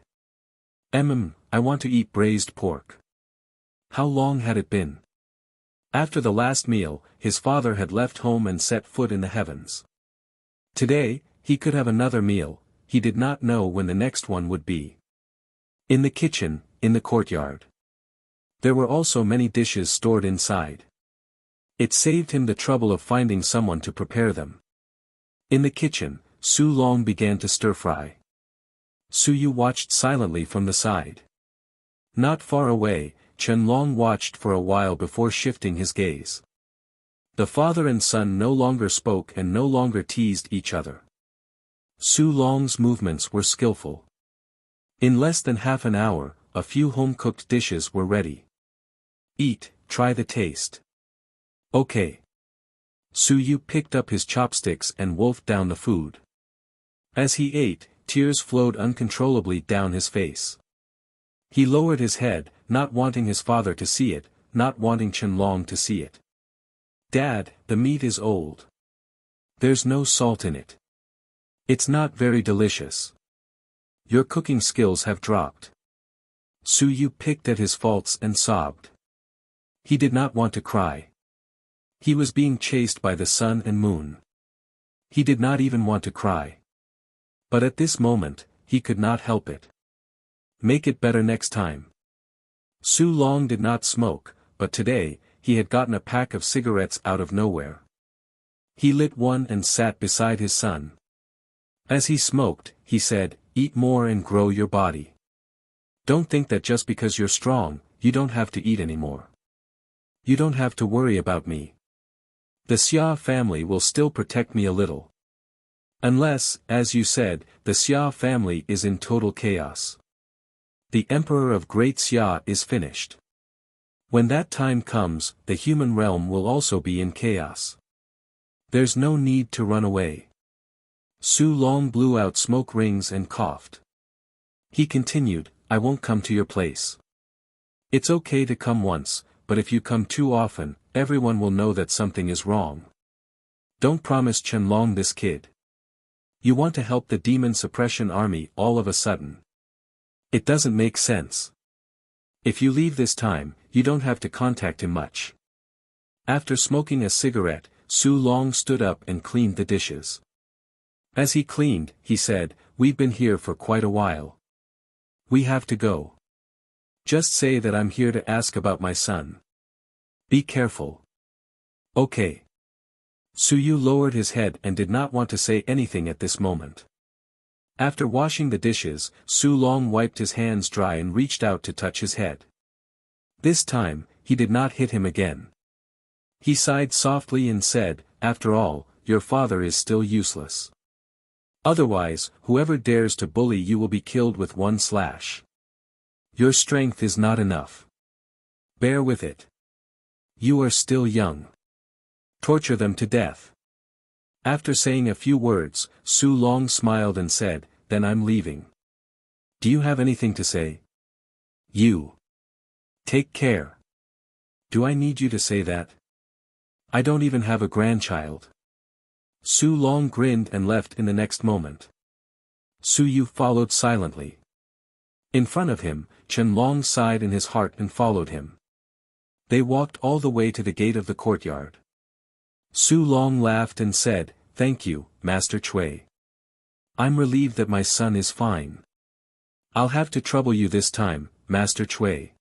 A: I want to eat braised pork." How long had it been? After the last meal, his father had left home and set foot in the heavens. Today, he could have another meal, he did not know when the next one would be. In the kitchen, in the courtyard. There were also many dishes stored inside. It saved him the trouble of finding someone to prepare them. In the kitchen, Su Long began to stir-fry. Su Yu watched silently from the side. Not far away, Chen Long watched for a while before shifting his gaze. The father and son no longer spoke and no longer teased each other. Su Long's movements were skillful. In less than half an hour, a few home-cooked dishes were ready. "Eat, try the taste." "Okay." Su Yu picked up his chopsticks and wolfed down the food. As he ate, tears flowed uncontrollably down his face. He lowered his head, not wanting his father to see it, not wanting Chen Long to see it. "Dad, the meat is old. There's no salt in it. It's not very delicious. Your cooking skills have dropped." Su Yu picked at his faults and sobbed. He did not want to cry. He was being chased by the sun and moon. He did not even want to cry. But at this moment, he could not help it. Make it better next time. Su Long did not smoke, but today, he had gotten a pack of cigarettes out of nowhere. He lit one and sat beside his son. As he smoked, he said, "Eat more and grow your body. Don't think that just because you're strong, you don't have to eat anymore. You don't have to worry about me. The Xia family will still protect me a little. Unless, as you said, the Xia family is in total chaos. The Emperor of Great Xia is finished. When that time comes, the human realm will also be in chaos. There's no need to run away." Su Long blew out smoke rings and coughed. He continued, "I won't come to your place. It's okay to come once, but if you come too often, everyone will know that something is wrong. Don't promise Chen Long this kid. You want to help the demon suppression army all of a sudden. It doesn't make sense. If you leave this time, you don't have to contact him much." After smoking a cigarette, Su Long stood up and cleaned the dishes. As he cleaned, he said, "We've been here for quite a while. We have to go. Just say that I'm here to ask about my son. Be careful." "Okay." Su Yu lowered his head and did not want to say anything at this moment. After washing the dishes, Su Long wiped his hands dry and reached out to touch his head. This time, he did not hit him again. He sighed softly and said, "After all, your father is still useless. Otherwise, whoever dares to bully you will be killed with one slash. Your strength is not enough. Bear with it. You are still young. Torture them to death." After saying a few words, Su Long smiled and said, "Then I'm leaving. Do you have anything to say?" "You. Take care." "Do I need you to say that? I don't even have a grandchild." Su Long grinned and left in the next moment. Su Yu followed silently. In front of him, Chen Long sighed in his heart and followed him. They walked all the way to the gate of the courtyard. Su Long laughed and said, "Thank you, Master Chui. I'm relieved that my son is fine. I'll have to trouble you this time, Master Chui."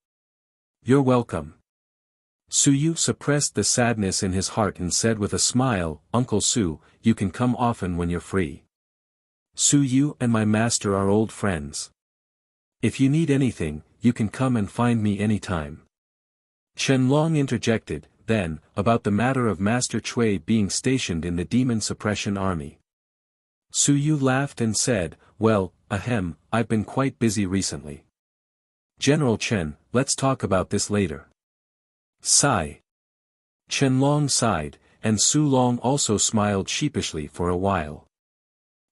A: "You're welcome." Su Yu suppressed the sadness in his heart and said with a smile, "Uncle Su, you can come often when you're free. Su Yu and my master are old friends. If you need anything, you can come and find me anytime." Chen Long interjected, then, about the matter of Master Chui being stationed in the demon suppression army. Su Yu laughed and said, "Well, I've been quite busy recently. General Chen, let's talk about this later. Sigh. Chen Long sighed, and Su Long also smiled sheepishly for a while.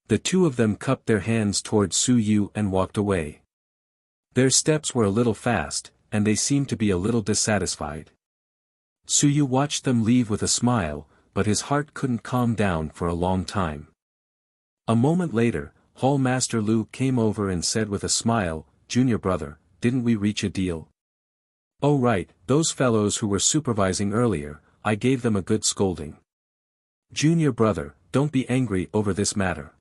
A: The two of them cupped their hands toward Su Yu and walked away. Their steps were a little fast, and they seemed to be a little dissatisfied. Su Yu watched them leave with a smile, but his heart couldn't calm down for a long time. A moment later, Hall Master Lu came over and said with a smile, "Junior brother, didn't we reach a deal?" "Oh right, those fellows who were supervising earlier, I gave them a good scolding." "Junior brother, don't be angry over this matter."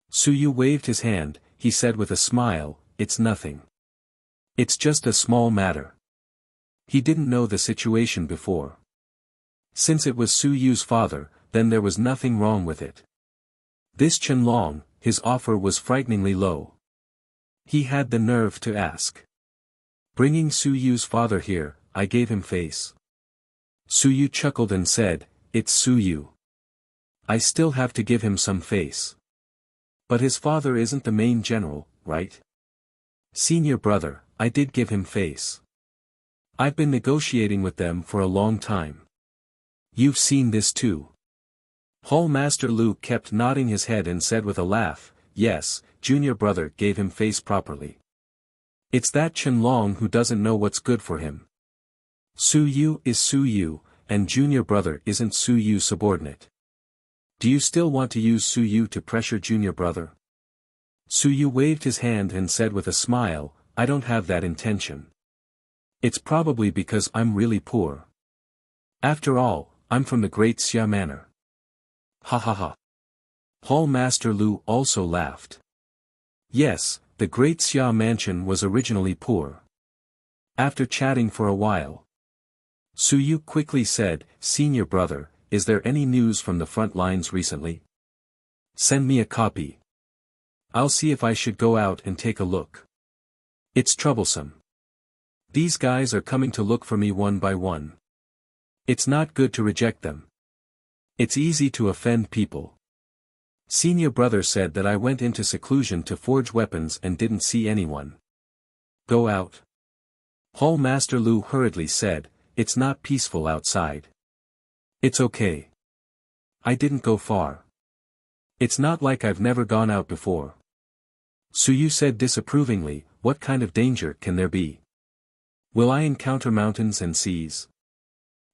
A: Su Yu waved his hand, he said with a smile, "It's nothing. It's just a small matter." He didn't know the situation before. Since it was Su Yu's father, then there was nothing wrong with it. This Chen Long, his offer was frighteningly low. He had the nerve to ask. "Bringing Su Yu's father here, I gave him face." Su Yu chuckled and said, "It's Su Yu. I still have to give him some face. But his father isn't the main general, right?" "Senior brother, I did give him face. I've been negotiating with them for a long time. You've seen this too." Hall Master Lu kept nodding his head and said with a laugh, "Yes, junior brother gave him face properly. It's that Chen Long who doesn't know what's good for him. Su Yu is Su Yu, and junior brother isn't Su Yu's subordinate. Do you still want to use Su Yu to pressure junior brother?" Su Yu waved his hand and said with a smile, "I don't have that intention. It's probably because I'm really poor. After all, I'm from the great Xia Manor." "Ha ha ha." Hall Master Lu also laughed. Yes, the great Xia mansion was originally poor. After chatting for a while, Su Yu quickly said, "Senior brother, is there any news from the front lines recently? Send me a copy. I'll see if I should go out and take a look. It's troublesome. These guys are coming to look for me one by one. It's not good to reject them. It's easy to offend people. Senior brother said that I went into seclusion to forge weapons and didn't see anyone. Go out." Hall Master Lu hurriedly said, "It's not peaceful outside. It's okay. I didn't go far. It's not like I've never gone out before." Su Yu said disapprovingly, "What kind of danger can there be? Will I encounter mountains and seas?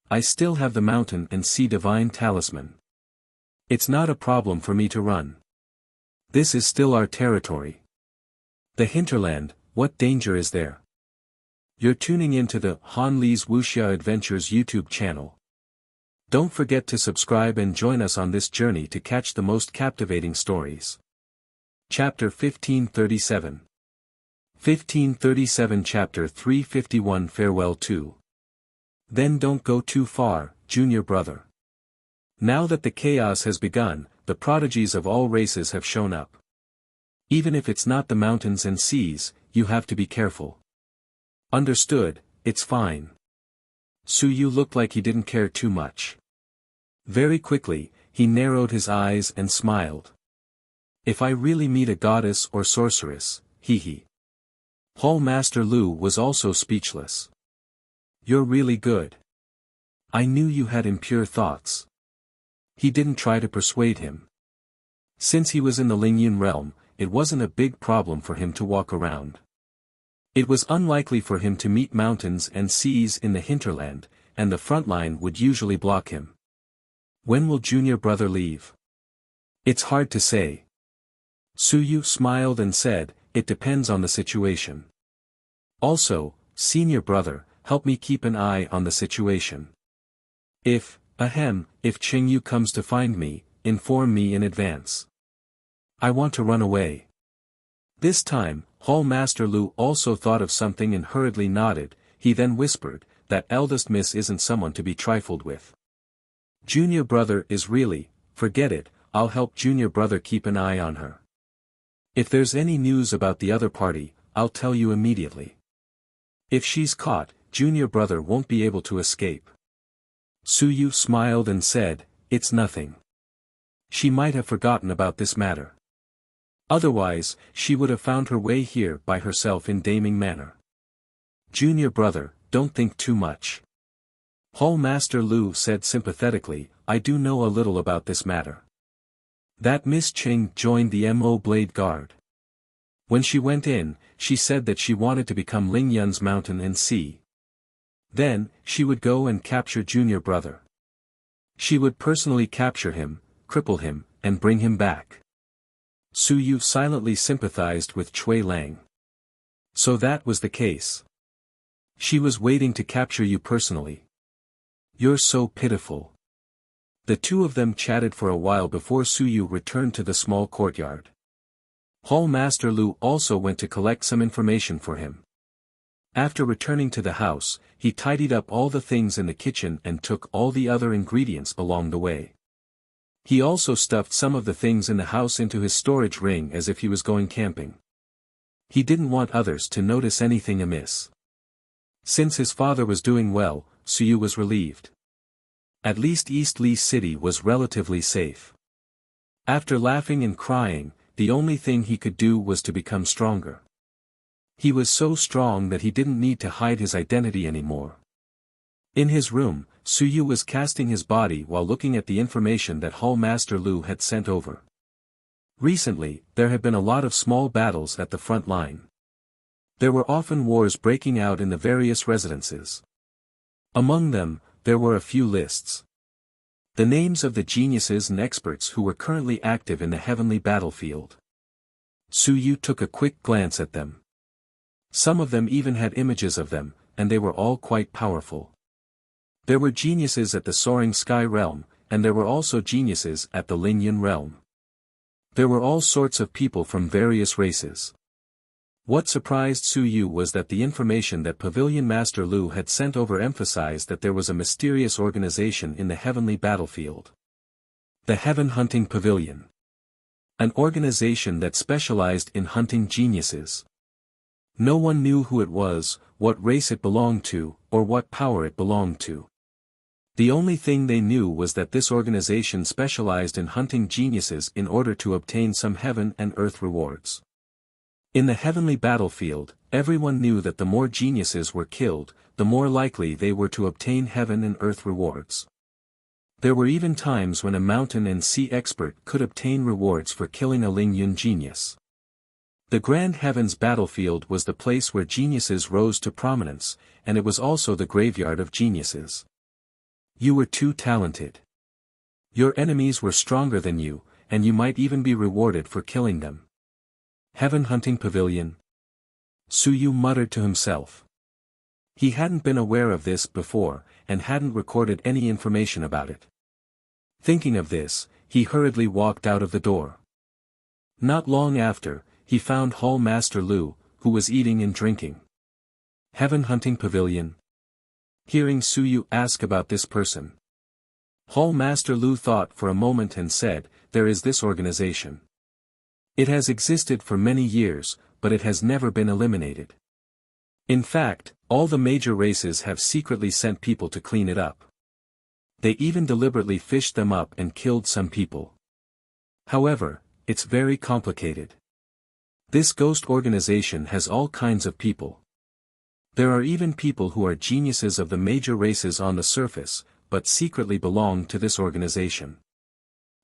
A: I still have the mountain and sea divine talisman. It's not a problem for me to run. This is still our territory. The hinterland, what danger is there?" You're tuning into the Han Li's Wuxia Adventures YouTube channel. Don't forget to subscribe and join us on this journey to catch the most captivating stories. Chapter 1537. 1537 Chapter 351 Farewell to. Then don't go too far, junior brother. Now that the chaos has begun, the prodigies of all races have shown up. Even if it's not the mountains and seas, you have to be careful. Understood, it's fine. Su Yu looked like he didn't care too much. Very quickly, he narrowed his eyes and smiled. If I really meet a goddess or sorceress, hee. Hall Master Lu was also speechless. You're really good. I knew you had impure thoughts. He didn't try to persuade him. Since he was in the Lingyun realm, it wasn't a big problem for him to walk around. It was unlikely for him to meet mountains and seas in the hinterland, and the front line would usually block him. When will junior brother leave? It's hard to say. Su Yu smiled and said, it depends on the situation. Also, senior brother, help me keep an eye on the situation. If Ching Yu comes to find me, inform me in advance. I want to run away. This time, Hall Master Lu also thought of something and hurriedly nodded. He then whispered, that eldest miss isn't someone to be trifled with. Junior brother is really, forget it, I'll help junior brother keep an eye on her. If there's any news about the other party, I'll tell you immediately. If she's caught, junior brother won't be able to escape. Su Yu smiled and said, it's nothing. She might have forgotten about this matter. Otherwise, she would have found her way here by herself in Daming Manor. Junior brother, don't think too much. Hall Master Lu said sympathetically, I do know a little about this matter. That Miss Ching joined the Mo Blade Guard. When she went in, she said that she wanted to become Ling Yun's mountain and sea. Then, she would go and capture junior brother. She would personally capture him, cripple him, and bring him back. Su Yu silently sympathized with Cui Lang. So that was the case. She was waiting to capture you personally. You're so pitiful. The two of them chatted for a while before Su Yu returned to the small courtyard. Hall Master Lu also went to collect some information for him. After returning to the house, he tidied up all the things in the kitchen and took all the other ingredients along the way. He also stuffed some of the things in the house into his storage ring as if he was going camping. He didn't want others to notice anything amiss. Since his father was doing well, Su Yu was relieved. At least East Li City was relatively safe. After laughing and crying, the only thing he could do was to become stronger. He was so strong that he didn't need to hide his identity anymore. In his room, Su Yu was casting his body while looking at the information that Hall Master Lu had sent over. Recently, there had been a lot of small battles at the front line. There were often wars breaking out in the various residences. Among them, there were a few lists. The names of the geniuses and experts who were currently active in the heavenly battlefield. Su Yu took a quick glance at them. Some of them even had images of them, and they were all quite powerful. There were geniuses at the Soaring Sky Realm, and there were also geniuses at the Lingyun Realm. There were all sorts of people from various races. What surprised Su Yu was that the information that Pavilion Master Lu had sent over emphasized that there was a mysterious organization in the heavenly battlefield. The Heaven Hunting Pavilion. An organization that specialized in hunting geniuses. No one knew who it was, what race it belonged to, or what power it belonged to. The only thing they knew was that this organization specialized in hunting geniuses in order to obtain some heaven and earth rewards. In the heavenly battlefield, everyone knew that the more geniuses were killed, the more likely they were to obtain heaven and earth rewards. There were even times when a mountain and sea expert could obtain rewards for killing a Lingyun genius. The Grand Heavens battlefield was the place where geniuses rose to prominence, and it was also the graveyard of geniuses. You were too talented. Your enemies were stronger than you, and you might even be rewarded for killing them. Heaven Hunting Pavilion. Su Yu muttered to himself. He hadn't been aware of this before, and hadn't recorded any information about it. Thinking of this, he hurriedly walked out of the door. Not long after, he found Hall Master Lu, who was eating and drinking. Heaven Hunting Pavilion. Hearing Su Yu ask about this person, Hall Master Lu thought for a moment and said, there is this organization. It has existed for many years, but it has never been eliminated. In fact, all the major races have secretly sent people to clean it up. They even deliberately fished them up and killed some people. However, it's very complicated. This ghost organization has all kinds of people. There are even people who are geniuses of the major races on the surface, but secretly belong to this organization.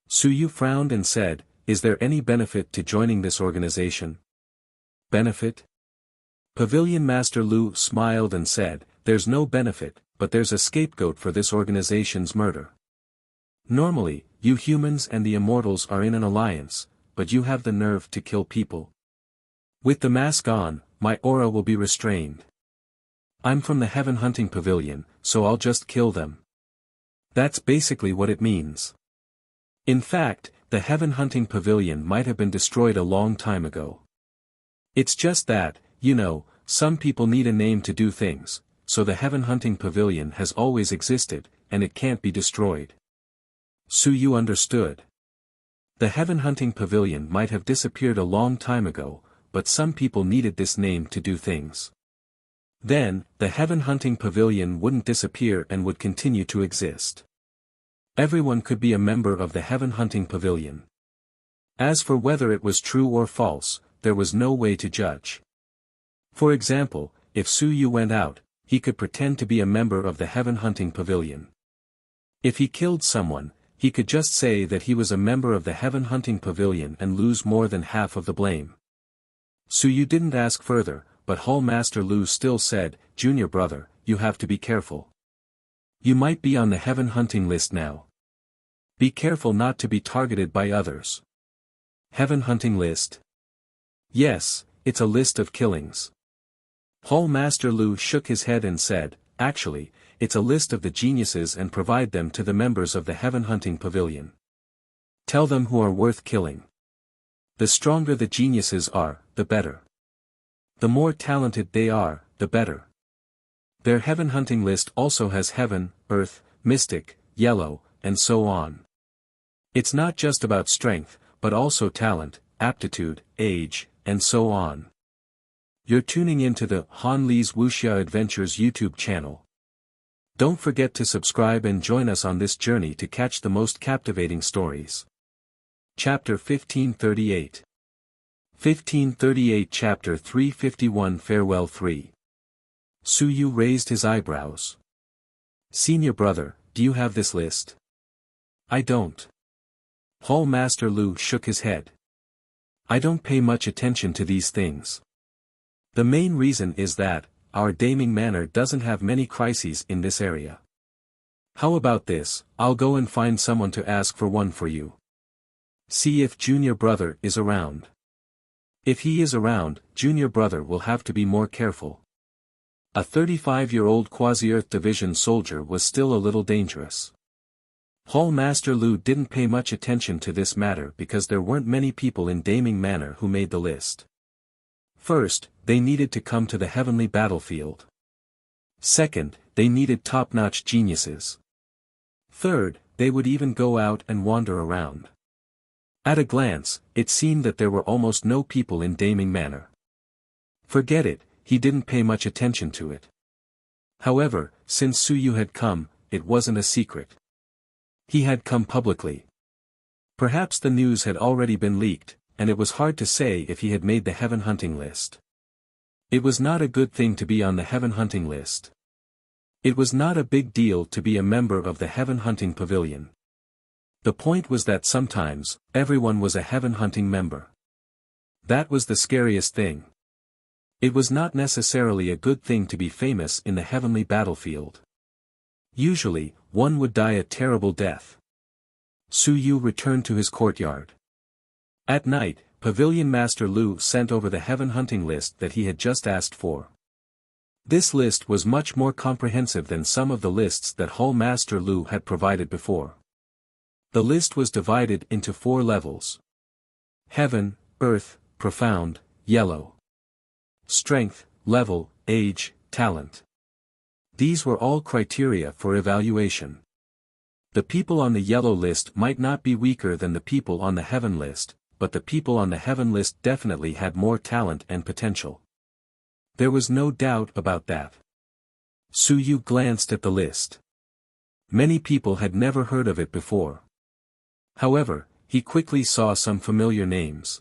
A: Su Yu frowned and said, is there any benefit to joining this organization? Benefit? Pavilion Master Lu smiled and said, there's no benefit, but there's a scapegoat for this organization's murder. Normally, you humans and the immortals are in an alliance, but you have the nerve to kill people. With the mask on, my aura will be restrained. I'm from the Heaven Hunting Pavilion, so I'll just kill them. That's basically what it means. In fact, the Heaven Hunting Pavilion might have been destroyed a long time ago. It's just that, you know, some people need a name to do things, so the Heaven Hunting Pavilion has always existed, and it can't be destroyed. Su Yu understood. The Heaven Hunting Pavilion might have disappeared a long time ago, but some people needed this name to do things. Then, the Heaven Hunting Pavilion wouldn't disappear and would continue to exist. Everyone could be a member of the Heaven Hunting Pavilion. As for whether it was true or false, there was no way to judge. For example, if Su Yu went out, he could pretend to be a member of the heaven hunting pavilion. If he killed someone, he could just say that he was a member of the heaven hunting pavilion and lose more than half of the blame. Su Yu didn't ask further, but Hall Master Lu still said, "Junior brother, you have to be careful. You might be on the heaven hunting list now. Be careful not to be targeted by others." Heaven hunting list? Yes, it's a list of killings. Hall Master Lu shook his head and said, "Actually, it's a list of the geniuses and provide them to the members of the heaven hunting pavilion. Tell them who are worth killing. The stronger the geniuses are, the better. The more talented they are, the better." Their heaven hunting list also has heaven, earth, mystic, yellow, and so on. It's not just about strength, but also talent, aptitude, age, and so on. You're tuning into the Han Li's Wuxia Adventures YouTube channel. Don't forget to subscribe and join us on this journey to catch the most captivating stories. Chapter 1538. 1538 Chapter 351 Farewell 3. Su Yu raised his eyebrows. "Senior brother, do you have this list?" "I don't." Hall Master Lu shook his head. "I don't pay much attention to these things. The main reason is that, our Daming Manor doesn't have many crises in this area. How about this, I'll go and find someone to ask for one for you. See if Junior brother is around. If he is around, Junior brother will have to be more careful." A 35-year-old Quasi-Earth Division soldier was still a little dangerous. Hall Master Lu didn't pay much attention to this matter because there weren't many people in Daming Manor who made the list. First, they needed to come to the heavenly battlefield. Second, they needed top-notch geniuses. Third, they would even go out and wander around. At a glance, it seemed that there were almost no people in Daming Manor. Forget it, he didn't pay much attention to it. However, since Su Yu had come, it wasn't a secret. He had come publicly. Perhaps the news had already been leaked, and it was hard to say if he had made the heaven hunting list. It was not a good thing to be on the heaven hunting list. It was not a big deal to be a member of the heaven hunting pavilion. The point was that sometimes, everyone was a heaven hunting member. That was the scariest thing. It was not necessarily a good thing to be famous in the heavenly battlefield. Usually, one would die a terrible death. Su Yu returned to his courtyard. At night, Pavilion Master Lu sent over the heaven hunting list that he had just asked for. This list was much more comprehensive than some of the lists that Hall Master Lu had provided before. The list was divided into 4 levels. Heaven, Earth, Profound, Yellow. Strength, level, age, talent. These were all criteria for evaluation. The people on the yellow list might not be weaker than the people on the heaven list, but the people on the heaven list definitely had more talent and potential. There was no doubt about that. Su Yu glanced at the list. Many people had never heard of it before. However, he quickly saw some familiar names.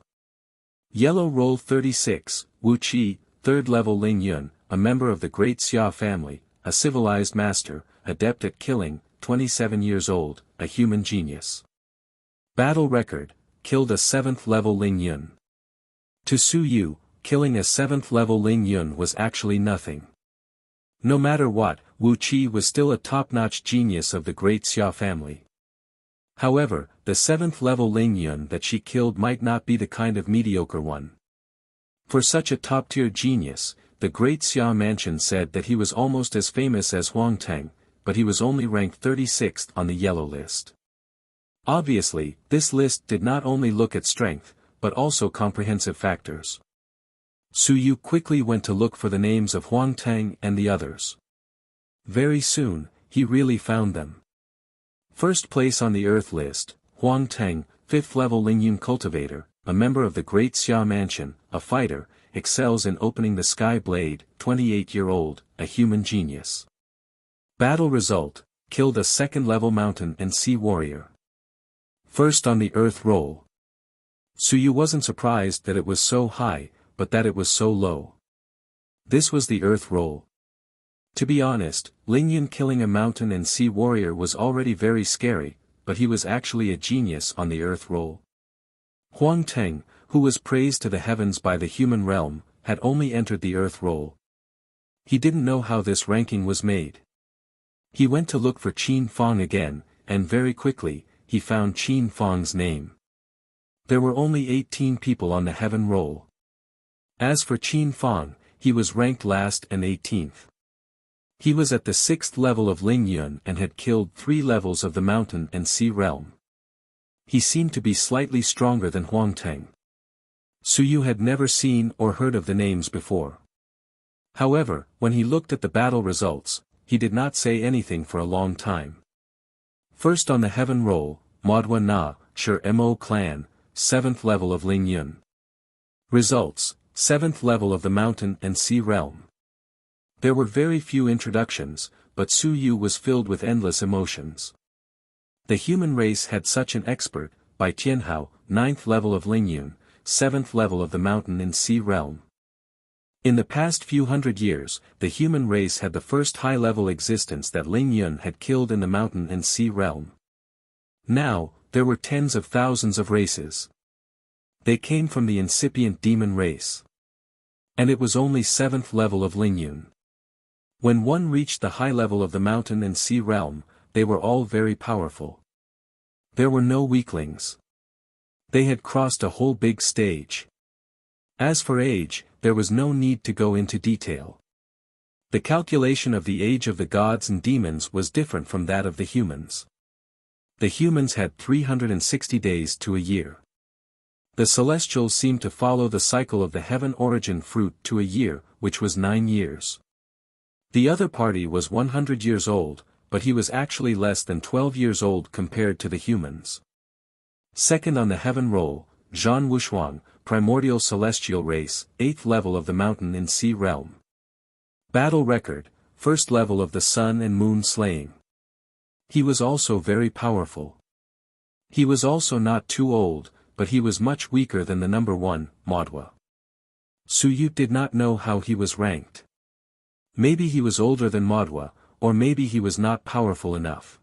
A: Yellow Roll 36, Wuxia, 3rd level Ling Yun, a member of the Great Xia family, a civilized master, adept at killing, 27 years old, a human genius. Battle record, killed a 7th level Ling Yun. To Su Yu, killing a 7th level Ling Yun was actually nothing. No matter what, Wuxia was still a top-notch genius of the Great Xia family. However, the 7th level Ling Yun that she killed might not be the kind of mediocre one. For such a top-tier genius, the Great Xia mansion said that he was almost as famous as Huang Teng, but he was only ranked 36th on the yellow list. Obviously, this list did not only look at strength, but also comprehensive factors. Su Yu quickly went to look for the names of Huang Teng and the others. Very soon, he really found them. First place on the Earth list, Huang Teng, 5th level Lingyun cultivator, a member of the Great Xia mansion, a fighter, excels in opening the sky blade, 28-year-old, a human genius. Battle result, killed a 2nd level mountain and sea warrior. First on the Earth roll. Su Yu wasn't surprised that it was so high, but that it was so low. This was the Earth Roll. To be honest, Ling Yun killing a mountain and sea warrior was already very scary, but he was actually a genius on the Earth Roll. Huang Teng, who was praised to the heavens by the human realm, had only entered the Earth Roll. He didn't know how this ranking was made. He went to look for Qin Fong again, and very quickly, he found Qin Fong's name. There were only 18 people on the Heaven Roll. As for Qin Fong, he was ranked last and 18th. He was at the 6th level of Ling Yun and had killed 3 levels of the mountain and sea realm. He seemed to be slightly stronger than Huang Teng. Su Yu had never seen or heard of the names before. However, when he looked at the battle results, he did not say anything for a long time. First on the Heaven Roll, Modwa Na, Shur Mo Clan, 7th level of Ling Yun. Results, 7th level of the mountain and sea realm. There were very few introductions, but Su Yu was filled with endless emotions. The human race had such an expert, Bai Tianhao, 9th level of Ling Yun, 7th level of the mountain and sea realm. In the past few hundred years, the human race had the first high-level existence that Ling Yun had killed in the mountain and sea realm. Now, there were tens of thousands of races. They came from the incipient demon race. And it was only 7th level of Ling Yun. When one reached the high level of the mountain and sea realm, they were all very powerful. There were no weaklings. They had crossed a whole big stage. As for age, there was no need to go into detail. The calculation of the age of the gods and demons was different from that of the humans. The humans had 360 days to a year. The celestials seemed to follow the cycle of the heaven origin fruit to a year, which was 9 years. The other party was 100 years old, but he was actually less than 12 years old compared to the humans. Second on the Heaven Roll, Zhan Wushuang, Primordial Celestial Race, 8th level of the Mountain and Sea Realm. Battle Record, 1st level of the Sun and Moon Slaying. He was also very powerful. He was also not too old, but he was much weaker than the number 1, Modwa. Su Yu did not know how he was ranked. Maybe he was older than Modwa, or maybe he was not powerful enough.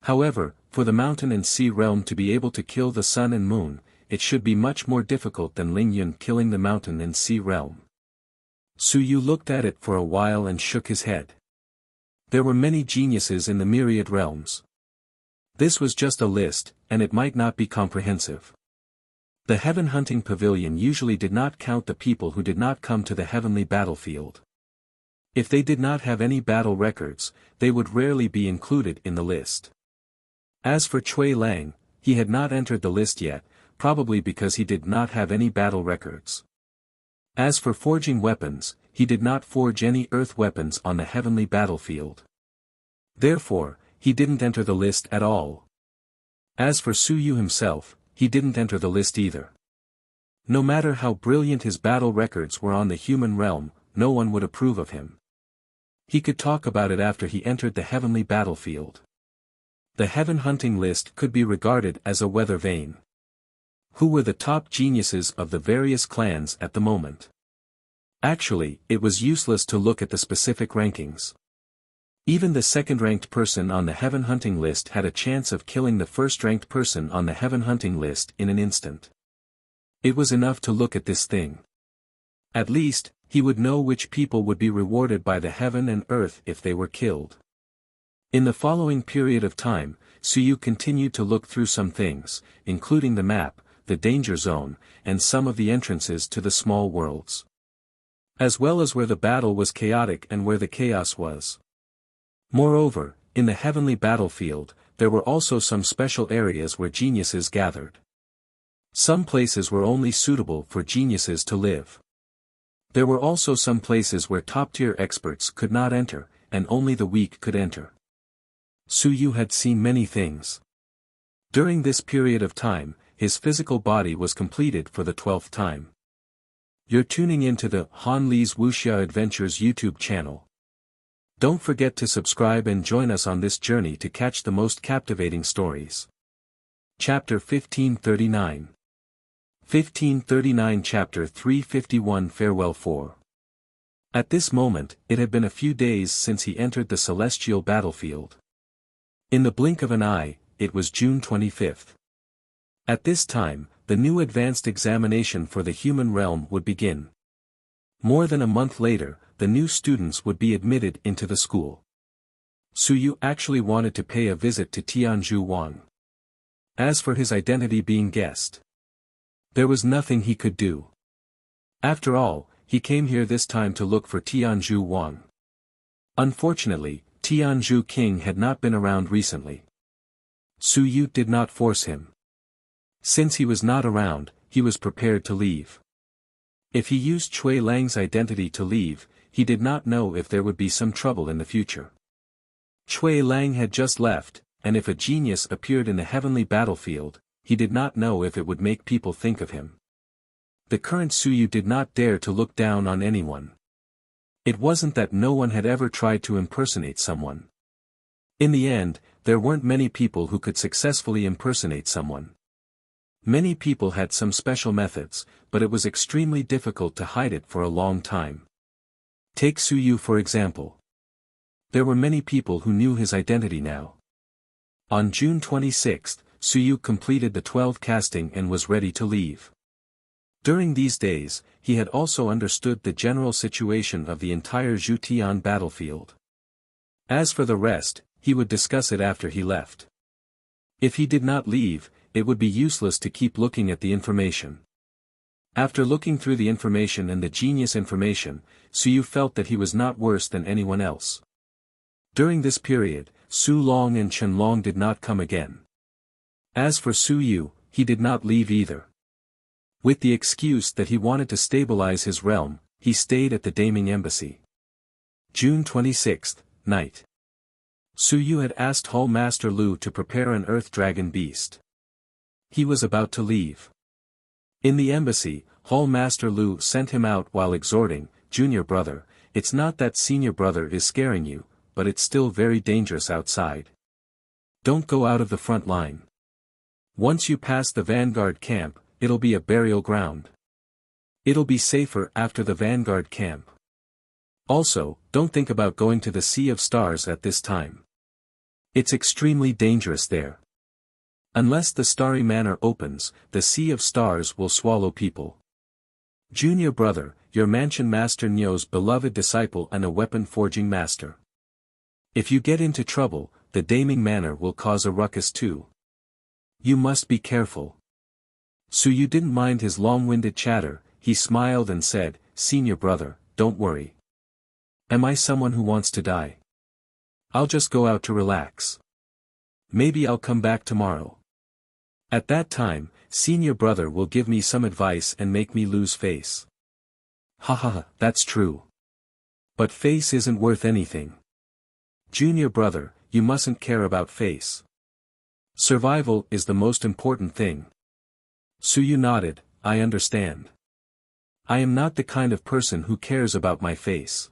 A: However, for the mountain and sea realm to be able to kill the sun and moon, it should be much more difficult than Ling Yun killing the mountain and sea realm. Su Yu looked at it for a while and shook his head. There were many geniuses in the myriad realms. This was just a list, and it might not be comprehensive. The heaven hunting pavilion usually did not count the people who did not come to the heavenly battlefield. If they did not have any battle records, they would rarely be included in the list. As for Cui Lang, he had not entered the list yet, probably because he did not have any battle records. As for forging weapons, he did not forge any earth weapons on the heavenly battlefield. Therefore, he didn't enter the list at all. As for Su Yu himself, he didn't enter the list either. No matter how brilliant his battle records were on the human realm, no one would approve of him. He could talk about it after he entered the heavenly battlefield. The heaven hunting list could be regarded as a weather vane. Who were the top geniuses of the various clans at the moment? Actually, it was useless to look at the specific rankings. Even the second-ranked person on the heaven hunting list had a chance of killing the first-ranked person on the heaven hunting list in an instant. It was enough to look at this thing. At least, he would know which people would be rewarded by the heaven and earth if they were killed. In the following period of time, Su Yu continued to look through some things, including the map, the danger zone, and some of the entrances to the small worlds. As well as where the battle was chaotic and where the chaos was. Moreover, in the heavenly battlefield, there were also some special areas where geniuses gathered. Some places were only suitable for geniuses to live. There were also some places where top-tier experts could not enter, and only the weak could enter. Su Yu had seen many things. During this period of time, his physical body was completed for the 12th time. You're tuning into the Han Li's Wuxia Adventures YouTube channel. Don't forget to subscribe and join us on this journey to catch the most captivating stories. Chapter 1539. 1539 Chapter 351 Farewell 4. At this moment, it had been a few days since he entered the celestial battlefield. In the blink of an eye, it was June 25th. At this time, the new advanced examination for the human realm would begin. More than a month later, the new students would be admitted into the school. Su Yu actually wanted to pay a visit to Tianzhu Wang. As for his identity being guessed, there was nothing he could do. After all, he came here this time to look for Tianzhu Wang. Unfortunately, Tianzhu King had not been around recently. Su Yu did not force him. Since he was not around, he was prepared to leave. If he used Cui Lang's identity to leave, he did not know if there would be some trouble in the future. Cui Lang had just left, and if a genius appeared in the heavenly battlefield, he did not know if it would make people think of him. The current Su Yu did not dare to look down on anyone. It wasn't that no one had ever tried to impersonate someone. In the end, there weren't many people who could successfully impersonate someone. Many people had some special methods, but it was extremely difficult to hide it for a long time. Take Su Yu for example. There were many people who knew his identity now. On June 26, Su Yu completed the 12 casting and was ready to leave. During these days, he had also understood the general situation of the entire Zhutian battlefield. As for the rest, he would discuss it after he left. If he did not leave, it would be useless to keep looking at the information. After looking through the information and the genius information, Su Yu felt that he was not worse than anyone else. During this period, Su Long and Chen Long did not come again. As for Su Yu, he did not leave either. With the excuse that he wanted to stabilize his realm, he stayed at the Daming Embassy. June 26th, night. Su Yu had asked Hall Master Lu to prepare an Earth Dragon beast. He was about to leave. In the embassy, Hall Master Lu sent him out while exhorting, "Junior brother, it's not that senior brother is scaring you, but it's still very dangerous outside. Don't go out of the front line. Once you pass the vanguard camp, it'll be a burial ground. It'll be safer after the vanguard camp. Also, don't think about going to the Sea of Stars at this time. It's extremely dangerous there. Unless the Starry Manor opens, the Sea of Stars will swallow people. Junior brother, your mansion master Nyo's beloved disciple and a weapon-forging master. If you get into trouble, the Daming Manor will cause a ruckus too. You must be careful." Su Yu didn't mind his long-winded chatter, he smiled and said, "Senior brother, don't worry. Am I someone who wants to die? I'll just go out to relax. Maybe I'll come back tomorrow. At that time, senior brother will give me some advice and make me lose face." "Ha ha ha, that's true. But face isn't worth anything. Junior brother, you mustn't care about face. Survival is the most important thing." Su Yu nodded, "I understand. I am not the kind of person who cares about my face.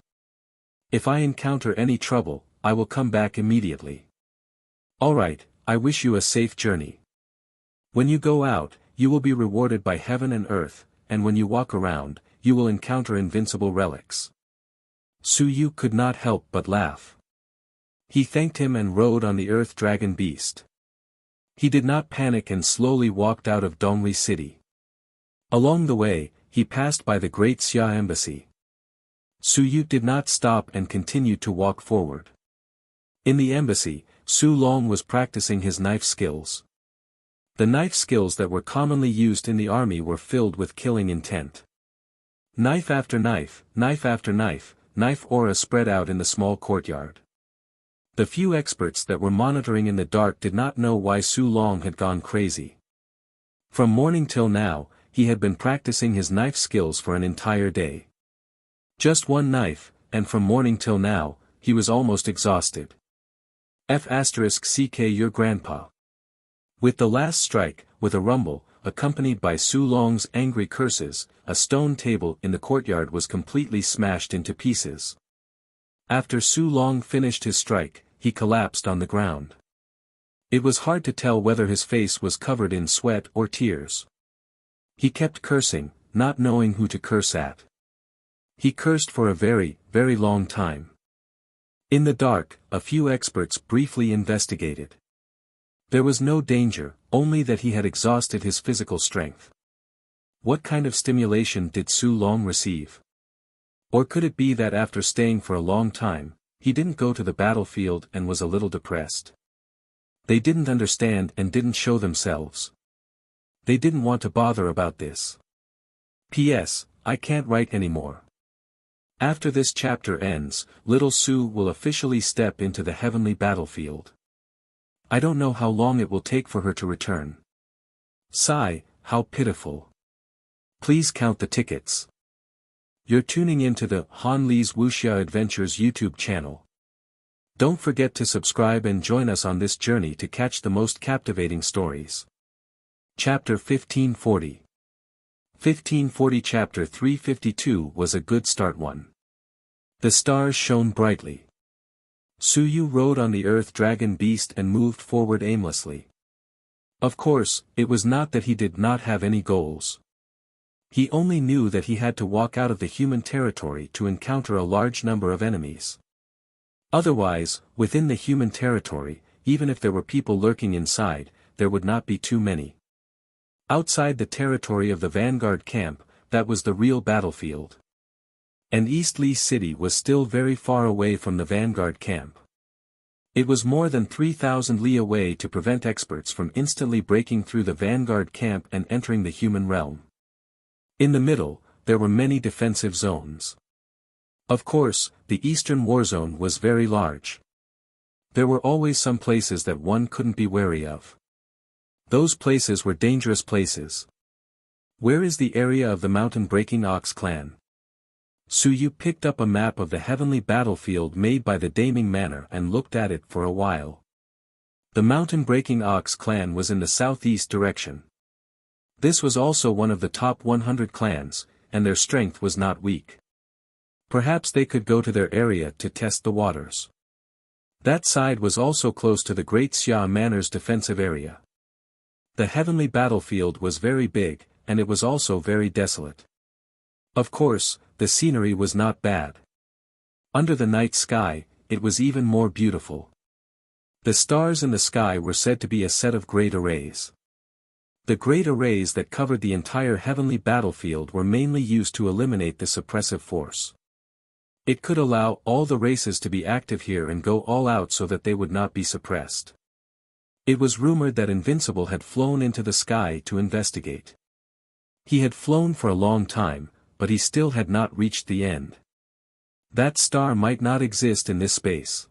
A: If I encounter any trouble, I will come back immediately." "Alright, I wish you a safe journey. When you go out, you will be rewarded by heaven and earth, and when you walk around, you will encounter invincible relics." Su Yu could not help but laugh. He thanked him and rode on the Earth Dragon beast. He did not panic and slowly walked out of Dongli City. Along the way, he passed by the Great Xia Embassy. Su Yu did not stop and continued to walk forward. In the embassy, Su Long was practicing his knife skills. The knife skills that were commonly used in the army were filled with killing intent. Knife after knife, knife after knife, knife aura spread out in the small courtyard. The few experts that were monitoring in the dark did not know why Su Long had gone crazy. From morning till now, he had been practicing his knife skills for an entire day. Just one knife, and from morning till now, he was almost exhausted. F***ck your grandpa. With the last strike, with a rumble, accompanied by Su Long's angry curses, a stone table in the courtyard was completely smashed into pieces. After Su Long finished his strike, he collapsed on the ground. It was hard to tell whether his face was covered in sweat or tears. He kept cursing, not knowing who to curse at. He cursed for a very, very long time. In the dark, a few experts briefly investigated. There was no danger, only that he had exhausted his physical strength. What kind of stimulation did Su Long receive? Or could it be that after staying for a long time, he didn't go to the battlefield and was a little depressed? They didn't understand and didn't show themselves. They didn't want to bother about this. P.S. I can't write anymore. After this chapter ends, little Su will officially step into the heavenly battlefield. I don't know how long it will take for her to return. Sigh, how pitiful. Please count the tickets. You're tuning into the Han Li's Wuxia Adventures YouTube channel. Don't forget to subscribe and join us on this journey to catch the most captivating stories. Chapter 1540. 1540 Chapter 352 was a good start one. The stars shone brightly. Su Yu rode on the earth dragon beast and moved forward aimlessly. Of course, it was not that he did not have any goals. He only knew that he had to walk out of the human territory to encounter a large number of enemies. Otherwise, within the human territory, even if there were people lurking inside, there would not be too many. Outside the territory of the vanguard camp, that was the real battlefield. And East Li City was still very far away from the vanguard camp. It was more than 3,000 li away to prevent experts from instantly breaking through the vanguard camp and entering the human realm. In the middle, there were many defensive zones. Of course, the eastern war zone was very large. There were always some places that one couldn't be wary of. Those places were dangerous places. Where is the area of the mountain-breaking Ox clan? Su Yu picked up a map of the heavenly battlefield made by the Daming Manor and looked at it for a while. The mountain-breaking Ox clan was in the southeast direction. This was also one of the top 100 clans, and their strength was not weak. Perhaps they could go to their area to test the waters. That side was also close to the Great Xia Manor's defensive area. The heavenly battlefield was very big, and it was also very desolate. Of course, the scenery was not bad. Under the night sky, it was even more beautiful. The stars in the sky were said to be a set of great arrays. The great arrays that covered the entire heavenly battlefield were mainly used to eliminate the suppressive force. It could allow all the races to be active here and go all out so that they would not be suppressed. It was rumored that Invincible had flown into the sky to investigate. He had flown for a long time, but he still had not reached the end. That star might not exist in this space.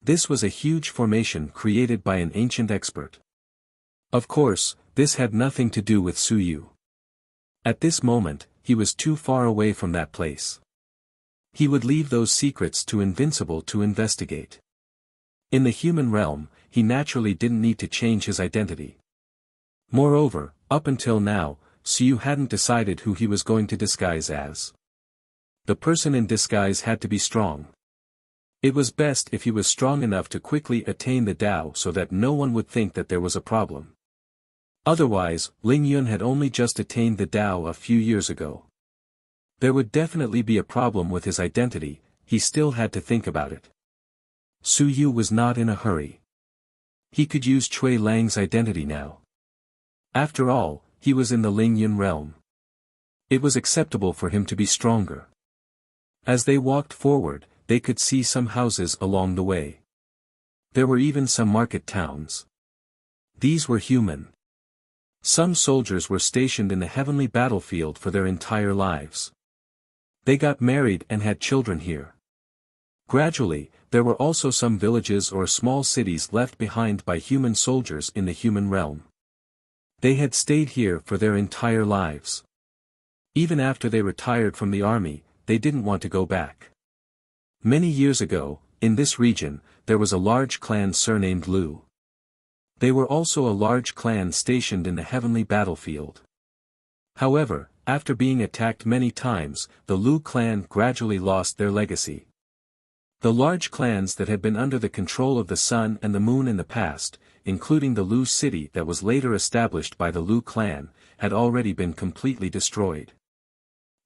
A: This was a huge formation created by an ancient expert. Of course, this had nothing to do with Su Yu. At this moment, he was too far away from that place. He would leave those secrets to Invincible to investigate. In the human realm, he naturally didn't need to change his identity. Moreover, up until now, Su Yu hadn't decided who he was going to disguise as. The person in disguise had to be strong. It was best if he was strong enough to quickly attain the Tao so that no one would think that there was a problem. Otherwise, Ling Yun had only just attained the Tao a few years ago. There would definitely be a problem with his identity, he still had to think about it. Su Yu was not in a hurry. He could use Cui Lang's identity now. After all, he was in the Ling Yun realm. It was acceptable for him to be stronger. As they walked forward, they could see some houses along the way. There were even some market towns. These were human. Some soldiers were stationed in the heavenly battlefield for their entire lives. They got married and had children here. Gradually, there were also some villages or small cities left behind by human soldiers in the human realm. They had stayed here for their entire lives. Even after they retired from the army, they didn't want to go back. Many years ago, in this region, there was a large clan surnamed Lu. They were also a large clan stationed in the heavenly battlefield. However, after being attacked many times, the Lu clan gradually lost their legacy. The large clans that had been under the control of the sun and the moon in the past, including the Lu city that was later established by the Lu clan, had already been completely destroyed.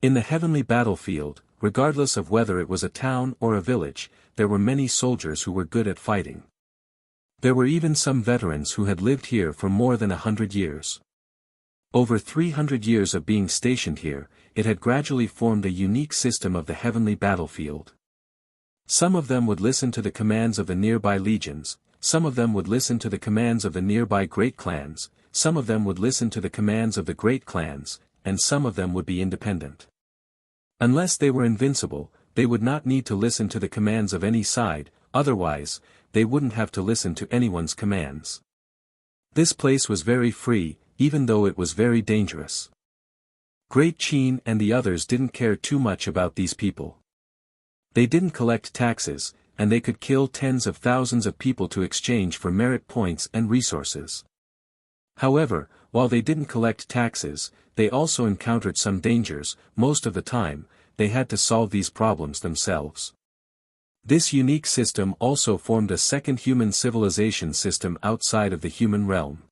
A: In the heavenly battlefield, regardless of whether it was a town or a village, there were many soldiers who were good at fighting. There were even some veterans who had lived here for more than 100 years. Over 300 years of being stationed here, it had gradually formed a unique system of the heavenly battlefield. Some of them would listen to the commands of the nearby legions, some of them would listen to the commands of the nearby great clans, some of them would listen to the commands of the great clans, and some of them would be independent. Unless they were invincible, they would not need to listen to the commands of any side, otherwise, they wouldn't have to listen to anyone's commands. This place was very free, even though it was very dangerous. Great Qin and the others didn't care too much about these people. They didn't collect taxes, and they could kill tens of thousands of people to exchange for merit points and resources. However, while they didn't collect taxes, they also encountered some dangers. Most of the time, they had to solve these problems themselves. This unique system also formed a second human civilization system outside of the human realm.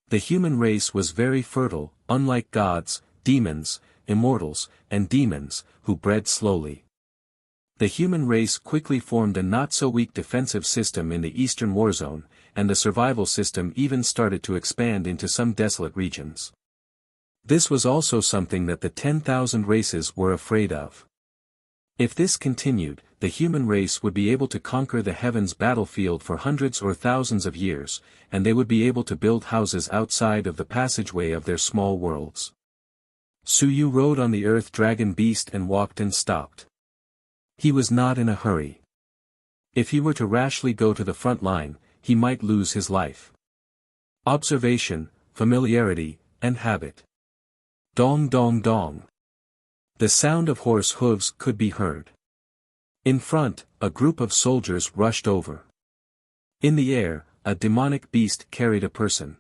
A: The human race was very fertile, unlike gods, demons, immortals, and demons, who bred slowly. The human race quickly formed a not-so-weak defensive system in the eastern warzone, and the survival system even started to expand into some desolate regions. This was also something that the 10,000 races were afraid of. If this continued, the human race would be able to conquer the heavens battlefield for hundreds or thousands of years, and they would be able to build houses outside of the passageway of their small worlds. Suyu rode on the earth dragon beast and walked and stopped. He was not in a hurry. If he were to rashly go to the front line, he might lose his life. Observation, familiarity, and habit. Dong dong dong. The sound of horse hooves could be heard. In front, a group of soldiers rushed over. In the air, a demonic beast carried a person.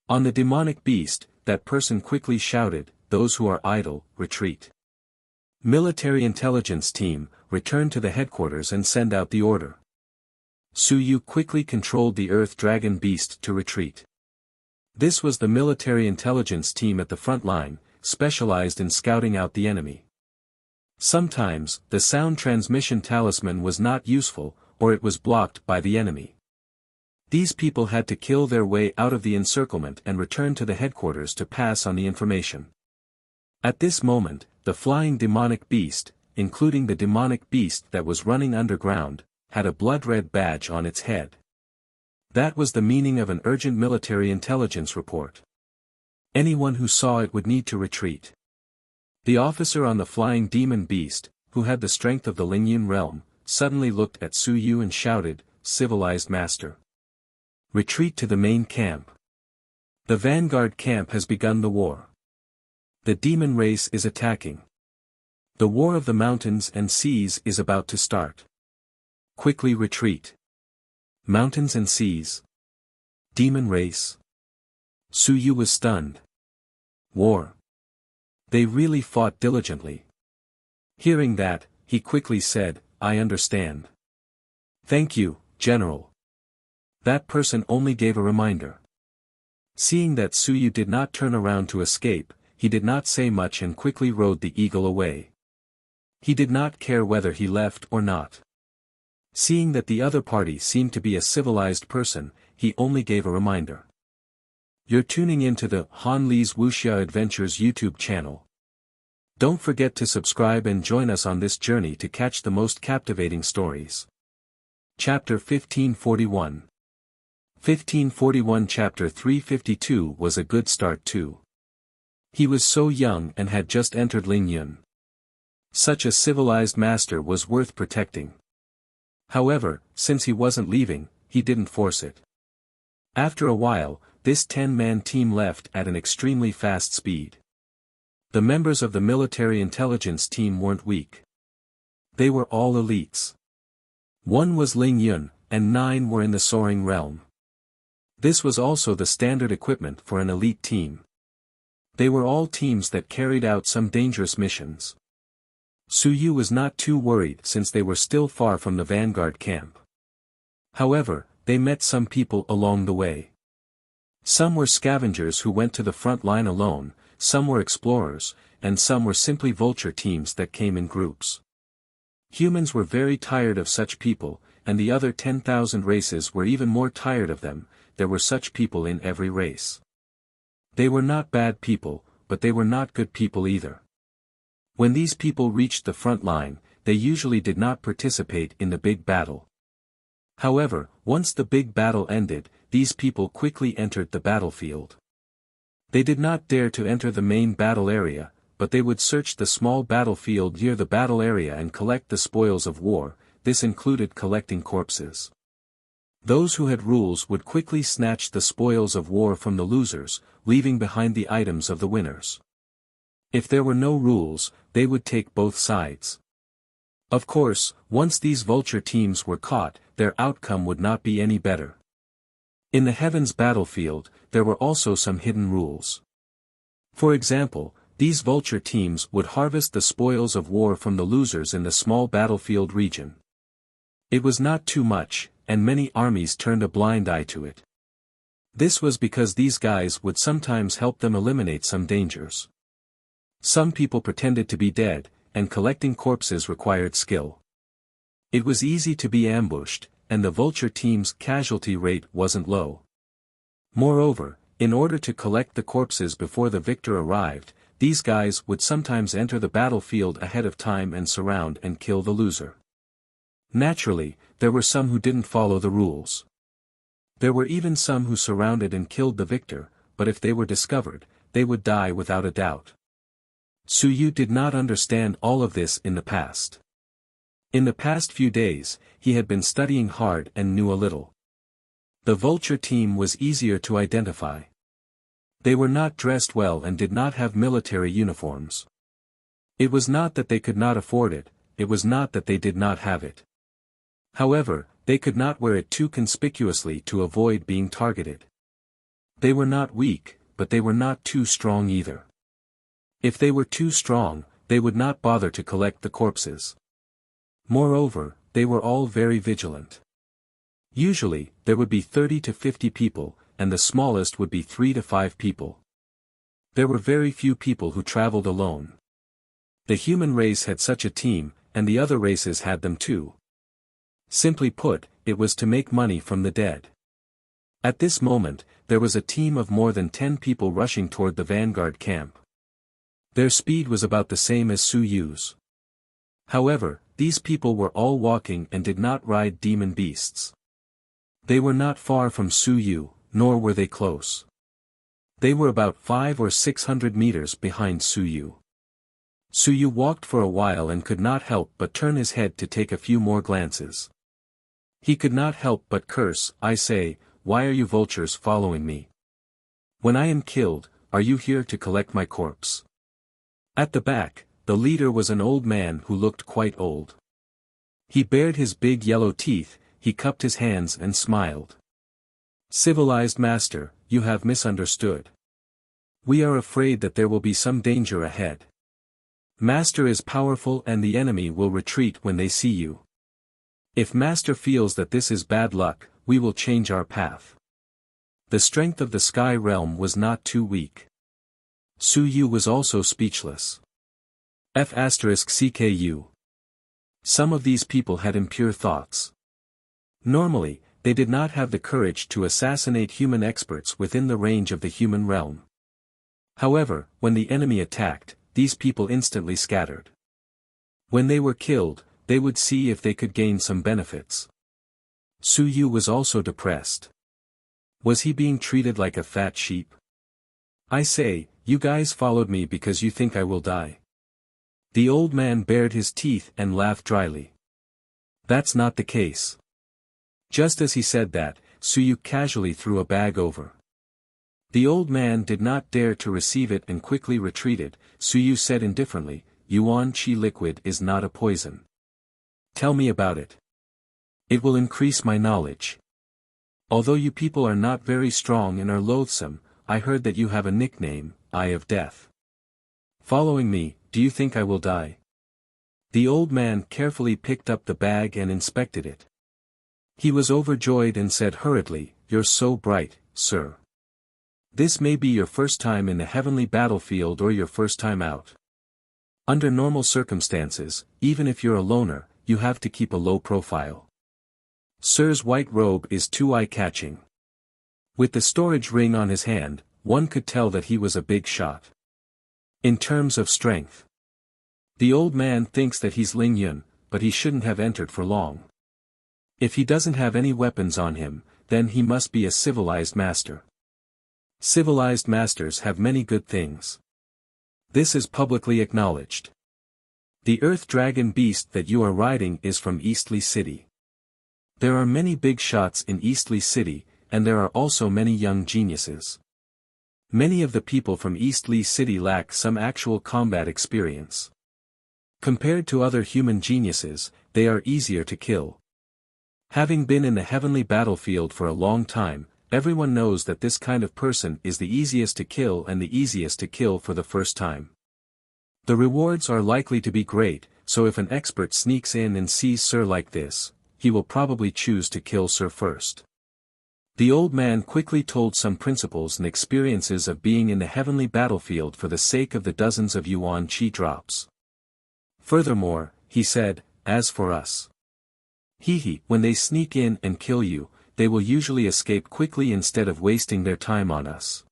A: On the demonic beast, that person quickly shouted, "Those who are idle, retreat. Military intelligence team, return to the headquarters and send out the order." Suyu quickly controlled the earth dragon beast to retreat. This was the military intelligence team at the front line, specialized in scouting out the enemy. Sometimes, the sound transmission talisman was not useful, or it was blocked by the enemy. These people had to kill their way out of the encirclement and return to the headquarters to pass on the information. At this moment, the flying demonic beast, including the demonic beast that was running underground, had a blood-red badge on its head. That was the meaning of an urgent military intelligence report. Anyone who saw it would need to retreat. The officer on the flying demon beast, who had the strength of the Lingyun realm, suddenly looked at Suyu and shouted, "Civilized master! Retreat to the main camp. The vanguard camp has begun the war. The demon race is attacking. The war of the mountains and seas is about to start. Quickly retreat. Mountains and seas. Demon race." Suyu was stunned. War. They really fought diligently. Hearing that, he quickly said, "I understand. Thank you, General." That person only gave a reminder. Seeing that Suyu did not turn around to escape, he did not say much and quickly rode the eagle away. He did not care whether he left or not. Seeing that the other party seemed to be a civilized person, he only gave a reminder. You're tuning into the Han Li's Wuxia Adventures YouTube channel. Don't forget to subscribe and join us on this journey to catch the most captivating stories. Chapter 1541. 1541 Chapter 352 was a good start too. He was so young and had just entered Lingyun. Such a civilized master was worth protecting. However, since he wasn't leaving, he didn't force it. After a while, this 10-man team left at an extremely fast speed. The members of the military intelligence team weren't weak. They were all elites. 1 was Lingyun, and 9 were in the soaring realm. This was also the standard equipment for an elite team. They were all teams that carried out some dangerous missions. Suyu was not too worried since they were still far from the vanguard camp. However, they met some people along the way. Some were scavengers who went to the front line alone, some were explorers, and some were simply vulture teams that came in groups. Humans were very tired of such people, and the other 10,000 races were even more tired of them. There were such people in every race. They were not bad people, but they were not good people either. When these people reached the front line, they usually did not participate in the big battle. However, once the big battle ended, these people quickly entered the battlefield. They did not dare to enter the main battle area, but they would search the small battlefield near the battle area and collect the spoils of war. This included collecting corpses. Those who had rules would quickly snatch the spoils of war from the losers, leaving behind the items of the winners. If there were no rules, they would take both sides. Of course, once these vulture teams were caught, their outcome would not be any better. In the heavens battlefield, there were also some hidden rules. For example, these vulture teams would harvest the spoils of war from the losers in the small battlefield region. It was not too much, and many armies turned a blind eye to it. This was because these guys would sometimes help them eliminate some dangers. Some people pretended to be dead, and collecting corpses required skill. It was easy to be ambushed, and the vulture team's casualty rate wasn't low. Moreover, in order to collect the corpses before the victor arrived, these guys would sometimes enter the battlefield ahead of time and surround and kill the loser. Naturally, there were some who didn't follow the rules. There were even some who surrounded and killed the victor, but if they were discovered, they would die without a doubt. Su Yu did not understand all of this in the past. In the past few days, he had been studying hard and knew a little. The vulture team was easier to identify. They were not dressed well and did not have military uniforms. It was not that they could not afford it, it was not that they did not have it. However, they could not wear it too conspicuously to avoid being targeted. They were not weak, but they were not too strong either. If they were too strong, they would not bother to collect the corpses. Moreover, they were all very vigilant. Usually, there would be 30 to 50 people, and the smallest would be 3 to 5 people. There were very few people who traveled alone. The human race had such a team, and the other races had them too. Simply put, it was to make money from the dead. At this moment, there was a team of more than 10 people rushing toward the vanguard camp. Their speed was about the same as Su Yu's. However, these people were all walking and did not ride demon beasts. They were not far from Su Yu, nor were they close. They were about 500 or 600 meters behind Su Yu. Su Yu walked for a while and could not help but turn his head to take a few more glances. He could not help but curse. I say, why are you vultures following me? When I am killed, are you here to collect my corpse? At the back, the leader was an old man who looked quite old. He bared his big yellow teeth, he cupped his hands and smiled. Civilized master, you have misunderstood. We are afraid that there will be some danger ahead. Master is powerful and the enemy will retreat when they see you. If Master feels that this is bad luck, we will change our path. The strength of the sky realm was not too weak. Su Yu was also speechless. F***CKU. Some of these people had impure thoughts. Normally, they did not have the courage to assassinate human experts within the range of the human realm. However, when the enemy attacked, these people instantly scattered. When they were killed, they would see if they could gain some benefits. Su Yu was also depressed. Was he being treated like a fat sheep? I say, you guys followed me because you think I will die. The old man bared his teeth and laughed dryly. That's not the case. Just as he said that, Su Yu casually threw a bag over. The old man did not dare to receive it and quickly retreated. Su Yu said indifferently, Yuan Qi liquid is not a poison. Tell me about it. It will increase my knowledge. Although you people are not very strong and are loathsome, I heard that you have a nickname, Eye of Death. Following me, do you think I will die? The old man carefully picked up the bag and inspected it. He was overjoyed and said hurriedly, You're so bright, sir. This may be your first time in the heavenly battlefield or your first time out. Under normal circumstances, even if you're a loner, you have to keep a low profile. Sir's white robe is too eye-catching. With the storage ring on his hand, one could tell that he was a big shot. In terms of strength. The old man thinks that he's Ling Yun, but he shouldn't have entered for long. If he doesn't have any weapons on him, then he must be a civilized master. Civilized masters have many good things. This is publicly acknowledged. The earth dragon beast that you are riding is from Eastly City. There are many big shots in Eastly City, and there are also many young geniuses. Many of the people from Eastly City lack some actual combat experience. Compared to other human geniuses, they are easier to kill. Having been in the heavenly battlefield for a long time, everyone knows that this kind of person is the easiest to kill and the easiest to kill for the first time. The rewards are likely to be great, so if an expert sneaks in and sees Sir like this, he will probably choose to kill Sir first. The old man quickly told some principles and experiences of being in the heavenly battlefield for the sake of the dozens of yuan chi drops. Furthermore, he said, as for us. When they sneak in and kill you, they will usually escape quickly instead of wasting their time on us.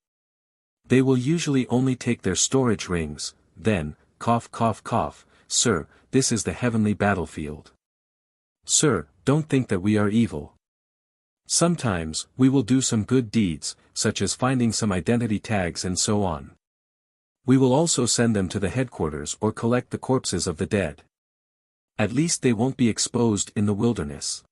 A: They will usually only take their storage rings, then, cough cough cough, sir, this is the heavenly battlefield. Sir, don't think that we are evil. Sometimes, we will do some good deeds, such as finding some identity tags and so on. We will also send them to the headquarters or collect the corpses of the dead. At least they won't be exposed in the wilderness.